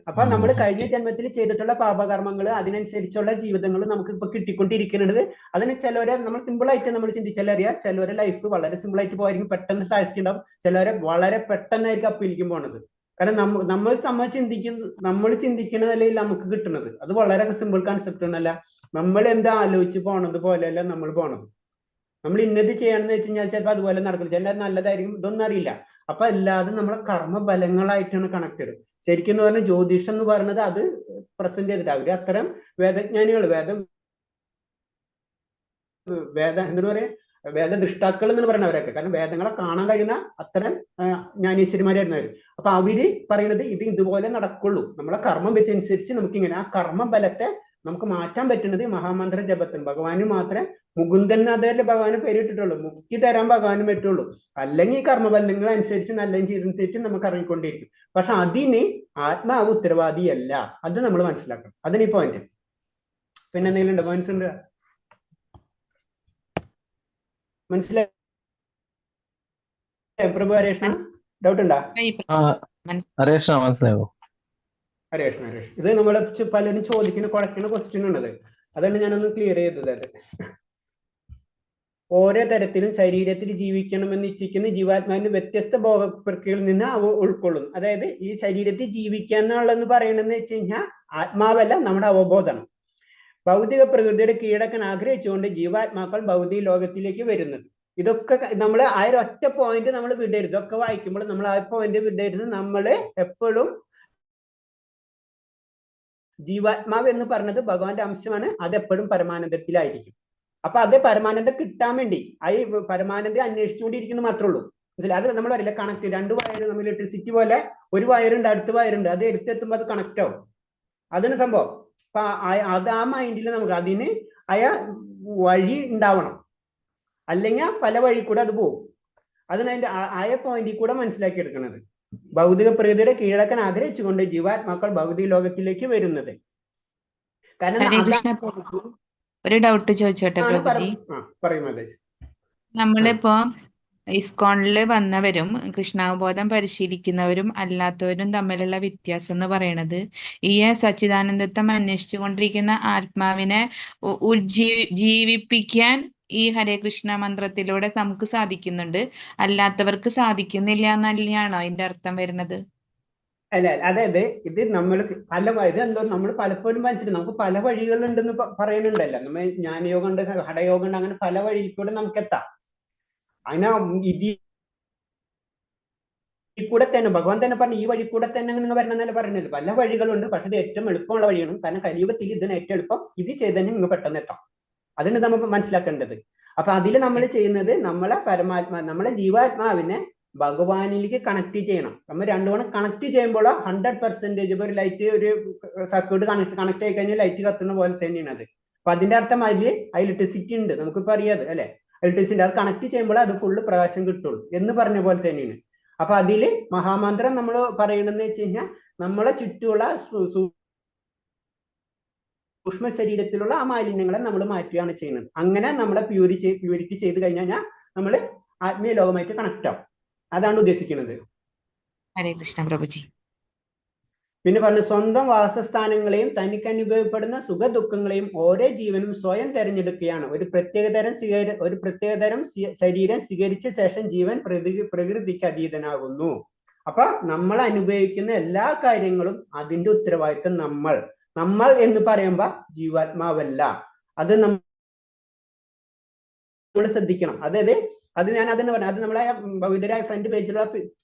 Speaker 1: അപ്പൊ നമ്മൾ കഴിഞ്ഞ ജന്മത്തിൽ ചെയ്തിട്ടുള്ള പാപകർമ്മങ്ങൾ, അതിനനുസരിച്ചുള്ള ജീവിതങ്ങൾ നമുക്ക് ഇപ്പൊ കിട്ടിക്കൊണ്ടിരിക്കുന്നത്. അതിന് ചിലവരെ നമ്മൾ സിമ്പിൾ ആയിട്ട് നമ്മൾ ചിന്തിച്ചാലറിയാം. ചിലവരെ ലൈഫ് വളരെ സിമ്പിൾ ആയിട്ട് പോയിരിക്കും, പെട്ടെന്ന് താഴ്ത്തിണ്ടാവും. ചിലവരെ വളരെ പെട്ടെന്നായിരിക്കും അപ്പിലേക്കും പോണത്. കാരണം നമ്മൾ ചിന്തിക്കുന്നതല്ലേ നമുക്ക് കിട്ടുന്നത്. അത് വളരെ സിമ്പിൾ കൺസെപ്റ്റ് ഒന്നല്ല. നമ്മൾ എന്താ ആലോചിച്ച് പോണത് പോലെയല്ല നമ്മൾ പോണത്. നമ്മൾ ഇന്നത് ചെയ്യണമെന്ന് വെച്ച് കഴിഞ്ഞാൽ ചിലപ്പോൾ അതുപോലെ നടക്കില്ല. ചില നല്ലതായിരിക്കും, ഇതൊന്നും അറിയില്ല. അപ്പൊ അല്ലാതെ നമ്മളെ കർമ്മബലങ്ങളായിട്ടാണ് കണക്റ്റഡ്. ശരിക്കും എന്ന് പറഞ്ഞാൽ ജ്യോതിഷം എന്ന് പറയുന്നത് അത് പ്രസന്റ് ചെയ്തിട്ട് അവര് അത്തരം വേദജ്ഞാനികൾ, എന്താ പറയാ, വേദദൃഷ്ടാക്കൾ എന്ന് പറയുന്നവരൊക്കെ. കാരണം വേദങ്ങളെ കാണാൻ കഴിയുന്ന അത്തരം ജ്ഞാനീശ്വരിമാരായിരുന്നു അവര്. അപ്പൊ അവര് പറയുന്നത് ഇത് ഇതുപോലെ നടക്കുള്ളൂ. നമ്മളെ കർമ്മം വെച്ചനുസരിച്ച് നമുക്ക് ഇങ്ങനെ ആ കർമ്മബലത്തെ നമുക്ക് മാറ്റാൻ പറ്റുന്നത് മഹാമന്ത്ര ജപത്തിന്. ഭഗവാന് മാത്രമേ മുകുന്ദൻ അതല്ലേ ഭഗവാന് പേരിട്ടിട്ടുള്ളൂ. മുക്തി തരാൻ ഭഗവാനും പറ്റുള്ളൂ. അല്ലെങ്കിൽ ഈ കർമ്മബന്ധങ്ങൾ അനുസരിച്ച് നല്ലതും ചെയ്തിട്ട് നമുക്ക് ഇറങ്ങിക്കൊണ്ടിരിക്കും. പക്ഷെ അതിന് ആത്മാവ് ഉത്തരവാദിയല്ല. അത് നമ്മൾ മനസ്സിലാക്കണം. അതിന് ഈ പോയിന്റ്. പിന്നെ എന്തെങ്കിലും ഉണ്ടോ? പോയിന്റ്സ് ഉണ്ട്? മനസ്സിലായി പ്രഭു? ഹരേഷ്ണ, ഡൗട്ട് ഉണ്ടാ?
Speaker 10: മനസ്സിലായോ?
Speaker 1: ഹരേഷ്, ഇത് നമ്മളെ പലരും ചോദിക്കുന്ന കുഴക്കുന്ന ക്വസ്റ്റ്യൻ ഉള്ളത്. അതാണ് ഞാനൊന്ന് ക്ലിയർ ചെയ്തത്. അത് ഓരോ തരത്തിലും ശരീരത്തിൽ ജീവിക്കണമെന്ന് ഇച്ഛിക്കുന്ന ജീവാത്മാവിന്റെ വ്യത്യസ്ത ഭോഗ പ്രക്രിയകളിൽ നിന്ന് അവ ഉൾക്കൊള്ളുന്നു. അതായത് ഈ ശരീരത്തിൽ ജീവിക്കുക എന്നുള്ളതെന്ന് പറയണെന്ന് വെച്ച് കഴിഞ്ഞാൽ ആത്മാവല്ല, നമ്മുടെ അവബോധമാണ്. ഭൗതിക പ്രകൃതിയുടെ കീഴടക്കാൻ ആഗ്രഹിച്ചുകൊണ്ട് ജീവാത്മാക്കൾ ഭൗതിക ലോകത്തിലേക്ക് വരുന്നത്. ഇതൊക്കെ നമ്മൾ ആ ഒരു ഒറ്റ പോയിന്റ് നമ്മൾ വിടരുത്. ഇതൊക്കെ വായിക്കുമ്പോൾ നമ്മൾ ആ പോയിന്റ് വിടരുത്. നമ്മൾ എപ്പോഴും ജീവാത്മാവ് എന്ന് പറഞ്ഞത് ഭഗവാന്റെ അംശമാണ്. അതെപ്പോഴും പരമാനന്ദത്തിലായിരിക്കും. അപ്പൊ അത് പരമാനന്ദം കിട്ടാൻ വേണ്ടി ഈ പരമാനന്ദം അന്വേഷിച്ചുകൊണ്ടിരിക്കുന്നത് മാത്രമേ ഉള്ളൂ. മനസ്സിലായി? അത് നമ്മൾ അറിയില്ല കണക്ട്. രണ്ട് വയറ് നമ്മൾ ഇലക്ട്രിസിറ്റി പോലെ ഒരു വയറുണ്ട്, അടുത്ത വയറുണ്ട്, അത് എടുത്തെത്തുമ്പോൾ അത് കണക്ട് ആവും. അതാണ് സംഭവം. അപ്പൊ അത് ആ മൈൻഡിൽ നമുക്ക് അതിന് വഴി ഉണ്ടാവണം. അല്ലെങ്കിൽ പല വഴി കൂടെ അത് പോകും. അതിന് അതിന്റെ പോയിന്റിൽ കൂടെ മനസ്സിലാക്കി എടുക്കുന്നത്. ഭൗതിക പ്രകൃതിയുടെ കീഴടക്കാൻ ആഗ്രഹിച്ചുകൊണ്ട് ജീവാത്മാക്കൾ ഭൗതിക ലോകത്തിലേക്ക് വരുന്നത്.
Speaker 3: ഒരു ഡൗട്ട് ചോദിച്ചോട്ടെ പ്രഭുജി?
Speaker 1: പറയുന്നത്
Speaker 3: നമ്മളിപ്പോ ഇസ്കോണിൽ വന്നവരും കൃഷ്ണാവബോധം പരിശീലിക്കുന്നവരും അല്ലാത്തവരും തമ്മിലുള്ള വ്യത്യാസം എന്ന് പറയുന്നത് ഈ സച്ചിദാനന്ദത്വം അന്വേഷിച്ചു കൊണ്ടിരിക്കുന്ന ആത്മാവിനെ ജീവിപ്പിക്കാൻ ഈ ഹരേ കൃഷ്ണ മന്ത്രത്തിലൂടെ നമുക്ക് സാധിക്കുന്നുണ്ട്, അല്ലാത്തവർക്ക് സാധിക്കുന്നില്ല എന്നല്ലയാണോ അതിന്റെ അർത്ഥം വരുന്നത്?
Speaker 1: അല്ല, അതായത് ഇത് നമ്മൾ പല വഴി എന്തോ നമ്മൾ പലപ്പോഴും മനസ്സിലാക്കും, നമുക്ക് പല വഴികളുണ്ടെന്ന് പറയുന്നുണ്ടല്ലോ. നമ്മൾ ജ്ഞാനയോഗം ഉണ്ട്, ഹഠയോഗം ഉണ്ട്, അങ്ങനെ പല വഴിയിൽ കൂടെ നമുക്ക് എത്താം. അങ്ങനെ ഇതിൽ കൂടെ തന്നെ ഭഗവാൻ തന്നെ പറഞ്ഞു ഈ വഴി കൂടെ തന്നെ നിങ്ങൾ വരണമെന്നല്ല പറയുന്നത്. പല വഴികളുണ്ട്, പക്ഷെ ഇത് ഏറ്റവും എളുപ്പമുള്ള വഴിയാണ്. കാരണം കലിയുഗത്തിൽ ഇതിന് ഏറ്റവും എളുപ്പം ഇത് ചെയ്ത് തന്നെ നിങ്ങൾ പെട്ടെന്ന് എത്താം. അതിന് നമ്മൾ മനസ്സിലാക്കേണ്ടത്. അപ്പൊ അതിൽ നമ്മൾ ചെയ്യുന്നത് നമ്മളെ പരമാത്മാ, നമ്മളെ ജീവാത്മാവിനെ ഭഗവാനിലേക്ക് കണക്ട് ചെയ്യണം. നമ്മൾ രണ്ടുകൂടെ കണക്ട് ചെയ്യുമ്പോൾ 100% ഒരു ലൈറ്റ്, ഒരു സർക്യൂട്ട് കണക്ട് ആയി കഴിഞ്ഞാൽ ലൈറ്റ് കത്തുന്ന പോലെ തന്നെയാണ് അത്. അപ്പൊ അതിന്റെ അർത്ഥം അതിൽ ഇലക്ട്രിസിറ്റി ഉണ്ട്, നമുക്കിപ്പോ അറിയാതെ അല്ലെ, ഇലക്ട്രിസിറ്റി. അത് കണക്ട് ചെയ്യുമ്പോൾ അത് ഫുള്ള് പ്രകാശം കിട്ടുള്ളൂ എന്ന് പറഞ്ഞ പോലെ തന്നെയാണ്. അപ്പൊ അതില് മഹാമന്ത്രം നമ്മൾ പറയണെന്ന് വെച്ച് കഴിഞ്ഞാൽ നമ്മളെ ചുറ്റുമുള്ള സൂക്ഷ്മ ശരീരത്തിലുള്ള ആ മാലിന്യങ്ങളെ നമ്മൾ മാറ്റുകയാണ് ചെയ്യുന്നത്. അങ്ങനെ നമ്മളെ പ്യൂരിറ്റി ചെയ്ത് കഴിഞ്ഞാൽ നമ്മൾ ആത്മീയ ലോകമായിട്ട് കണക്ട് ആവും. അതാണ് ഉദ്ദേശിക്കുന്നത്.
Speaker 3: ഹരേ കൃഷ്ണ പ്രഭുജി.
Speaker 1: പിന്നെ പറഞ്ഞു, സ്വന്തം വാസസ്ഥാനങ്ങളെയും തനിക്ക് അനുഭവപ്പെടുന്ന സുഖ ദുഃഖങ്ങളെയും ഓരോ ജീവനും സ്വയം തെരഞ്ഞെടുക്കുകയാണ്. ഒരു പ്രത്യേകതരം ശരീരം സ്വീകരിച്ച ശേഷം ജീവൻ പ്രകൃതിക്ക് അതീതനാകുന്നു. അപ്പൊ നമ്മൾ അനുഭവിക്കുന്ന എല്ലാ കാര്യങ്ങളും അതിന്റെ ഉത്തരവാദിത്വം നമ്മൾ എന്ന് പറയുമ്പോ ജീവാത്മാവല്ല. അത് നമ്മൾ ശ്രദ്ധിക്കണം. അതായത് അത് ഞാൻ അതെന്ന് പറഞ്ഞു, അത് നമ്മളെ ഭൗതികരായ ഫ്രണ്ട് പേജിലുള്ള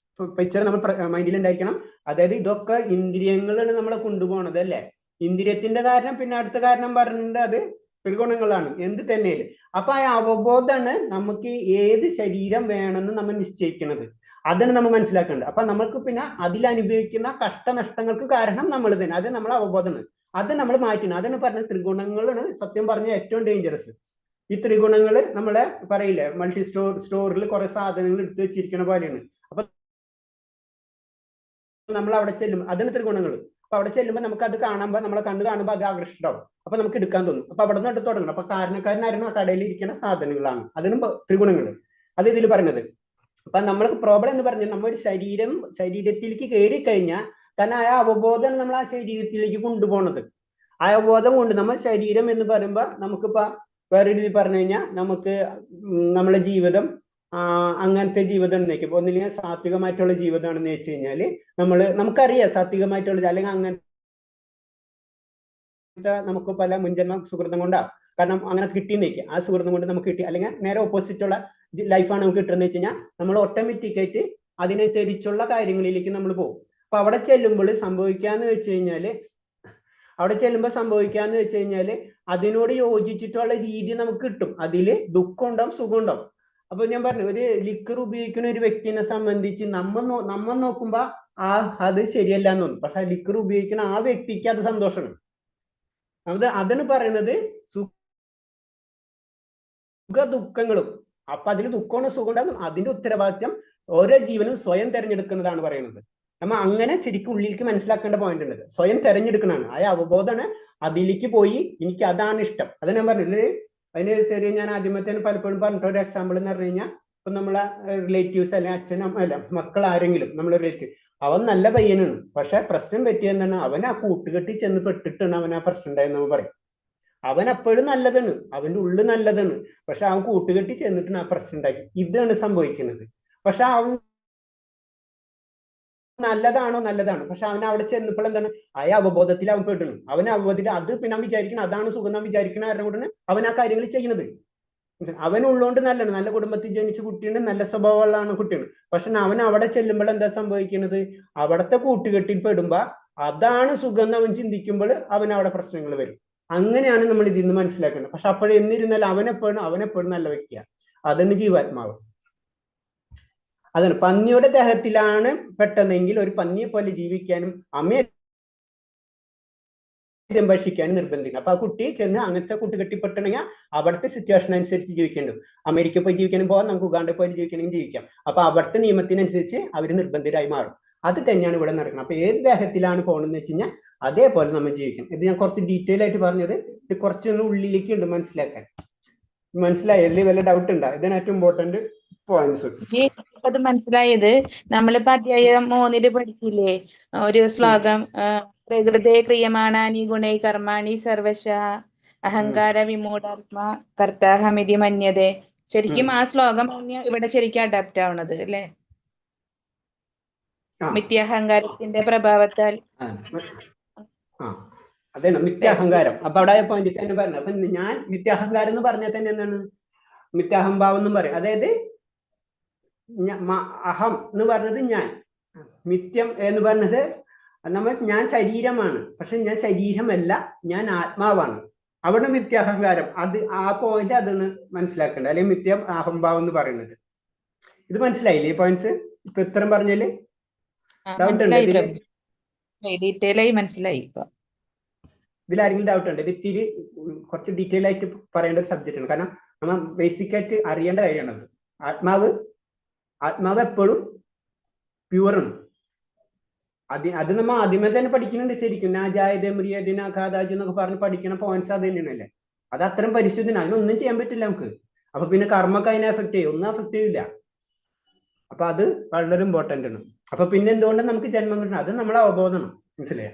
Speaker 1: പിക്ചർ നമ്മൾ മൈൻഡിൽ ഉണ്ടായിരിക്കണം. അതായത് ഇതൊക്കെ ഇന്ദ്രിയങ്ങളാണ് നമ്മളെ കൊണ്ടുപോകണത് അല്ലെ. ഇന്ദ്രിയത്തിന്റെ കാരണം പിന്നെ അടുത്ത കാരണം പറഞ്ഞിട്ടുണ്ട്, അത് ത്രിഗുണങ്ങളാണ് എന്ത് തന്നെയല്ലേ. അപ്പൊ ആ അവബോധമാണ് നമുക്ക് ഏത് ശരീരം വേണമെന്ന് നമ്മൾ നിശ്ചയിക്കുന്നത്. അതാണ് നമ്മൾ മനസ്സിലാക്കേണ്ടത്. അപ്പൊ നമുക്ക് പിന്നെ അതിലനുഭവിക്കുന്ന കഷ്ടനഷ്ടങ്ങൾക്ക് കാരണം നമ്മൾ തന്നെ, അത് നമ്മളെ അവബോധമാണ്. അത് നമ്മൾ മാറ്റണം. അതാണ് പറഞ്ഞത് ത്രിഗുണങ്ങളാണ് സത്യം പറഞ്ഞ ഏറ്റവും ഡേഞ്ചറസ്. ഈ ത്രിഗുണങ്ങൾ നമ്മളെ പറയില്ലേ, മൾട്ടി സ്റ്റോറിൽ കുറെ സാധനങ്ങൾ എടുത്തു വെച്ചിരിക്കുന്ന പോലെയാണ്. അപ്പൊ നമ്മൾ അവിടെ ചെല്ലും, അതിന് ത്രിഗുണങ്ങൾ. അപ്പൊ അവിടെ ചെല്ലുമ്പോൾ നമുക്ക് അത് കാണുമ്പോൾ, നമ്മളെ കണ്ണ് കാണുമ്പോൾ അത് ആകർഷിണ്ടാവും. അപ്പൊ നമുക്ക് എടുക്കാൻ തോന്നും. അപ്പൊ അവിടെ നിന്ന് എടുത്ത് തുടങ്ങണം. അപ്പൊ കാരണക്കാരനായിരുന്നു ആ കടയിൽ ഇരിക്കുന്ന സാധനങ്ങളാണ്, അതിനും ത്രിഗുണങ്ങൾ. അത് ഇതിൽ പറഞ്ഞത്. അപ്പൊ നമ്മൾക്ക് പ്രോബ്ലം എന്ന് പറഞ്ഞാൽ നമ്മൾ ശരീരത്തിലേക്ക് കയറി കഴിഞ്ഞാൽ തന്നെ ആ അവബോധമാണ് നമ്മൾ ആ ശരീരത്തിലേക്ക് കൊണ്ടുപോകുന്നത്. ആ അവബോധം കൊണ്ട് നമ്മൾ ശരീരം എന്ന് പറയുമ്പോൾ നമുക്കിപ്പോ വേറെ രീതിയിൽ പറഞ്ഞു കഴിഞ്ഞാൽ നമുക്ക് നമ്മളെ ജീവിതം അങ്ങനത്തെ ജീവിതം എന്നേക്കും. ഒന്നില്ലെങ്കിൽ സാത്വികമായിട്ടുള്ള ജീവിതമാണെന്ന് വെച്ച് കഴിഞ്ഞാൽ നമുക്കറിയാം സാത്വികമായിട്ടുള്ള, അല്ലെങ്കിൽ അങ്ങനത്തെ നമുക്ക് പല മുൻജന്മ സുഹൃതം കൊണ്ടാ, കാരണം അങ്ങനെ കിട്ടിയെന്നേക്കും. ആ സുഹൃതം കൊണ്ട് നമുക്ക് കിട്ടി. അല്ലെങ്കിൽ നേരെ ഓപ്പോസിറ്റ് ഉള്ള ലൈഫാണ് നമുക്ക് കിട്ടുന്നത് വെച്ച് കഴിഞ്ഞാൽ നമ്മൾ ഓട്ടോമാറ്റിക്കായിട്ട് അതിനനുസരിച്ചുള്ള കാര്യങ്ങളിലേക്ക് നമ്മൾ പോകും. അപ്പൊ അവിടെ ചെല്ലുമ്പോൾ സംഭവിക്കാന്ന് വെച്ച് കഴിഞ്ഞാല് അതിനോട് യോജിച്ചിട്ടുള്ള രീതി നമുക്ക് കിട്ടും. അതില് ദുഃഖം ഉണ്ടാവും, സുഖം ഉണ്ടാവും. അപ്പൊ ഞാൻ പറഞ്ഞു, ഒരു ലിക്കർ ഉപയോഗിക്കുന്ന ഒരു വ്യക്തിനെ സംബന്ധിച്ച് നമ്മൾ നോക്കുമ്പോ അത് ശരിയല്ല എന്ന് തോന്നും. പക്ഷെ ലിക്കർ ഉപയോഗിക്കുന്ന ആ വ്യക്തിക്ക് അത് സന്തോഷമാണ്. അതാണ് പറയുന്നത് സുഖ ദുഃഖങ്ങളും. അപ്പൊ അതിൽ ദുഃഖമാണ് സുഖം ഉണ്ടാകും. അതിന്റെ ഉത്തരവാദിത്വം ഓരോ ജീവനും സ്വയം തെരഞ്ഞെടുക്കുന്നതാണ് പറയുന്നത്. നമ്മ അങ്ങനെ ശരിക്കും ഉള്ളിലേക്ക് മനസ്സിലാക്കേണ്ട പോയിന്റ് ഉണ്ട്. സ്വയം തെരഞ്ഞെടുക്കണതാണ്. ആ അവബോധമാണ്. അതിലേക്ക് പോയി എനിക്ക് അതാണ് ഇഷ്ടം. അത് ഞാൻ പറഞ്ഞില്ലേ, അതിന് ശരി. ഞാൻ ആദ്യമത്തെ പലപ്പോഴും പറഞ്ഞിട്ട് ഒരു എക്സാമ്പിൾ എന്ന് പറഞ്ഞു കഴിഞ്ഞാൽ, ഇപ്പൊ നമ്മളെ റിലേറ്റീവ്സ് അല്ലെങ്കിൽ അച്ഛനും അല്ല മക്കൾ ആരെങ്കിലും നമ്മളെ റിലേറ്റീവ്, അവൻ നല്ല പയ്യനാണ്, പക്ഷെ പ്രശ്നം പറ്റിയെന്താണ്, അവൻ ആ കൂട്ടുകെട്ടി ചെന്ന് പെട്ടിട്ടാണ് അവൻ ആ പ്രശ്നം ഉണ്ടായെന്ന് നമ്മൾ പറയും. അവൻ അപ്പോഴും നല്ലതാണ്, അവന്റെ ഉള്ളിൽ നല്ലതാണ്, പക്ഷെ അവൻ കൂട്ടുകെട്ടി ചെന്നിട്ടാണ് ആ പ്രശ്നം ഉണ്ടാക്കി. ഇതാണ് സംഭവിക്കുന്നത്. പക്ഷെ അവൻ നല്ലതാണ്, പക്ഷെ അവൻ അവിടെ ചെന്നപ്പോൾ എന്താണ്, ആ അവബോധത്തിൽ അവൻ പെടുന്നു. അവൻ അവബോധത്തിൽ അത് പിന്നെ അവൻ വിചാരിക്കണം അതാണ് സുഖം നാം വിചാരിക്കുന്ന കാരണം കൊണ്ടാണ് അവൻ ആ കാര്യങ്ങൾ ചെയ്യുന്നത്. അവൻ ഉള്ളതുകൊണ്ട് നല്ലതാണ്, നല്ല കുടുംബത്തിൽ ജനിച്ച കുട്ടിയുണ്ട്, നല്ല സ്വഭാവമുള്ളതാണ് കുട്ടിയാണ്. പക്ഷെ അവൻ അവിടെ ചെല്ലുമ്പോൾ എന്താ സംഭവിക്കുന്നത്, അവിടുത്തെ കൂട്ടുകെട്ടിൽ പെടുമ്പോ അതാണ് സുഖം എന്ന് അവൻ ചിന്തിക്കുമ്പോൾ അവൻ അവിടെ പ്രശ്നങ്ങൾ വരും. അങ്ങനെയാണ് നമ്മൾ ഇതിൽ നിന്ന് മനസ്സിലാക്കേണ്ടത്. പക്ഷെ അപ്പോഴെന്നിരുന്നാൽ അവനെപ്പോഴും നല്ല വ്യക്തിയാണ്. അതാണ് ജീവാത്മാവ്. അതാണ് പന്നിയുടെ ദേഹത്തിലാണ് പെട്ടെന്നെങ്കിൽ ഒരു പന്നിയെ പോലെ ജീവിക്കാനും അമ്മയെ ഭക്ഷിക്കാനും നിർബന്ധിക്കണം. അപ്പൊ ആ കുട്ടി ചെന്ന് അങ്ങനത്തെ കൂട്ടുകെട്ടിപ്പെട്ടുണ്ടെങ്കിൽ അവിടുത്തെ സിറ്റുവേഷൻ അനുസരിച്ച് ജീവിക്കേണ്ടു. അമേരിക്ക പോയി ജീവിക്കാനും പോകാം, നമുക്ക് ഉഗാണ്ട പോയി ജീവിക്കണമെങ്കിൽ ജീവിക്കാം. അപ്പൊ അവിടുത്തെ നിയമത്തിനനുസരിച്ച് അവർ നിർബന്ധിതരായി മാറും. അത് തന്നെയാണ് ഇവിടെ നടക്കുന്നത്. അപ്പൊ ഏത് ദേഹത്തിലാണ് പോകണമെന്ന് വെച്ച് കഴിഞ്ഞാൽ അതേപോലെ നമ്മൾ ജീവിക്കണം. ഇത് ഞാൻ കുറച്ച് ഡീറ്റെയിൽ ആയിട്ട് പറഞ്ഞത്, ഇത് കുറച്ചൊന്ന് ഉള്ളിലേക്ക് ഉണ്ട് മനസ്സിലാക്കാൻ. മനസ്സിലായി? അതിൽ വല്ല ഡൗട്ട് ഉണ്ടോ? ഇതിന് ഏറ്റവും ഇമ്പോർട്ടന്റ് പോയിന്റ്സ്.
Speaker 3: അത് മനസ്സിലായത് നമ്മളിപ്പോ അധ്യായം 3 പഠിച്ചില്ലേ ഒരു ശ്ലോകം, പ്രകൃതേ ക്രിയമാണാനി ഗുണൈ കർമാണി സർവശ അഹങ്കാര വിമൂഢാത്മാ കർത്താഹമിതി മന്യതേ. ശരിക്കും ആ ശ്ലോകം ഇവിടെ ശരിക്കും അഡാപ്റ്റ് ആവണത് അല്ലേ? മിഥ്യാഹങ്കാരത്തിന്റെ പ്രഭാവത്താൽ.
Speaker 1: അതെ, മിഥ്യാഹങ്കാരം. അപ്പൊ അവിടെ പോയിന്റ് തന്നെ പറഞ്ഞു. അപ്പൊ ഞാൻ മിഥ്യാഹങ്കാരം എന്ന് പറഞ്ഞാൽ തന്നെ എന്താണ് മിഥ്യാഹംഭാവം എന്നും പറയും. അതായത് അഹം എന്ന് പറഞ്ഞത് ഞാൻ, മിഥ്യം എന്ന് പറഞ്ഞത് ഞാൻ ശരീരമാണ്, പക്ഷെ ഞാൻ ശരീരമല്ല, ഞാൻ ആത്മാവാണ്. അവിടെ മിഥ്യാഹങ്കാരം, അത് ആ പോയിന്റ് അതാണ് മനസ്സിലാക്കേണ്ടത്, അല്ലെങ്കിൽ മിഥ്യം അഹംഭാവം എന്ന് പറയുന്നത്. ഇത് മനസ്സിലായില്ലേ ഈ പോയിന്റ്സ്? ഇപ്പൊ ഉത്തരം പറഞ്ഞാല് ഡൗട്ട് ഉണ്ട് ഇതില്?
Speaker 3: മനസ്സിലായി.
Speaker 1: ഇതിലാരെങ്കിലും ഡൗട്ട് ഉണ്ട്? ഇത് ഇത്തിരി കുറച്ച് ഡീറ്റെയിൽ ആയിട്ട് പറയേണ്ട ഒരു സബ്ജക്റ്റ് ആണ്. കാരണം നമ്മൾ ബേസിക് ആയിട്ട് അറിയേണ്ട കാര്യമാണത്. ആത്മാവ് എപ്പോഴും പ്യൂറാണ്. അത് നമ്മൾ ആദ്യമേ തന്നെ പഠിക്കുന്നുണ്ട് ശരിക്കും. നാജായതേമറിയതിനാകാതാജ് എന്നൊക്കെ പറഞ്ഞ് പഠിക്കുന്ന പോയിന്റ്സ് അത് തന്നെയാണല്ലേ. അത് അത്രയും പരിശുദ്ധനാണ്, അതിനൊന്നും ചെയ്യാൻ പറ്റില്ല നമുക്ക്. അപ്പൊ പിന്നെ കർമ്മക്ക് അതിനെ എഫക്ട് ചെയ്യും? ഒന്നും എഫക്ട് ചെയ്യില്ല. അപ്പൊ അത് വളരെ ഇമ്പോർട്ടന്റ് ആണ്. അപ്പൊ പിന്നെ എന്തുകൊണ്ട് നമുക്ക് ജന്മം കിട്ടണം? അത് നമ്മളെ അവബോധനം, മനസ്സിലായോ?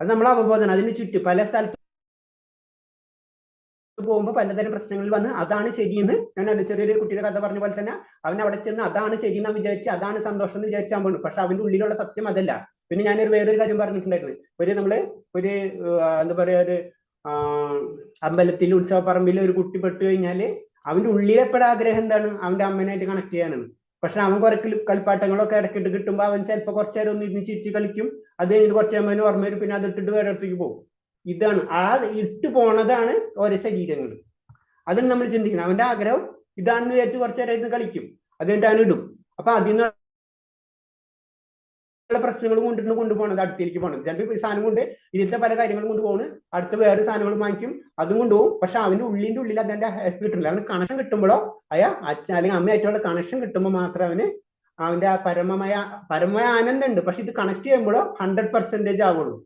Speaker 1: അത് നമ്മളെ അവബോധനം. അതിന് ചുറ്റും പല സ്ഥലത്ത് പോകുമ്പോൾ പലതരം പ്രശ്നങ്ങളിൽ വന്ന് അതാണ് ശരിയെന്ന്, ഞാൻ ചെറിയൊരു കുട്ടിയുടെ കഥ പറഞ്ഞ പോലെ തന്നെ അവൻ അവിടെ ചെന്ന് അതാണ് ശരിയെന്ന് വിചാരിച്ച് അതാണ് സന്തോഷം എന്ന് വിചാരിച്ചാൽ പോകുന്നു. പക്ഷെ അവന്റെ ഉള്ളിലുള്ള സത്യം അതല്ല. പിന്നെ ഞാനൊരു വേറൊരു കാര്യം പറഞ്ഞിട്ടുണ്ടായിരുന്നു. നമ്മള് എന്താ പറയാ, ഒരു അമ്പലത്തിൽ ഉത്സവപ്പറമ്പിൽ ഒരു കുട്ടി പെട്ടു കഴിഞ്ഞാല് അവന്റെ ഉള്ളിലെപ്പോഴും ആഗ്രഹം എന്താണ്? അവന്റെ അമ്മനായിട്ട് കണക്ട് ചെയ്യാനാണ്. പക്ഷെ അവൻ കുറെ കളിപ്പാട്ടങ്ങളൊക്കെ ഇടയ്ക്കിട്ട് കിട്ടുമ്പോൾ അവൻ ചിലപ്പോൾ കുറച്ചു നേരം ഒന്ന് ഇരുന്ന് ചിരിച്ച് കളിക്കും. അത് കഴിഞ്ഞിട്ട് കുറച്ച് കഴിയുമ്പോൾ ഓർമ്മ വരും, പിന്നെ അത് ഇട്ടിട്ട് വേറെ അടുത്തേക്ക് പോകും. ഇതാണ് ആ ഇട്ട് പോണതാണ് ഓരോ ശരീരങ്ങൾ. അതിന് നമ്മൾ ചിന്തിക്കണം. അവന്റെ ആഗ്രഹം ഇതാണെന്ന് വിചാരിച്ച് കുറച്ചു നേരം ഇരുന്ന് കളിക്കും, അത് കഴിഞ്ഞിട്ട് അവൻ ഇടും. അപ്പൊ അതിനുള്ള പ്രശ്നങ്ങൾ കൊണ്ടുപോകണത് അടുത്തേക്ക് പോകണം. ചിലപ്പോൾ ഈ സാധനം കൊണ്ട് ഇതിലത്തെ പല കാര്യങ്ങളും കൊണ്ടുപോകണം, അടുത്ത വേറെ സാധനങ്ങൾ വാങ്ങിക്കും, അതും കൊണ്ടുപോകും. പക്ഷെ അവന്റെ ഉള്ളിൽ അതിന്റെ കിട്ടില്ല. അവന് കണക്ഷൻ കിട്ടുമ്പോഴോ അച്ഛൻ അല്ലെങ്കിൽ അമ്മയായിട്ടുള്ള കണക്ഷൻ കിട്ടുമ്പോൾ മാത്രം അവന്റെ ആ പരമമായ ആനന്ദം ഉണ്ട്. പക്ഷെ ഇത് കണക്ട് ചെയ്യുമ്പോഴോ 100% ആവുള്ളൂ.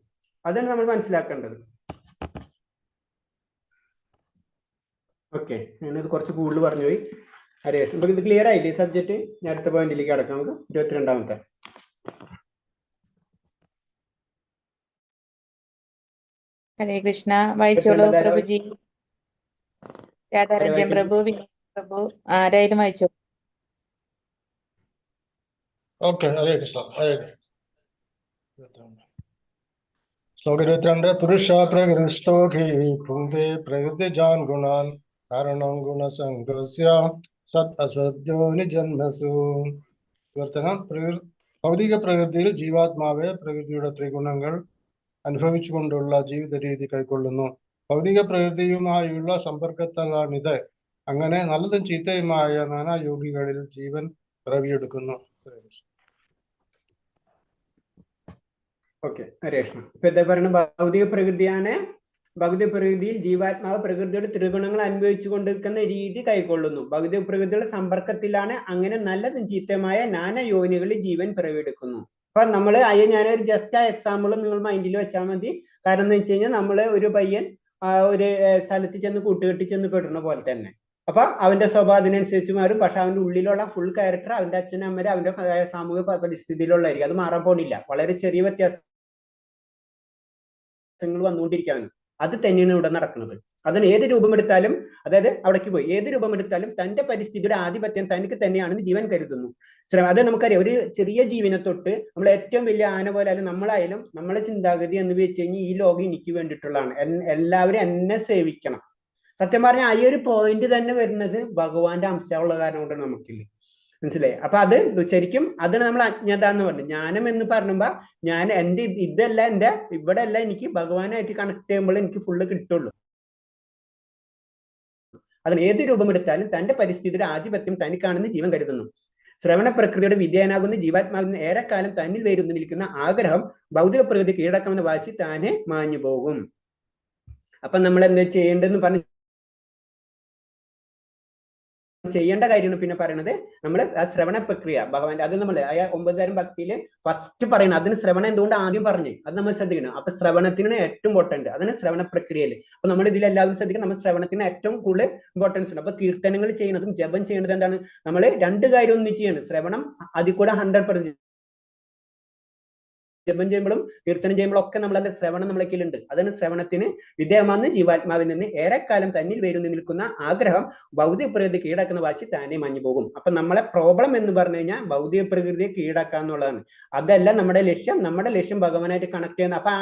Speaker 1: അതാണ് നമ്മൾ മനസ്സിലാക്കേണ്ടത്. ഓക്കെ, ഞാനിത് കുറച്ച് കൂടുതൽ പറഞ്ഞു പോയി. ഹരേഷ്, നമുക്ക് ഇത് ക്ലിയർ ആയില്ലേ സബ്ജക്ട്? ഞാൻ അടുത്ത പോയിന്റിലേക്ക് കടക്കാം. നമുക്ക് 22ാമത്തെ.
Speaker 3: ഹരേ കൃഷ്ണ. വായിച്ചോളൂ പ്രഭുജി. രാധാരഞ്ജൻ പ്രഭു, വിനയ് പ്രഭു, ആരായാലും വായിച്ചോളൂ.
Speaker 11: ഓക്കെ, ഹരേ കൃഷ്ണ. ഹരേ ശ്ലോകം 22. പുരുഷ പ്രകൃഷ്ടോഖി പുങ്ക്തേ പ്രകൃതിജാൻ ഗുണാൻ കാരണം ഗുണസംഗസ്യ സത് അസദ്യോനി ജന്മസു. വിവർത്തനം. ഭൗതിക പ്രകൃതിയിൽ ജീവാത്മാവ് പ്രകൃതിയുടെ ത്രിഗുണങ്ങൾ അനുഭവിച്ചുകൊണ്ടുള്ള ജീവിത രീതി കൈക്കൊള്ളുന്നു. ഭൗതിക പ്രകൃതിയുമായുള്ള സമ്പർക്കത്താലാണിത്. അങ്ങനെ നല്ലതും ചീത്തയുമായ നാനായോഗികളിൽ ജീവൻ പിറവിയെടുക്കുന്നു.
Speaker 1: ഓക്കെ, ഹരേഷ്ണ. ഇപ്പൊ എന്താ പറയുന്നത്? ഭൗതിക പ്രകൃതിയാണ്. ഭൗതിക പ്രകൃതിയിൽ ജീവാത്മാവ് പ്രകൃതിയുടെ ത്രിഗുണങ്ങൾ അനുഭവിച്ചു കൊണ്ടിരിക്കുന്ന രീതി കൈക്കൊള്ളുന്നു. ഭൗതിക പ്രകൃതിയുടെ സമ്പർക്കത്തിലാണ് അങ്ങനെ നല്ലതും ചീത്തയുമായ നാനാ യോനികളിൽ ജീവൻ പിറവിയെടുക്കുന്നു. അപ്പൊ ഞാനൊരു ജസ്റ്റ് ആ എക്സാമ്പിൾ നിങ്ങൾ മൈൻഡിൽ വെച്ചാൽ മതി. കാരണം എന്ന് വെച്ച് കഴിഞ്ഞാൽ നമ്മള് ഒരു പയ്യൻ ഒരു സ്ഥലത്ത് ചെന്ന് കൂട്ടുകെട്ടി ചെന്ന് പെടുന്ന പോലെ തന്നെ. അപ്പൊ അവന്റെ സ്വഭാവം അതിനനുസരിച്ച് മാറും. പക്ഷെ അവന്റെ ഉള്ളിലുള്ള ഫുൾ ക്യാരക്ടർ അവന്റെ അച്ഛനും അമ്മയും അവന്റെ സാമൂഹിക പരിസ്ഥിതിയിലുള്ളതായിരിക്കും. അത് മാറാൻ പോണില്ല. വളരെ ചെറിയ വ്യത്യാസങ്ങൾ വന്നുകൊണ്ടിരിക്കുകയാണ്. അത് തന്നെയാണ് ഇവിടെ നടക്കുന്നത്. അതിന് ഏത് രൂപമെടുത്താലും, അതായത് അവിടേക്ക് പോയി ഏത് രൂപമെടുത്താലും തന്റെ പരിസ്ഥിതിയുടെ ആധിപത്യം തനിക്ക് തന്നെയാണെന്ന് ജീവൻ കരുതുന്നു. അത് നമുക്കറിയാം. ഒരു ചെറിയ ജീവനെ തൊട്ട് നമ്മൾ ഏറ്റവും വലിയ ആന പോലെ ആയാലും നമ്മളായാലും നമ്മളെ ചിന്താഗതി എന്ന് വെച്ച് കഴിഞ്ഞാൽ ഈ ലോകം എനിക്ക് വേണ്ടിയിട്ടുള്ളതാണ്, എല്ലാവരും എന്നെ സേവിക്കണം. സത്യം പറഞ്ഞാൽ ഈ ഒരു പോയിന്റ് തന്നെ വരുന്നത് ഭഗവാന്റെ അംശമുള്ള കാരണം കൊണ്ടാണ് നമുക്കില്ല. മനസ്സിലായി? അപ്പൊ അത് ശരിക്കും അതാണ് നമ്മൾ അജ്ഞത എന്ന് പറഞ്ഞത്. ജ്ഞാനം എന്ന് പറയുമ്പോ ഞാൻ ഇവിടെ അല്ല, എനിക്ക് ഭഗവാനായിട്ട് കണക്ട് ചെയ്യുമ്പോൾ എനിക്ക് ഫുള്ള് കിട്ടുള്ളൂ. അതിന് ഏത് രൂപമെടുത്താലും തന്റെ പരിസ്ഥിതിയുടെ ആധിപത്യം തനിക്കാണെന്ന് ജീവൻ കരുതുന്നു. ശ്രവണ പ്രകൃതിയുടെ വിധേയനാകുന്ന ജീവാത്മാവിന് ഏറെക്കാലം തന്നിൽ വേരുന്നിരിക്കുന്ന ആഗ്രഹം ഭൗതിക പ്രകൃതി കീഴടക്കണമെന്ന് വാശി താനെ മാഞ്ഞു പോകും. അപ്പൊ നമ്മൾ എന്താ ചെയ്യേണ്ടതെന്ന് പറഞ്ഞ് ചെയ്യേണ്ട കാര്യം പിന്നെ പറയുന്നത് നമ്മൾ ആ ശ്രവണ പ്രക്രിയ ഭഗവാന്റെ അത് നമ്മൾ ആ 9 തരം ഭക്തിയില് ഫസ്റ്റ് പറയുന്നത് അതിന് ശ്രവണം എന്തുകൊണ്ട് ആദ്യം പറഞ്ഞു അത് നമ്മൾ ശ്രദ്ധിക്കണം. അപ്പൊ ശ്രവണത്തിന് ഏറ്റവും ഇമ്പോർട്ടന്റ് അതിന് ശ്രവണ പ്രക്രിയയിൽ. അപ്പൊ നമ്മൾ ഇതിൽ എല്ലാവരും ശ്രദ്ധിക്കണം, നമ്മൾ ശ്രവണത്തിന് ഏറ്റവും കൂടുതൽ ഇമ്പോർട്ടൻസ് ഉണ്ട്. അപ്പൊ കീർത്തനങ്ങൾ ചെയ്യുന്നതും ജപം ചെയ്യുന്നത് എന്താണ്, നമ്മൾ 2 കാര്യം ഒന്നിച്ച് ചെയ്യണം. ശ്രവണം അതിൽ കൂടെ 100%. ജപം ചെയ്യുമ്പോഴും കീർത്തനം ചെയ്യുമ്പോഴും ഒക്കെ നമ്മളതിന്റെ ശ്രവണം നമ്മളേക്കിലുണ്ട്. അതാണ് ശ്രവണത്തിന് വിധേയമാന്ന് ജീവാത്മാവിൽ നിന്ന് ഏറെക്കാലം തന്നിൽ വരുന്നു നിൽക്കുന്ന ആഗ്രഹം ഭൗതിക പ്രകൃതി കീഴടക്കുന്ന വാശി താനെ മഞ്ഞു പോകും. അപ്പൊ നമ്മളെ പ്രോബ്ലം എന്ന് പറഞ്ഞു കഴിഞ്ഞാൽ ഭൗതിക പ്രകൃതിയെ കീഴടക്കുക എന്നുള്ളതാണ്. അതല്ല നമ്മുടെ ലക്ഷ്യം. നമ്മുടെ ലക്ഷ്യം ഭഗവാനായിട്ട് കണക്ട് ചെയ്യുന്ന. അപ്പൊ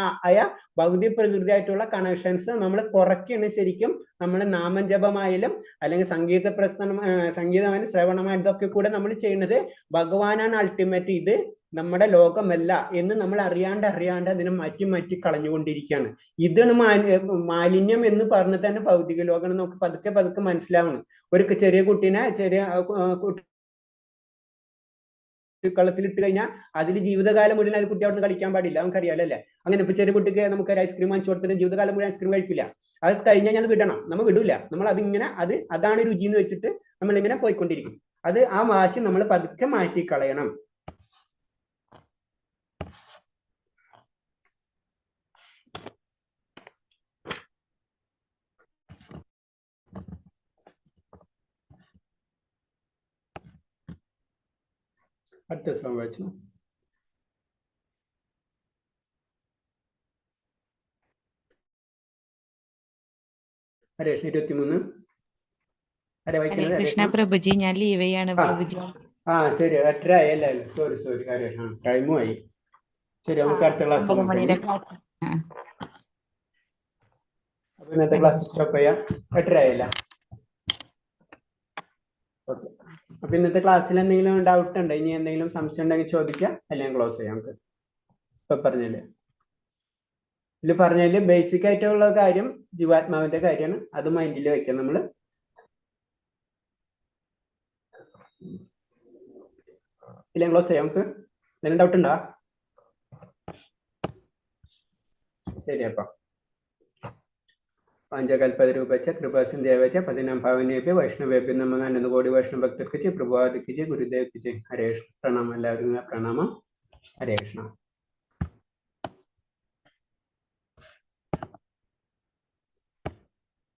Speaker 1: ഭൗതിക പ്രകൃതിയായിട്ടുള്ള കണക്ഷൻസ് നമ്മൾ കുറയ്ക്കുകയാണ് ശരിക്കും നമ്മൾ നാമം ജപമായാലും അല്ലെങ്കിൽ സംഗീത പ്രസ്ഥാനം സംഗീതമായാലും ശ്രവണമായാലും ഇതൊക്കെ കൂടെ നമ്മൾ ചെയ്യുന്നത് ഭഗവാനാണ് അൾട്ടിമേറ്റ്. ഇത് നമ്മുടെ ലോകമല്ല എന്ന് നമ്മൾ അറിയാണ്ട് അതിനെ മാറ്റി കളഞ്ഞുകൊണ്ടിരിക്കുകയാണ്. ഇതാണ് മാലിന്യം എന്ന് പറഞ്ഞ് തന്നെ ഭൗതിക ലോകം നമുക്ക് പതുക്കെ മനസ്സിലാവണം. ഒരു ചെറിയ കുട്ടീനെ കളത്തിലിട്ട് കഴിഞ്ഞാൽ അതിൽ ജീവിതകാലം മുഴുവൻ അത് കുട്ടി അവിടെ നിന്ന് കളിക്കാൻ പാടില്ല, നമുക്കറിയാലോ അല്ലേ? അങ്ങനെ ഇപ്പൊ ചെറിയ കുട്ടിക്ക് നമുക്ക് ഒരു ഐസ്ക്രീം വാങ്ങിച്ചു കൊടുത്തിട്ട് ജീവിതകാലം മുഴുവൻ ഐസ്ക്രീം കഴിക്കില്ല. അത് കഴിഞ്ഞാൽ അത് വിടണം, നമ്മൾ വിടൂല. നമ്മൾ അതിങ്ങനെ അതാണ് രുചി എന്ന് വെച്ചിട്ട് നമ്മളിങ്ങനെ പോയിക്കൊണ്ടിരിക്കും. ആ വാശി നമ്മൾ പതുക്കെ മാറ്റി കളയണം. അടുത്ത ശ്ലോകം വായിച്ചു. ഹരേഷ് 23.
Speaker 3: ഹരേ കൃഷ്ണ പ്രഭുജി, ഞാൻ ലീവയാണ് പ്രഭുജി.
Speaker 1: ശരി, 8:30 ആയല്ലേ? സോറി ഹരേഷ്, ടൈമും ആയി. ശരി, നമുക്ക് അടുത്ത ക്ലാസ്. അപ്പൊ ഇന്നത്തെ ക്ലാസ് സ്റ്റോപ്പ് ചെയ്യാം. 8:30 ആയല്ല? ഓക്കെ. അപ്പൊ ഇന്നത്തെ ക്ലാസ്സിൽ എന്തെങ്കിലും ഡൗട്ട് ഉണ്ടോ? ഇനി എന്തെങ്കിലും സംശയം ഉണ്ടെങ്കിൽ ചോദിക്കാം, അല്ലെങ്കിൽ ക്ലോസ് ചെയ്യാം. നമുക്ക് ഇപ്പൊ പറഞ്ഞല്ലേ, ഇതിൽ പറഞ്ഞതില് ബേസിക് ആയിട്ടുള്ള കാര്യം ജീവാത്മാവിന്റെ കാര്യമാണ്. അത് മൈൻഡിൽ വെക്കാം നമ്മള്. ഇല്ലെങ്കിൽ ക്ലോസ് ചെയ്യാം. നമുക്ക് എന്തെങ്കിലും ഡൗട്ട് ഉണ്ടോ? ശരി, അപ്പൊ പാഞ്ചകൽപതരൂപച്ച കൃപാസിന്ദേവച്ച പതിനാം ഭാവനേഭ്യ വൈഷ്ണവേഭ്യ നമഃ. 11 കോടി വൈഷ്ണവ ഭക്തർക്ക് പ്രഭാതിക്ക് ഗുരുദേവ്ക്ക് ഹരേ കൃഷ്ണ. പ്രണാമം എല്ലാവരും. പ്രണാമം. ഹരേ കൃഷ്ണ.